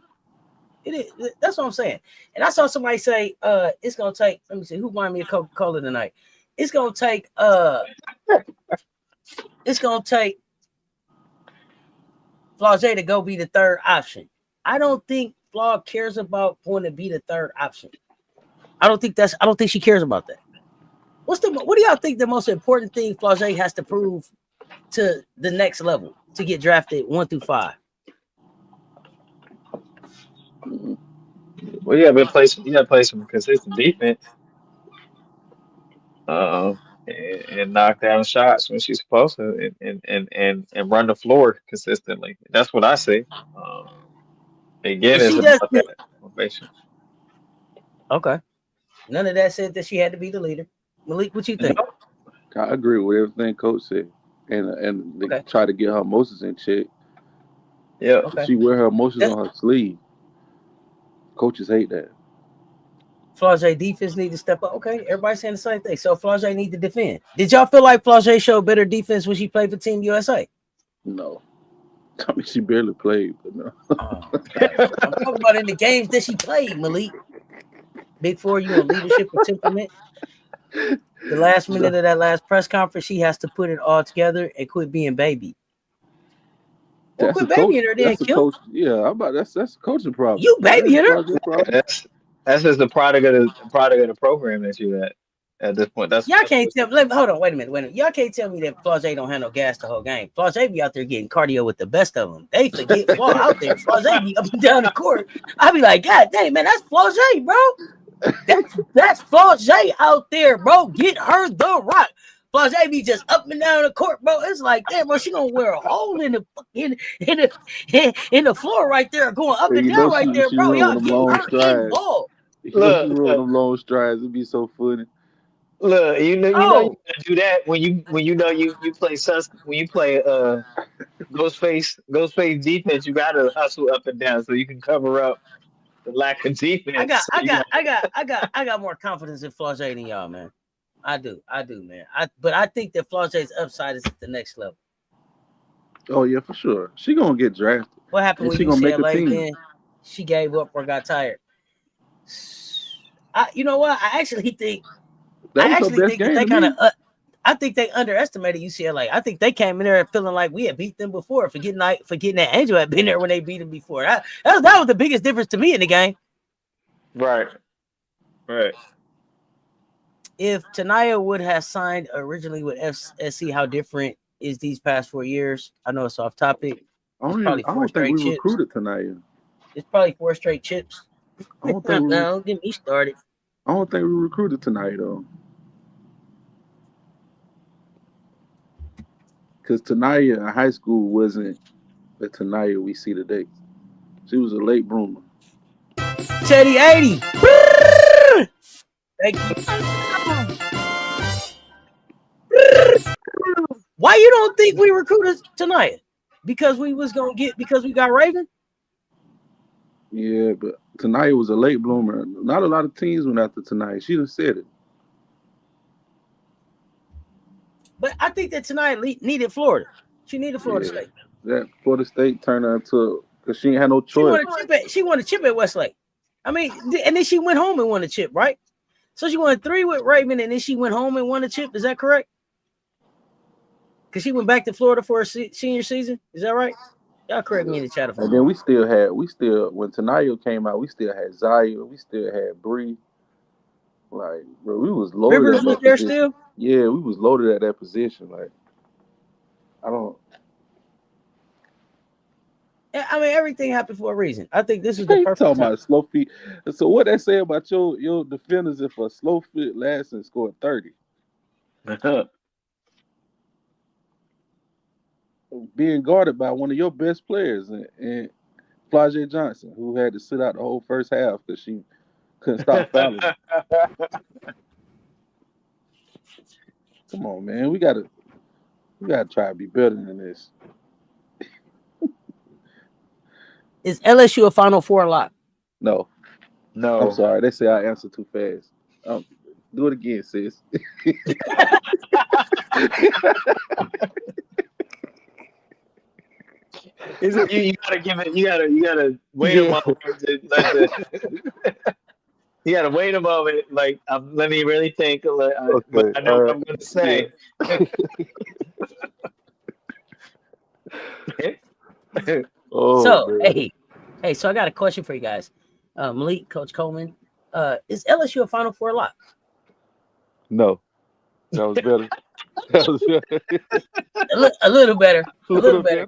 [SPEAKER 1] It is. That's what I'm saying. And I saw somebody say, it's gonna take. Let me see. Who wanted me a Coca-Cola tonight? It's gonna take. It's gonna take Flau'jae to go be the third option. I don't think Flaw cares about going to be the third option. I don't think she cares about that. What do y'all think the most important thing Flau'jae has to prove to the next level to get drafted 1 through 5?
[SPEAKER 2] Well, you gotta play some consistent defense. And knock down shots when she's supposed to, and run the floor consistently. That's what I say. Um, Again,
[SPEAKER 1] Is
[SPEAKER 2] it's
[SPEAKER 1] she just
[SPEAKER 2] about that motivation.
[SPEAKER 1] okay? None of that said that she had to be the leader. Malik, what you think?
[SPEAKER 2] No,
[SPEAKER 3] I agree with everything Coach said, and they
[SPEAKER 1] Okay,
[SPEAKER 3] try to get her emotions in check.
[SPEAKER 2] yeah,
[SPEAKER 1] okay.
[SPEAKER 3] She wear her emotions
[SPEAKER 1] That
[SPEAKER 3] on her sleeve. Coaches hate that.
[SPEAKER 1] Flau'jae defense need to step up. Okay, everybody's saying the same thing. So Flau'jae need to defend. Did y'all feel like Flau'jae showed better defense when she played for Team USA?
[SPEAKER 3] No, I mean she barely played, but no.
[SPEAKER 1] Oh, okay. I'm talking about in the games that she played, Malik. Big Four, you on leadership and temperament. The last minute of that last press conference, she has to put it all together and quit being baby. Well,
[SPEAKER 3] That's a
[SPEAKER 1] quit
[SPEAKER 3] coach.
[SPEAKER 1] babying her then,
[SPEAKER 3] That's a
[SPEAKER 1] Kim.
[SPEAKER 3] coach. Yeah, how about that's a coaching problem.
[SPEAKER 1] You
[SPEAKER 3] That ain't
[SPEAKER 1] babying her.
[SPEAKER 3] Florida problem.
[SPEAKER 2] that's just the product of the program that you at this point.
[SPEAKER 1] Y'all
[SPEAKER 2] That's
[SPEAKER 1] can't
[SPEAKER 2] what
[SPEAKER 1] tell. Hold on, wait a minute. Y'all can't tell me that Flau'jae don't have no gas the whole game. Flau'jae be out there getting cardio with the best of them. They forget Flaw out there. Flau'jae be up and down the court. I be like, God dang, man, that's Flau'jae, bro. That's Flau'jae out there, bro. Get her the rock. Flau'jae be just up and down the court, bro. It's like, damn, bro, she gonna wear a hole in the floor right there, going up
[SPEAKER 3] And
[SPEAKER 1] and
[SPEAKER 3] you know
[SPEAKER 1] down right there,
[SPEAKER 3] she
[SPEAKER 1] bro.
[SPEAKER 3] run with
[SPEAKER 1] Y'all
[SPEAKER 3] them
[SPEAKER 1] get
[SPEAKER 3] long
[SPEAKER 1] her
[SPEAKER 3] strides.
[SPEAKER 1] involved.
[SPEAKER 3] You know she
[SPEAKER 2] look,
[SPEAKER 3] run with them long strides. It'd be so funny.
[SPEAKER 2] look. You
[SPEAKER 1] Oh,
[SPEAKER 2] gotta do that when you know you play when you play Ghostface defense. You gotta hustle up and down so you can cover up the lack of
[SPEAKER 1] I got,
[SPEAKER 2] defense. So
[SPEAKER 1] I
[SPEAKER 2] you
[SPEAKER 1] got,
[SPEAKER 2] got
[SPEAKER 1] I got, I got, I got more confidence in Flau'jae than y'all, man. I do, man. But I think that Flau'jae's upside is at the next level.
[SPEAKER 3] Oh yeah, for sure. She gonna get drafted,
[SPEAKER 1] What happened
[SPEAKER 3] and
[SPEAKER 1] with
[SPEAKER 3] she gonna make a
[SPEAKER 1] UCLA?
[SPEAKER 3] team.
[SPEAKER 1] Then she gave up or got tired. You know what?
[SPEAKER 3] That
[SPEAKER 1] I
[SPEAKER 3] was her
[SPEAKER 1] actually
[SPEAKER 3] best
[SPEAKER 1] think that
[SPEAKER 3] game
[SPEAKER 1] they
[SPEAKER 3] to
[SPEAKER 1] kind of,
[SPEAKER 3] me.
[SPEAKER 1] I think they underestimated UCLA. I think they came in there feeling like we had beat them before, forgetting that Angel had been there when they beat them before. That was the biggest difference to me in the game.
[SPEAKER 2] right, right.
[SPEAKER 1] If Tanaya would have signed originally with FSC, how different is these past 4 years? I know it's off topic. It's probably
[SPEAKER 3] I
[SPEAKER 1] 4
[SPEAKER 3] don't think we
[SPEAKER 1] straight chips.
[SPEAKER 3] recruited tonight.
[SPEAKER 1] It's probably 4 straight chips.
[SPEAKER 3] I don't think we.
[SPEAKER 1] Don't get me started.
[SPEAKER 3] I don't think we recruited tonight though, because Tanaya in high school wasn't the Tanaya we see today. She was a late bloomer.
[SPEAKER 1] Teddy 80. Thank you. Why you don't think we recruited tonight? Because we got Raven?
[SPEAKER 3] Yeah, but tonight was a late bloomer. Not a lot of teams went after tonight. She done said it.
[SPEAKER 1] But I think that tonight needed Florida. She needed Florida
[SPEAKER 3] Yeah.
[SPEAKER 1] State.
[SPEAKER 3] That Florida State turned her into because she ain't had no choice.
[SPEAKER 1] She won a chip at Westlake. I mean, and then she went home and won a chip, right? So she won 3 with Raven, and then she went home and won a chip. Is that correct? Because she went back to Florida for her senior season. Is that right? Y'all correct me in the chat.
[SPEAKER 3] And then we still when Tenaya came out, we still had Zaya, we still had Bree. Like, bro, we was loaded.
[SPEAKER 1] Rivers
[SPEAKER 3] at
[SPEAKER 1] was
[SPEAKER 3] that
[SPEAKER 1] there
[SPEAKER 3] position.
[SPEAKER 1] still.
[SPEAKER 3] Yeah, we was loaded at that position. Like, I
[SPEAKER 1] mean, everything happened for a reason. I think this is
[SPEAKER 3] the
[SPEAKER 1] the perfect
[SPEAKER 3] talking
[SPEAKER 1] time.
[SPEAKER 3] about slow feet. So what they say about your defenders if a slow foot last and scored 30? Being guarded by one of your best players and Flau'jae Johnson, who had to sit out the whole first half because she couldn't stop fouling. Come on, man. We gotta try to be better than this.
[SPEAKER 1] Is LSU a Final Four lock?
[SPEAKER 3] No. I'm sorry. They say I answer too fast. Do it again, sis.
[SPEAKER 2] You gotta give it. You gotta wait a moment. You gotta wait a moment. Like, let me really think. What I know what I'm gonna say.
[SPEAKER 1] Yeah. So I got a question for you guys. Malik, Coach Coleman, is LSU a Final Four lock?
[SPEAKER 3] No. That was better.
[SPEAKER 1] A little better. A little better.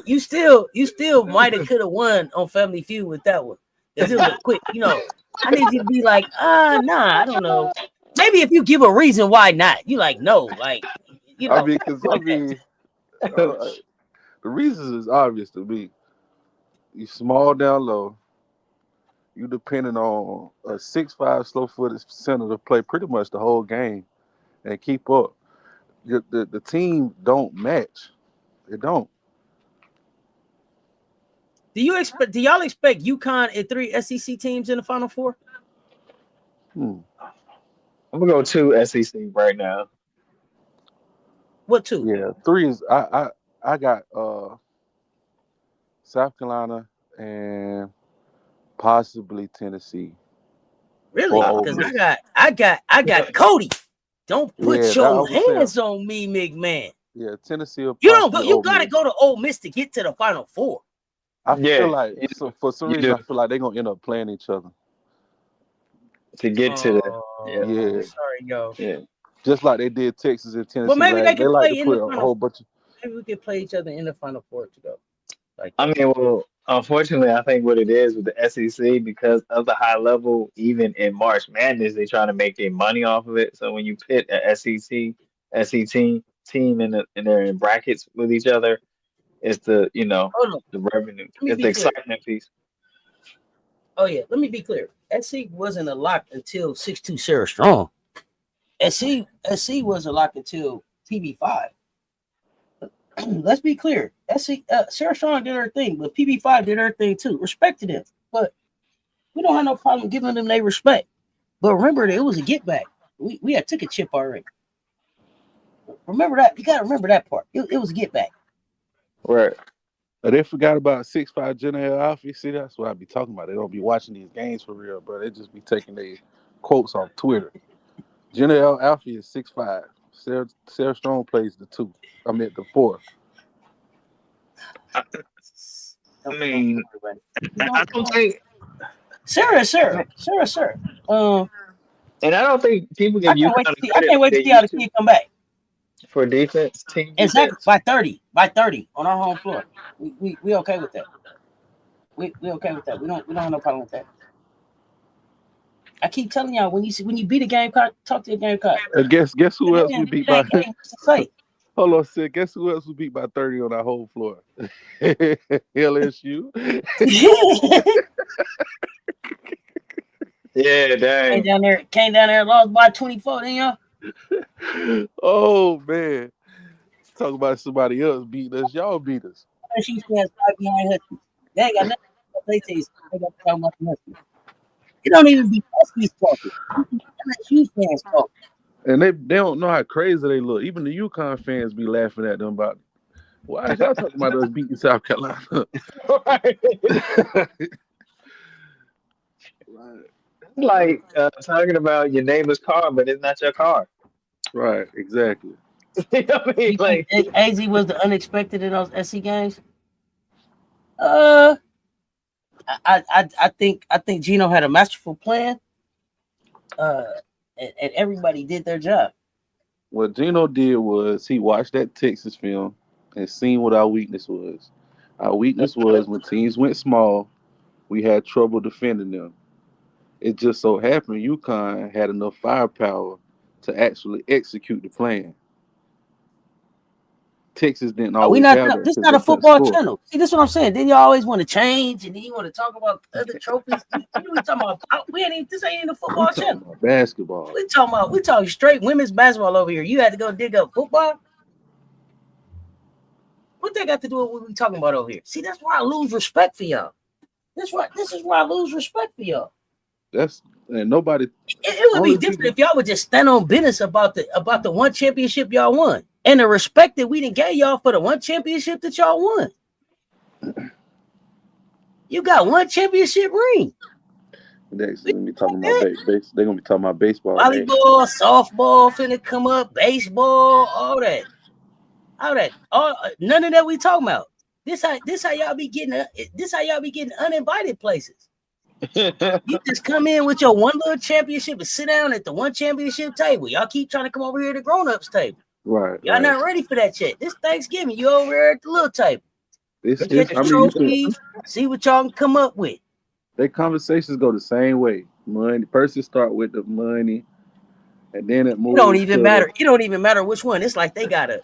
[SPEAKER 1] You still might have could have won on Family Feud with that one. Because it was a quick, I need you to be like, nah, I don't know. Maybe if you give a reason why not, you like, no, like,
[SPEAKER 3] the reasons is obvious to me. You small down low. You depending on a 6'5" slow-footed center to play pretty much the whole game and keep up. The team don't match. They don't.
[SPEAKER 1] Do y'all expect UConn and 3 SEC teams in the Final Four?
[SPEAKER 2] I'm gonna go 2 SEC right now.
[SPEAKER 1] What 2?
[SPEAKER 3] Yeah, 3 is I got South Carolina and possibly Tennessee.
[SPEAKER 1] Really? Because I got Cody. Don't put your hands on me, McMahon.
[SPEAKER 3] Yeah, Tennessee.
[SPEAKER 1] You gotta go to Ole Miss to get to the Final Four.
[SPEAKER 3] I feel like for some reason I feel like they're gonna end up playing each other
[SPEAKER 2] to get to the.
[SPEAKER 3] Yeah.
[SPEAKER 1] Sorry, yo.
[SPEAKER 2] Yeah.
[SPEAKER 3] Just like they did Texas and Tennessee.
[SPEAKER 1] Well, maybe they can
[SPEAKER 3] like
[SPEAKER 1] play
[SPEAKER 3] to
[SPEAKER 1] in
[SPEAKER 3] put
[SPEAKER 1] the
[SPEAKER 3] a whole bunch of.
[SPEAKER 1] Maybe we could play each other in the Final Four to go. Like
[SPEAKER 2] I mean, well, unfortunately, I think what it is with the SEC, because of the high level, even in March Madness, they're trying to make their money off of it. So when you pit a SEC team and they're in brackets with each other, it's the the revenue, it's the excitement piece.
[SPEAKER 1] Oh yeah, let me be clear. SC wasn't a lock until 6'2" Sarah Strong. SC was a lock until PB5. Let's be clear. Sarah Strong did her thing, but PB5 did her thing too. Respected them, but we don't have no problem giving them their respect. But remember that it was a get back. We had took a chip already. Remember that. You gotta remember that part. It was a get back.
[SPEAKER 3] Right. They forgot about 6'5" Janelle Alfie. See, that's what I be talking about. They don't be watching these games for real, bro. They just be taking their quotes off Twitter. Janelle Alfie is 6'5". Sarah Strong plays the 2. I meant the 4.
[SPEAKER 2] I mean, I don't think
[SPEAKER 1] Sarah.
[SPEAKER 2] And I don't think people give you.
[SPEAKER 1] I can't wait to see how the kid come back
[SPEAKER 2] for defense team.
[SPEAKER 1] Exactly by 30 on our home floor. We okay with that. We okay with that. We don't have no problem with that. I keep telling y'all when you beat a Gamecock, talk to a Gamecock.
[SPEAKER 3] Guess who else we beat by? Hold on, Sid. Guess who else was beat by 30 on our whole floor? LSU.
[SPEAKER 2] Yeah, dang.
[SPEAKER 1] came down there and lost by 24, then y'all.
[SPEAKER 3] Oh man. Talk about somebody else beating us. Y'all beat us.
[SPEAKER 1] Chiefs fans right behind Huskies. They ain't got nothing to play taste. They got to talk about the Huskies. It don't even be Huskies talking. LSU fans talking.
[SPEAKER 3] And they don't know how crazy they look. Even the UConn fans be laughing at them about, why is y'all talking about us beating South Carolina?
[SPEAKER 2] Right. Like talking about your neighbor's car, but it's not your car.
[SPEAKER 3] Right, exactly.
[SPEAKER 2] You know what I mean?
[SPEAKER 1] You
[SPEAKER 2] Like,
[SPEAKER 1] think AZ was the unexpected in those SC games? I think Gino had a masterful plan. And everybody did their job.
[SPEAKER 3] What Gino did was he watched that Texas film and seen what our weakness was. Our weakness was when teams went small, we had trouble defending them. It just so happened UConn had enough firepower to actually execute the plan. Texas didn't
[SPEAKER 1] We
[SPEAKER 3] always
[SPEAKER 1] not
[SPEAKER 3] have that
[SPEAKER 1] this
[SPEAKER 3] because
[SPEAKER 1] not
[SPEAKER 3] they
[SPEAKER 1] a
[SPEAKER 3] couldn't
[SPEAKER 1] football
[SPEAKER 3] score.
[SPEAKER 1] channel. See, this is what I'm saying. Then you always want to change, and then you want to talk about other trophies. What are we talking about? We ain't even, this ain't even a
[SPEAKER 3] We
[SPEAKER 1] football
[SPEAKER 3] talking
[SPEAKER 1] channel.
[SPEAKER 3] about basketball.
[SPEAKER 1] We talking straight women's basketball over here. You had to go dig up football. What they got to do with what we talking about over here? See, that's why I lose respect for y'all. This is why I lose respect for y'all.
[SPEAKER 3] That's and nobody.
[SPEAKER 1] It would be different if y'all would just stand on business about the one championship y'all won and the respect that we didn't get y'all for the one championship that y'all won. You got one championship ring.
[SPEAKER 3] Next, they're gonna be talking about they're gonna be talking about baseball.
[SPEAKER 1] Volleyball, softball, finna come up, baseball, all that. None of that we talking about. This how y'all be getting uninvited places. You just come in with your one little championship and sit down at the one championship table. Y'all keep trying to come over here to the grown-ups table.
[SPEAKER 3] Right.
[SPEAKER 1] Y'all not ready for that shit. This Thanksgiving, you over here at the little table.
[SPEAKER 3] It's
[SPEAKER 1] Get the trophy, see what y'all can come up with.
[SPEAKER 3] Their conversations go the same way. Money. First, it start with the money, and then it moves.
[SPEAKER 1] It don't even matter. It don't even matter which one. It's like they got a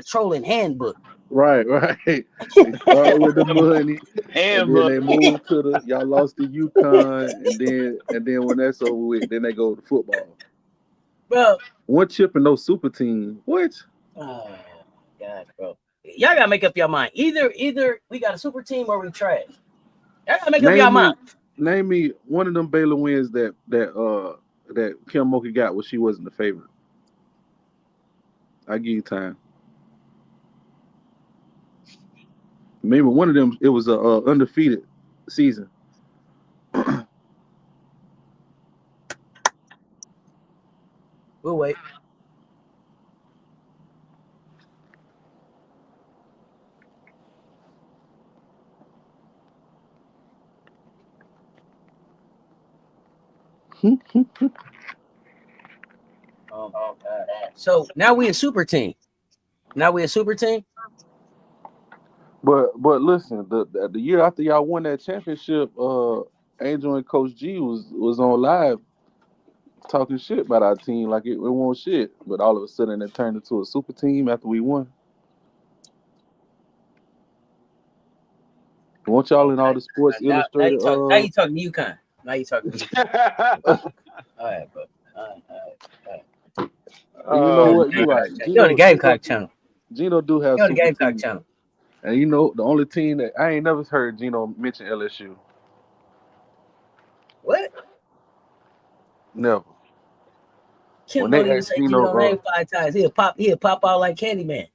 [SPEAKER 1] trolling handbook.
[SPEAKER 3] Right. They start with the money, and then they move to the y'all lost to UConn, and then when that's over with, then they go to football.
[SPEAKER 1] Bro,
[SPEAKER 3] one chip and no super team. What?
[SPEAKER 1] Oh God, bro. Y'all gotta make up your mind. Either we got a super team or we trash. Y'all gotta make up your mind.
[SPEAKER 3] Name me one of them Baylor wins that Kim Mulkey got when she wasn't the favorite. I give you time. Maybe one of them. It was a undefeated season.
[SPEAKER 1] We'll wait. Oh my God. So now we a super team. But
[SPEAKER 3] listen, the year after y'all won that championship, Angel and Coach G was on live talking shit about our team like it won't shit. But all of a sudden it turned into a super team after we won. Want y'all in all the Sports Illustrated?
[SPEAKER 1] Now you talking UConn. Now you talking UConn. All right, bro. All right.
[SPEAKER 3] You know what? You're right.
[SPEAKER 1] You're on the Gamecock channel.
[SPEAKER 3] Gino do have
[SPEAKER 1] You're on the
[SPEAKER 3] super
[SPEAKER 1] Gamecock
[SPEAKER 3] teams.
[SPEAKER 1] channel.
[SPEAKER 3] And you know the only team that I ain't never heard Gino mention LSU.
[SPEAKER 1] What?
[SPEAKER 3] Never.
[SPEAKER 1] Kim don't even say Gino name 5 times. He'll pop out like Candyman.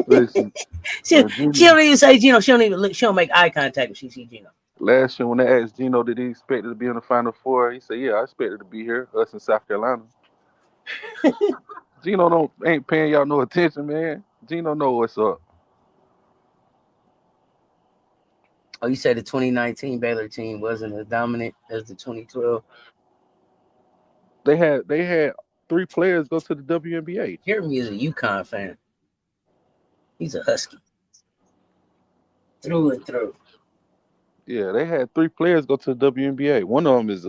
[SPEAKER 3] Listen,
[SPEAKER 1] she don't even say Gino. She don't make eye contact when she see Gino.
[SPEAKER 3] Last year when they asked Gino did he expect to be in the Final Four, he said, "Yeah, I expected to be here. Us in South Carolina." Gino ain't paying y'all no attention, man. Gino know what's up.
[SPEAKER 1] Oh, you said the 2019 Baylor team wasn't as dominant as the 2012.
[SPEAKER 3] They had 3 players go to the WNBA.
[SPEAKER 1] Jeremy is a UConn fan. He's a Husky. Through and through.
[SPEAKER 3] Yeah, they had 3 players go to the WNBA. One of them is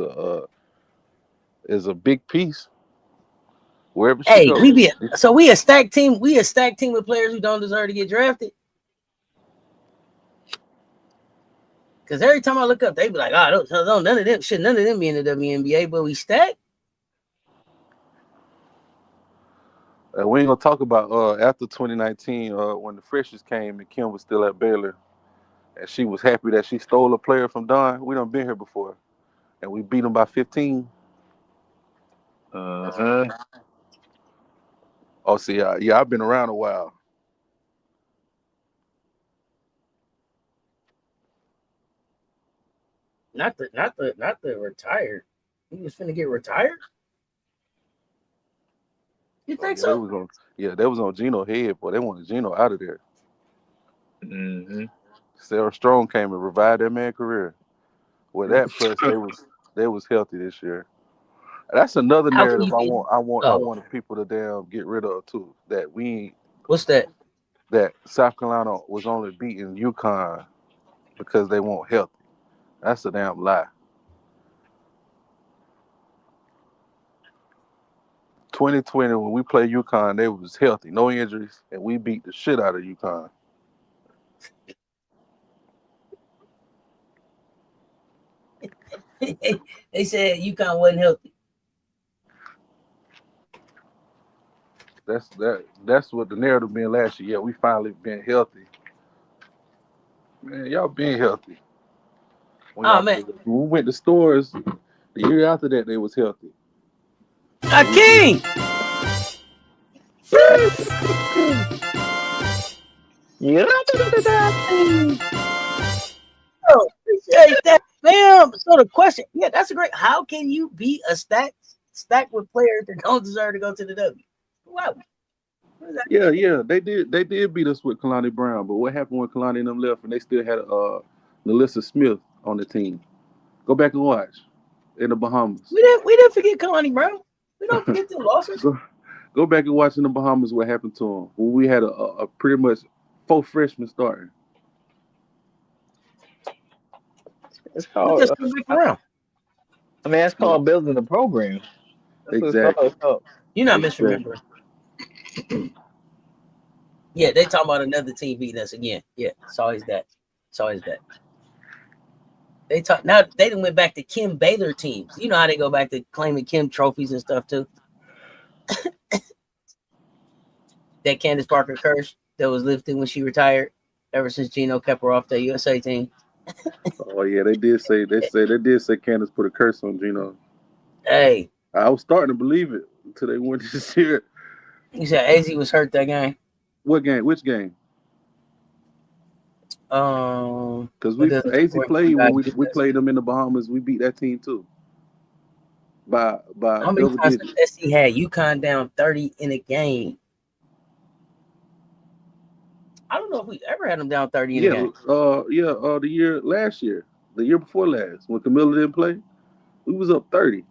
[SPEAKER 3] a big piece. Wherever she
[SPEAKER 1] Hey,
[SPEAKER 3] goes.
[SPEAKER 1] we a stacked team. We a stacked team with players who don't deserve to get drafted. Because every time I look up, they be like, "Oh, none of them be in the WNBA." But we stacked.
[SPEAKER 3] We ain't gonna talk about after 2019 when the freshers came and Kim was still at Baylor, and she was happy that she stole a player from Don. We done been here before, and we beat them by 15.
[SPEAKER 2] Uh-huh.
[SPEAKER 3] Oh, see, yeah, I've been around a while.
[SPEAKER 1] Not the retired. He was finna get retired. You think so?
[SPEAKER 3] They was on Gino head, boy. They wanted Gino out of there.
[SPEAKER 2] Mm-hmm.
[SPEAKER 3] Sarah Strong came and revived that man's career. With that, plus they was healthy this year. That's another
[SPEAKER 1] How can
[SPEAKER 3] narrative
[SPEAKER 1] you
[SPEAKER 3] I
[SPEAKER 1] Oh,
[SPEAKER 3] want the people to damn get rid of too. That
[SPEAKER 1] what's that?
[SPEAKER 3] that South Carolina was only beating UConn because they weren't healthy. That's a damn lie. 2020 when we played UConn, they was healthy, no injuries, and we beat the shit out of UConn.
[SPEAKER 1] They said UConn wasn't healthy.
[SPEAKER 3] That's what the narrative been last year. Yeah, we finally been healthy. Man, y'all been healthy.
[SPEAKER 1] Oh man,
[SPEAKER 3] When we went to stores, the year after that they was healthy.
[SPEAKER 1] King.
[SPEAKER 2] Yeah.
[SPEAKER 1] Oh, appreciate that, fam. So the question, yeah, that's a great. How can you be a stack with players that don't deserve to go to the W? Wow.
[SPEAKER 3] Yeah, they did beat us with Kalani Brown, but what happened when Kalani and them left and they still had Nalissa Smith on the team? Go back and watch in the Bahamas.
[SPEAKER 1] We didn't forget Kalani Brown. We don't forget the losses.
[SPEAKER 3] Go back and watch in the Bahamas what happened to him. When we had a pretty much 4 freshmen starting.
[SPEAKER 2] It's called.
[SPEAKER 1] Just come back around.
[SPEAKER 2] I mean, that's called building the program. That's
[SPEAKER 3] Exactly.
[SPEAKER 2] What it's called.
[SPEAKER 1] You're not misremembering. Yeah, they talking about another team beating us again. Yeah, it's always that. They talk now. They done went back to Kim Baylor teams. You know how they go back to claiming Kim trophies and stuff too. That Candace Parker curse that was lifted when she retired. Ever since Gino kept her off the USA team.
[SPEAKER 3] Oh yeah, they did say Candace put a curse on Gino.
[SPEAKER 1] Hey,
[SPEAKER 3] I was starting to believe it until they went this year.
[SPEAKER 1] You said AZ was hurt that game.
[SPEAKER 3] What game? Which game? Because AZ played when we played them in the Bahamas. We beat that team too. By
[SPEAKER 1] how many times did SC had UConn down 30 in a game? I don't know if we ever had them down 30 in a game.
[SPEAKER 3] The year before last, when Camilla didn't play, we was up 30.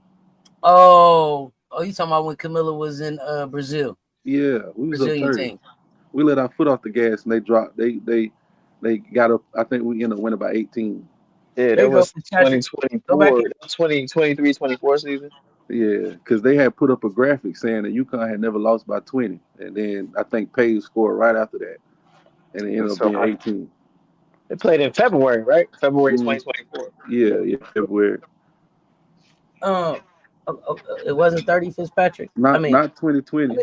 [SPEAKER 1] Oh, you talking about when Camilla was in Brazil?
[SPEAKER 3] Yeah, we was
[SPEAKER 1] Brazilian
[SPEAKER 3] up 30.
[SPEAKER 1] Team.
[SPEAKER 3] We let our foot off the gas and they dropped. They got up. I think we ended up winning by 18.
[SPEAKER 2] Yeah, that was 2024, 2023, 24 season.
[SPEAKER 3] Yeah, because they had put up a graphic saying that UConn had never lost by 20, and then I think Page scored right after that, and it ended up being 18.
[SPEAKER 2] They played in February, right? February 2024.
[SPEAKER 3] Yeah, February.
[SPEAKER 1] It wasn't 30 Fitzpatrick.
[SPEAKER 3] Not 2020.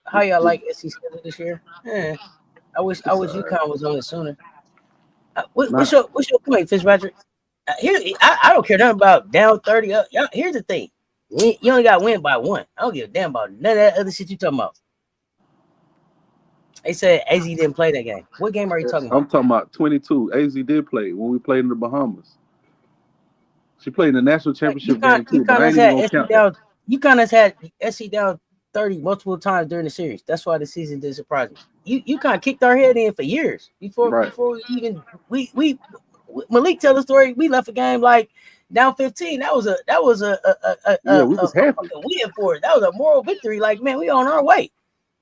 [SPEAKER 1] How y'all like SC schedule this year? I wish UConn was on it sooner. What's your point, Fitzpatrick? I don't care nothing about down 30. Here's the thing. You only got to win by 1. I don't give a damn about none of that other shit you talking about. They said AZ didn't play that game. What game are you talking about?
[SPEAKER 3] I'm talking about 22. AZ did play when we played in the Bahamas. She played in the national championship game too, but I ain't even gonna count that.
[SPEAKER 1] UConn has had SC down 30 multiple times during the series. That's why the season did surprise me. UConn kicked our head in for years before we even we Malik tell the story. We left a game like down 15. That was a we was happy. Win for it. That was a moral victory. Like, man, we on our way.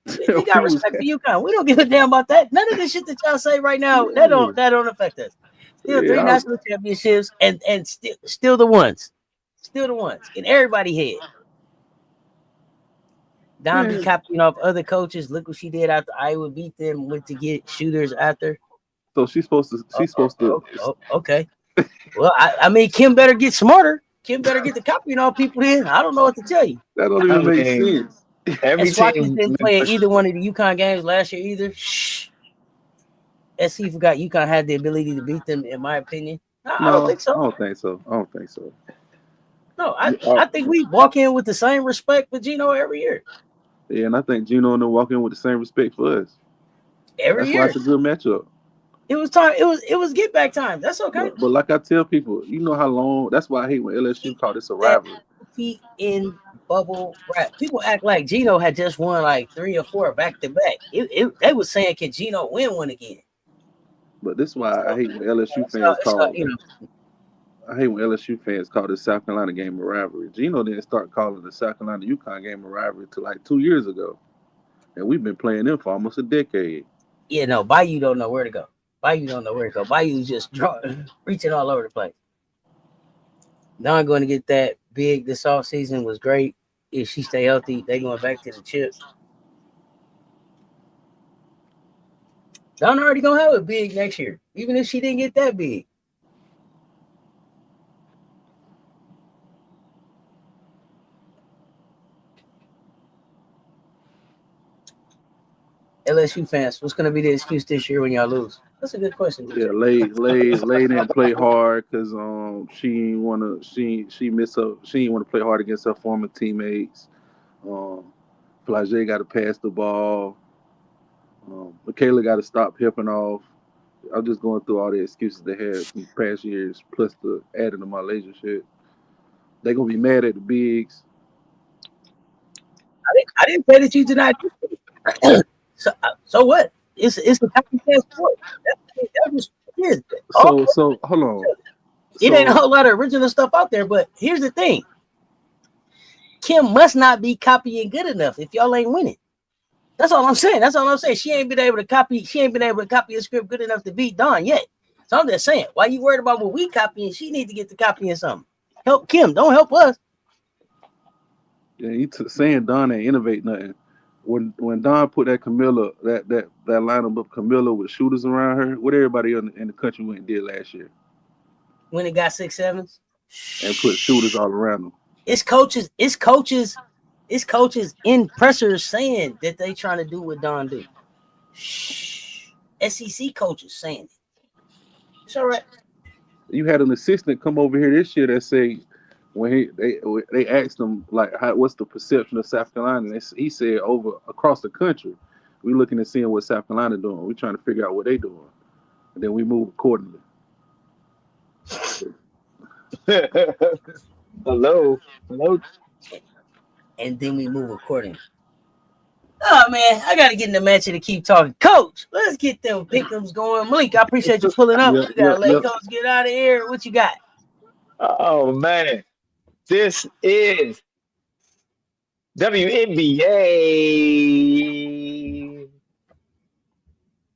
[SPEAKER 1] We got respect for UConn. We don't give a damn about that. None of the shit that y'all say right now that don't affect us. Still 3 national championships and still the ones in everybody's head. Don be
[SPEAKER 3] Man,
[SPEAKER 1] copying off other coaches. Look what she did after Iowa beat them. Went to get shooters after.
[SPEAKER 3] so she's supposed to. She's supposed to.
[SPEAKER 1] Okay. Well, I mean, Kim better get smarter. Kim better get the copying off people then. I don't know what to tell you.
[SPEAKER 3] That don't
[SPEAKER 2] I
[SPEAKER 3] even make
[SPEAKER 2] mean,
[SPEAKER 3] sense.
[SPEAKER 2] every
[SPEAKER 1] And Swatches
[SPEAKER 2] team.
[SPEAKER 1] didn't play in either one of the UConn games last year either. SC forgot UConn had the ability to beat them, in my opinion. I don't
[SPEAKER 3] No,
[SPEAKER 1] think
[SPEAKER 3] I
[SPEAKER 1] so.
[SPEAKER 3] don't think so. I don't think so.
[SPEAKER 1] No,
[SPEAKER 3] Yeah,
[SPEAKER 1] I think we walk in with the same respect for Gino every year.
[SPEAKER 3] yeah, and I think Gino and them walk in with the same respect for us.
[SPEAKER 1] Every
[SPEAKER 3] That's why
[SPEAKER 1] year.
[SPEAKER 3] it's a good matchup.
[SPEAKER 1] It was time. It was get back time. That's okay.
[SPEAKER 3] But like I tell people, you know how long. That's why I hate when LSU call this a
[SPEAKER 1] That
[SPEAKER 3] rivalry.
[SPEAKER 1] feet in bubble wrap. People act like Gino had just won like 3 or 4 back to back. They was saying, can Gino win one again?
[SPEAKER 3] But this is why I
[SPEAKER 1] So,
[SPEAKER 3] hate when LSU
[SPEAKER 1] so,
[SPEAKER 3] fans
[SPEAKER 1] so,
[SPEAKER 3] call.
[SPEAKER 1] you know,
[SPEAKER 3] I hate when LSU fans call the South Carolina game a rivalry. Gino didn't start calling the South Carolina UConn game a rivalry till like 2 years ago, and we've been playing them for almost a decade.
[SPEAKER 1] yeah, no, Bayou don't know where to go. Bayou don't know where to go. Bayou just reaching all over the place. Don going to get that big this offseason was great. If she stay healthy, they going back to the chip. Don already gonna have a big next year, even if she didn't get that big. LSU fans, what's gonna be the excuse this year when y'all lose? That's a good question, DJ.
[SPEAKER 3] Yeah, Lay didn't play hard because she ain't wanna she miss up she ain't want to play hard against her former teammates. Flage got to pass the ball. Michaela got to stop hipping off. I'm just going through all the excuses they had from past years, plus the adding to my laser shit. They gonna be mad at the bigs.
[SPEAKER 1] I didn't say that you denied. So what? It's the copycat sport. That's just what it is.
[SPEAKER 3] So hold on.
[SPEAKER 1] It ain't a
[SPEAKER 3] So
[SPEAKER 1] whole lot of original stuff out there, but here's the thing. Kim must not be copying good enough if y'all ain't winning. That's all I'm saying. She ain't been able to copy a script good enough to beat Don yet. So I'm just saying, why you worried about what we copying? She need to get to copying something. Help Kim, don't help us.
[SPEAKER 3] yeah, saying Don ain't innovate nothing. When Don put that Camilla that lineup of Camilla with shooters around her, what everybody in the country went and did last year,
[SPEAKER 1] When it got 6-7s
[SPEAKER 3] and put shooters all around them.
[SPEAKER 1] It's coaches in pressers saying that they trying to do what Don do. SEC coaches saying it. It's all right.
[SPEAKER 3] You had an assistant come over here this year that say when they asked him like what's the perception of South Carolina, and he said over across the country, we looking at seeing what South Carolina doing. We trying to figure out what they doing, and then we move accordingly.
[SPEAKER 2] Hello.
[SPEAKER 1] And then we move accordingly. Oh man, I gotta get in the match to keep talking. Coach, let's get them pick'ems going. Malik, I appreciate you pulling up.
[SPEAKER 3] Yep,
[SPEAKER 1] We gotta let
[SPEAKER 3] yep.
[SPEAKER 1] Coach get out of here. What you got?
[SPEAKER 2] Oh man, this is WNBA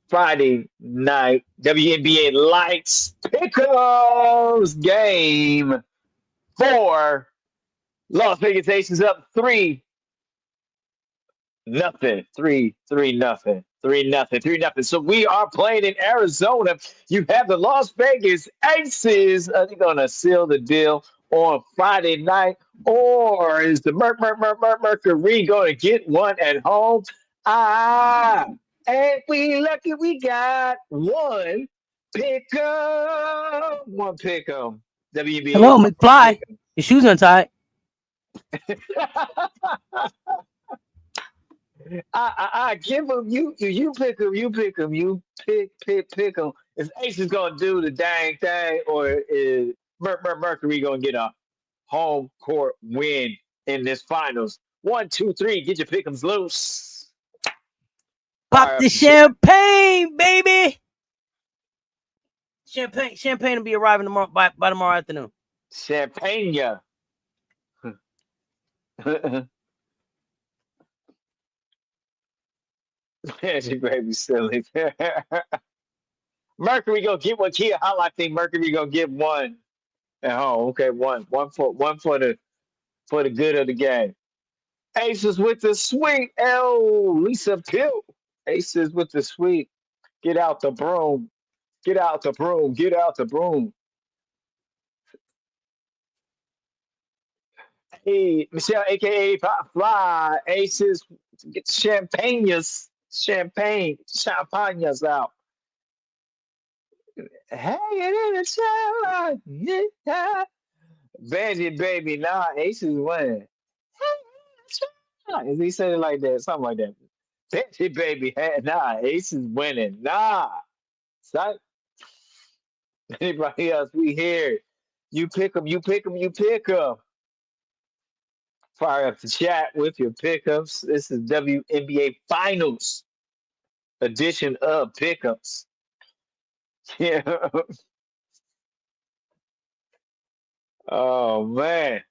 [SPEAKER 2] Friday night WNBA Lights Pickles game 4. Las Vegas Aces up 3-0. 3-0. So we are playing in Arizona. You have the Las Vegas Aces. Are they gonna seal the deal on Friday night, or is the Mercury going to get one at home? And we lucky we got one pick'em. WNBA.
[SPEAKER 1] Hello, McFly. Your shoes untied.
[SPEAKER 2] I give them you pick them, you pick them. Is Aces gonna do the dang thing, or is Mercury gonna get a home court win in this finals? 1, 2, 3, get your pick'ems loose.
[SPEAKER 1] Pop the champagne, baby. Champagne will be arriving tomorrow by tomorrow afternoon.
[SPEAKER 2] Champagne. Magic baby silly. Mercury gonna get one. Kia, how I think Mercury gonna get one at home. Okay, one for the good of the game. Aces with the sweet. Lisa Pill. Aces with the sweet. Get out the broom. Get out the broom. Get out the broom. Hey, Michelle, aka Pop Fly. Aces. Get champagnes. Champagnes out. Hanging in the shower. Yeah. Veggie baby. Nah, Aces winning. Is he saying it like that? Something like that. Veggie baby. Nah, Aces winning. Nah. Son. Anybody else? We here. You pick them. You pick them. You pick them. Fire up the chat with your pickups. This is WNBA Finals edition of pickups. Yeah. Oh man.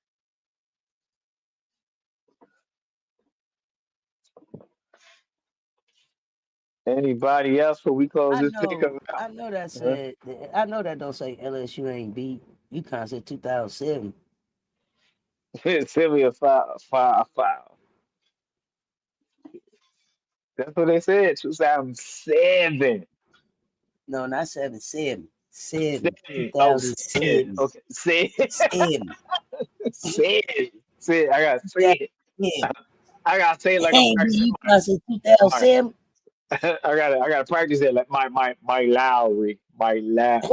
[SPEAKER 2] Anybody else before we close this pickup out?
[SPEAKER 1] I know that said. I know that don't say LSU ain't beat UConn said 2007.
[SPEAKER 2] Sylvia foul. That's what they said. 2007.
[SPEAKER 1] No, not 7. 7.
[SPEAKER 2] Oh,
[SPEAKER 1] 2007.
[SPEAKER 2] okay. Said.
[SPEAKER 1] 7.
[SPEAKER 2] Said. I got said.
[SPEAKER 1] Yeah.
[SPEAKER 2] I gotta say it like I'm practicing.
[SPEAKER 1] UConn said 2007.
[SPEAKER 2] I gotta practice it like my Lowry. My Lowry.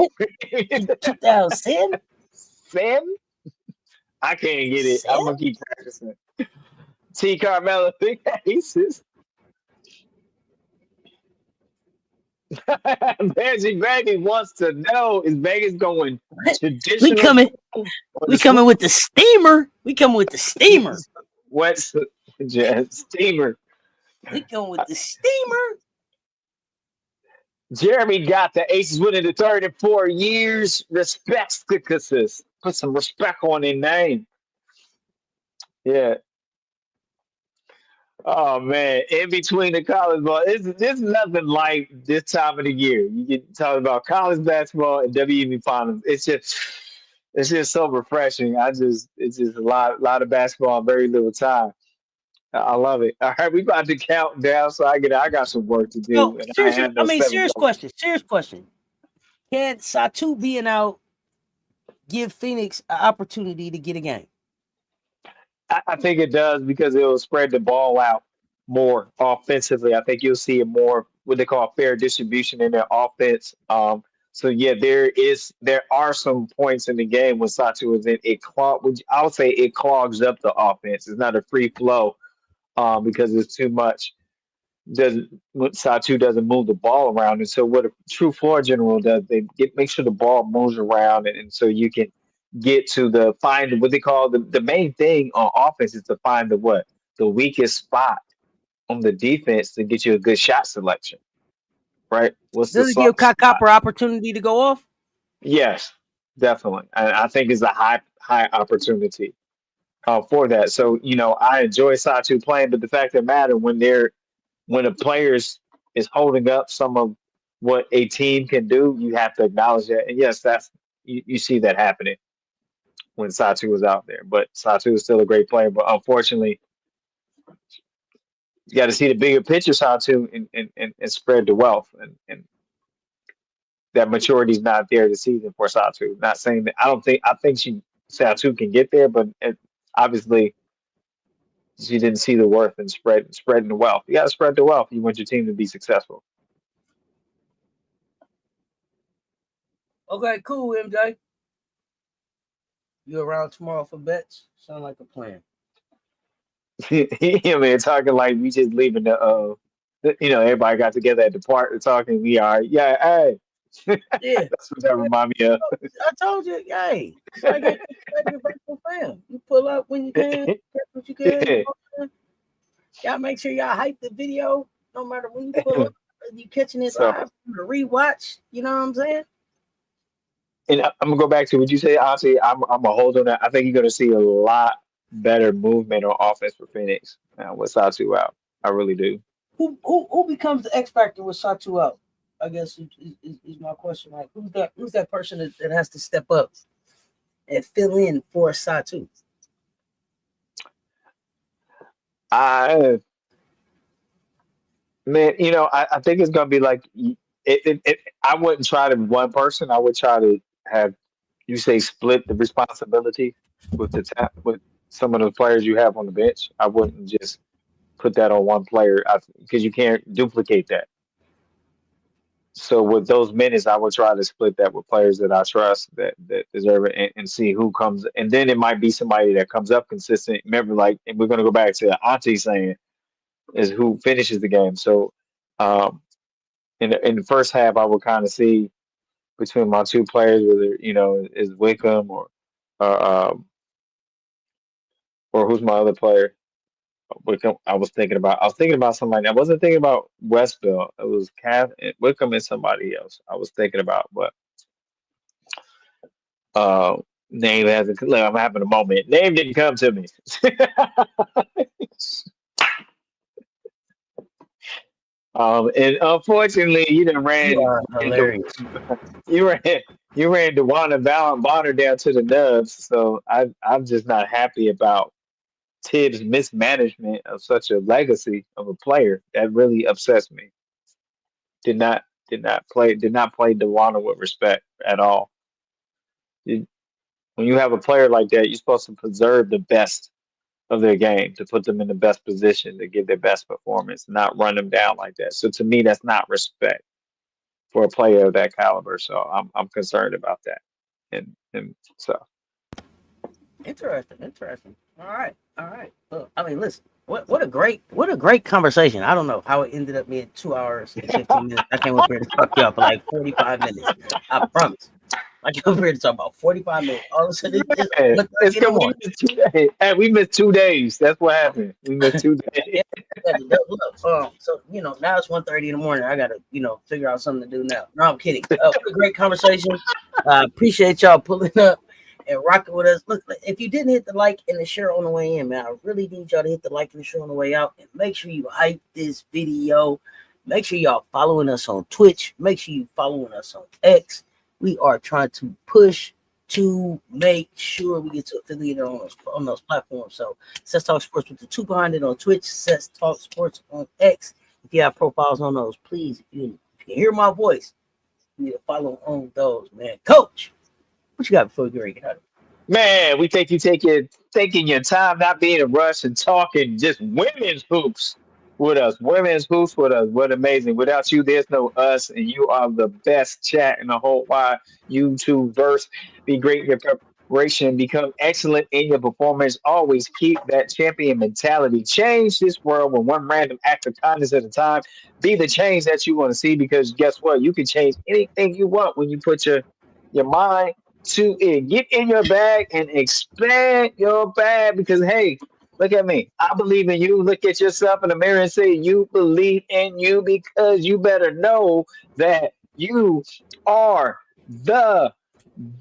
[SPEAKER 1] 2007.
[SPEAKER 2] 7? I can't get it. I'm gonna keep practicing. T Carmelo, big aces. Magic Baby wants to know: is Vegas going traditional?
[SPEAKER 1] We coming with the steamer. We coming with the steamer.
[SPEAKER 2] What's steamer?
[SPEAKER 1] We coming with the steamer.
[SPEAKER 2] Jeremy got the Aces winning the third in 4 years. Respect, put some respect on their name. Yeah. Oh man, in between the college ball, it's nothing like this time of the year. You get talking about college basketball and WNBA finals. It's just so refreshing. It's just a lot of basketball in very little time. I love it. All right, we about to count down, so I got some work to do.
[SPEAKER 1] No,
[SPEAKER 2] and
[SPEAKER 1] serious question. Can Satu being out give Phoenix an opportunity to get a game?
[SPEAKER 2] I think it does because it will spread the ball out more offensively. I think you'll see it more what they call fair distribution in their offense. So yeah, there are some points in the game when Satu is in I would say it clogs up the offense. It's not a free flow because it's too much. Satu doesn't move the ball around, and so what a true floor general does, they make sure the ball moves around, and so you can get to find what they call the main thing on offense is to find the weakest spot on the defense to get you a good shot selection. Right?
[SPEAKER 1] Does it give Kai Copper opportunity to go off?
[SPEAKER 2] Yes, definitely. And I think it's a high opportunity for that. So, I enjoy Satu playing, but the fact of the matter when a player is holding up some of what a team can do, you have to acknowledge that. And yes, you see that happening when Satu was out there. But Satu is still a great player. But unfortunately, you got to see the bigger picture, Satu, and spread the wealth. And that maturity is not there this season for Satu. Not saying that I think Satu can get there, but obviously she didn't see the worth in spreading the wealth. You got to spread the wealth. You want your team to be successful.
[SPEAKER 1] Okay, cool, MJ. You around tomorrow for bets? Sound like a plan.
[SPEAKER 2] Yeah, man, talking like we just leaving everybody got together at the park talking. We are, yeah, hey.
[SPEAKER 1] Yeah,
[SPEAKER 2] that's what that remind me of.
[SPEAKER 1] I told you, hey, it's like a virtual fan. You pull up when you can, catch what you can.
[SPEAKER 2] Yeah.
[SPEAKER 1] Y'all make sure y'all hype the video, no matter when you pull up. You catching it live to rewatch. You know what I'm saying?
[SPEAKER 2] And I'm gonna go back to what you say. Honestly, I'm a hold on that. I think you're gonna see a lot better movement on offense for Phoenix with Satu out. I really do.
[SPEAKER 1] Who becomes the X factor with Satu out? I guess is my question. Like, who's that person that has to step up and fill in for Satu?
[SPEAKER 2] I Man, I think it's gonna be like I wouldn't try to one person. I would try to have you say split the responsibility with with some of the players you have on the bench. I wouldn't just put that on one player because you can't duplicate that. So with those minutes, I would try to split that with players that I trust that deserve it, and see who comes. And then it might be somebody that comes up consistent. Remember, like, and we're gonna go back to Auntie saying is who finishes the game. So um, in the first half, I would kind of see between my two players whether is Wickham uh, um, or who's my other player. Wickham. I was thinking about somebody. I wasn't thinking about Westville. It was Wickham and somebody else. I was thinking about, but uh, name hasn't. Look, I'm having a moment. Name didn't come to me. And unfortunately, you didn't
[SPEAKER 1] You
[SPEAKER 2] ran
[SPEAKER 1] are
[SPEAKER 2] into
[SPEAKER 1] hilarious.
[SPEAKER 2] you ran you ran DeWanna Bonner down to the nubs. So I'm just not happy about Tibbs' mismanagement of such a legacy of a player. That really upsets me. Did not play DeWanna with respect at all. You- When you have a player like that, you're supposed to preserve the best of their game to put them in the best position to give their best performance, not run them down like that. So to me, that's not respect for a player of that caliber. So I'm concerned about that. And so
[SPEAKER 1] Interesting. All right. Well, I mean, listen. What a great conversation. I don't know how it ended up being 2 hours and 15 minutes. I came up here to talk to y'all for like 45 minutes. I promise. I came up here to talk about 45 minutes. All of a sudden, it's
[SPEAKER 2] man,
[SPEAKER 1] 1:30
[SPEAKER 2] it's
[SPEAKER 1] in the
[SPEAKER 2] because we
[SPEAKER 1] morning.
[SPEAKER 2] missed 2 days. Hey, we missed 2 days. That's what happened. We missed 2 days.
[SPEAKER 1] Yeah, yeah, look, so now it's 1:30 in the morning. I gotta, figure out something to do now. No, I'm kidding. What a great conversation. Appreciate y'all pulling up and rocking with us. Look, if you didn't hit the like and the share on the way in, man, I really need y'all to hit the like and the share on the way out. And make sure you hype this video. Make sure y'all following us on Twitch. Make sure you following us on X. We are trying to push to make sure we get to affiliate on those platforms. So Sets Talk Sports with the 2 behind it on Twitch, Sets Talk Sports on X. If you have profiles on those, please, if you can hear my voice, you need to follow on those, man. Coach, what you got before we get ready to get out of
[SPEAKER 2] Man, we think you taking your time, not being in a rush and talking just women's hoops with us. Women's hoops with us. What amazing. Without you, there's no us, and you are the best chat in the whole wide YouTube verse. Be great in your preparation, become excellent in your performance. Always keep that champion mentality. Change this world with one random act of kindness at a time. Be the change that you want to see because guess what? You can change anything you want when you put your mind to it. Get in your bag and expand your bag because hey, look at me. I believe in you. Look at yourself in the mirror and say you believe in you because you better know that you are the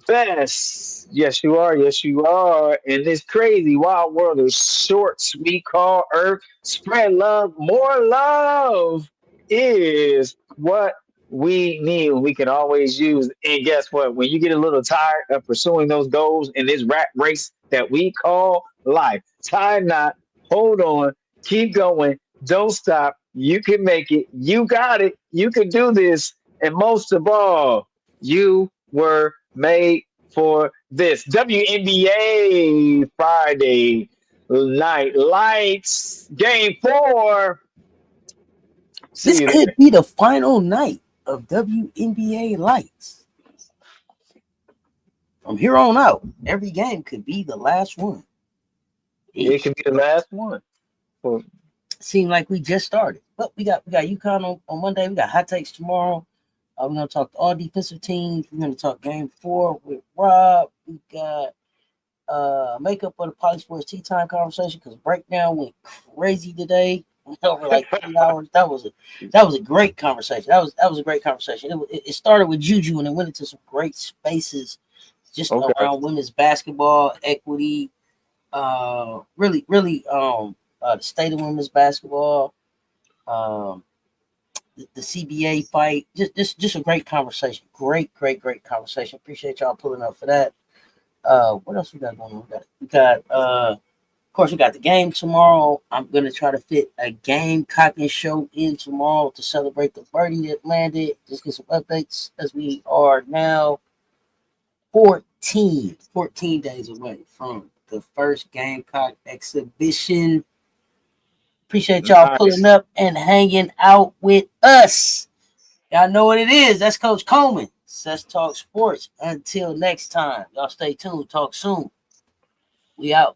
[SPEAKER 2] best. Yes, you are. Yes, you are. In this crazy wild world of shorts we call Earth, spread love. More love is what we need. We can always use. And guess what? When you get a little tired of pursuing those goals in this rat race that we call life, tie a knot, hold on, keep going, don't stop. You can make it. You got it. You can do this. And most of all, you were made for this. WNBA Friday night lights, game 4. See
[SPEAKER 1] this
[SPEAKER 2] you
[SPEAKER 1] could
[SPEAKER 2] there.
[SPEAKER 1] be the final night of WNBA lights. From here on out, every game could be the last one.
[SPEAKER 2] It
[SPEAKER 1] Eesh.
[SPEAKER 2] can be the last one. Well,
[SPEAKER 1] Seemed like we just started. But we got UConn on Monday. We got hot takes tomorrow. We're gonna talk to all defensive teams. We're gonna talk game 4 with Rob. We got makeup for the Poly Sports Tea Time conversation because breakdown went crazy today. Over like 3 hours. That was a great conversation. That was a great conversation. It started with Juju and it went into some great spaces just
[SPEAKER 2] okay.
[SPEAKER 1] around women's basketball equity. Really the state of women's basketball. Um, the CBA fight. Just a great conversation. Great conversation. Appreciate y'all pulling up for that. What else we got going on? We got of course, we got the game tomorrow. I'm going to try to fit a game cocking show in tomorrow to celebrate the birdie that landed. Just get some updates as we are now 14 days away from the first Gamecock exhibition. Appreciate y'all pulling
[SPEAKER 2] Nice.
[SPEAKER 1] up and hanging out with us. Y'all know what it is. That's Coach Coleman. Let's talk sports. Until next time, y'all stay tuned. Talk soon. We out.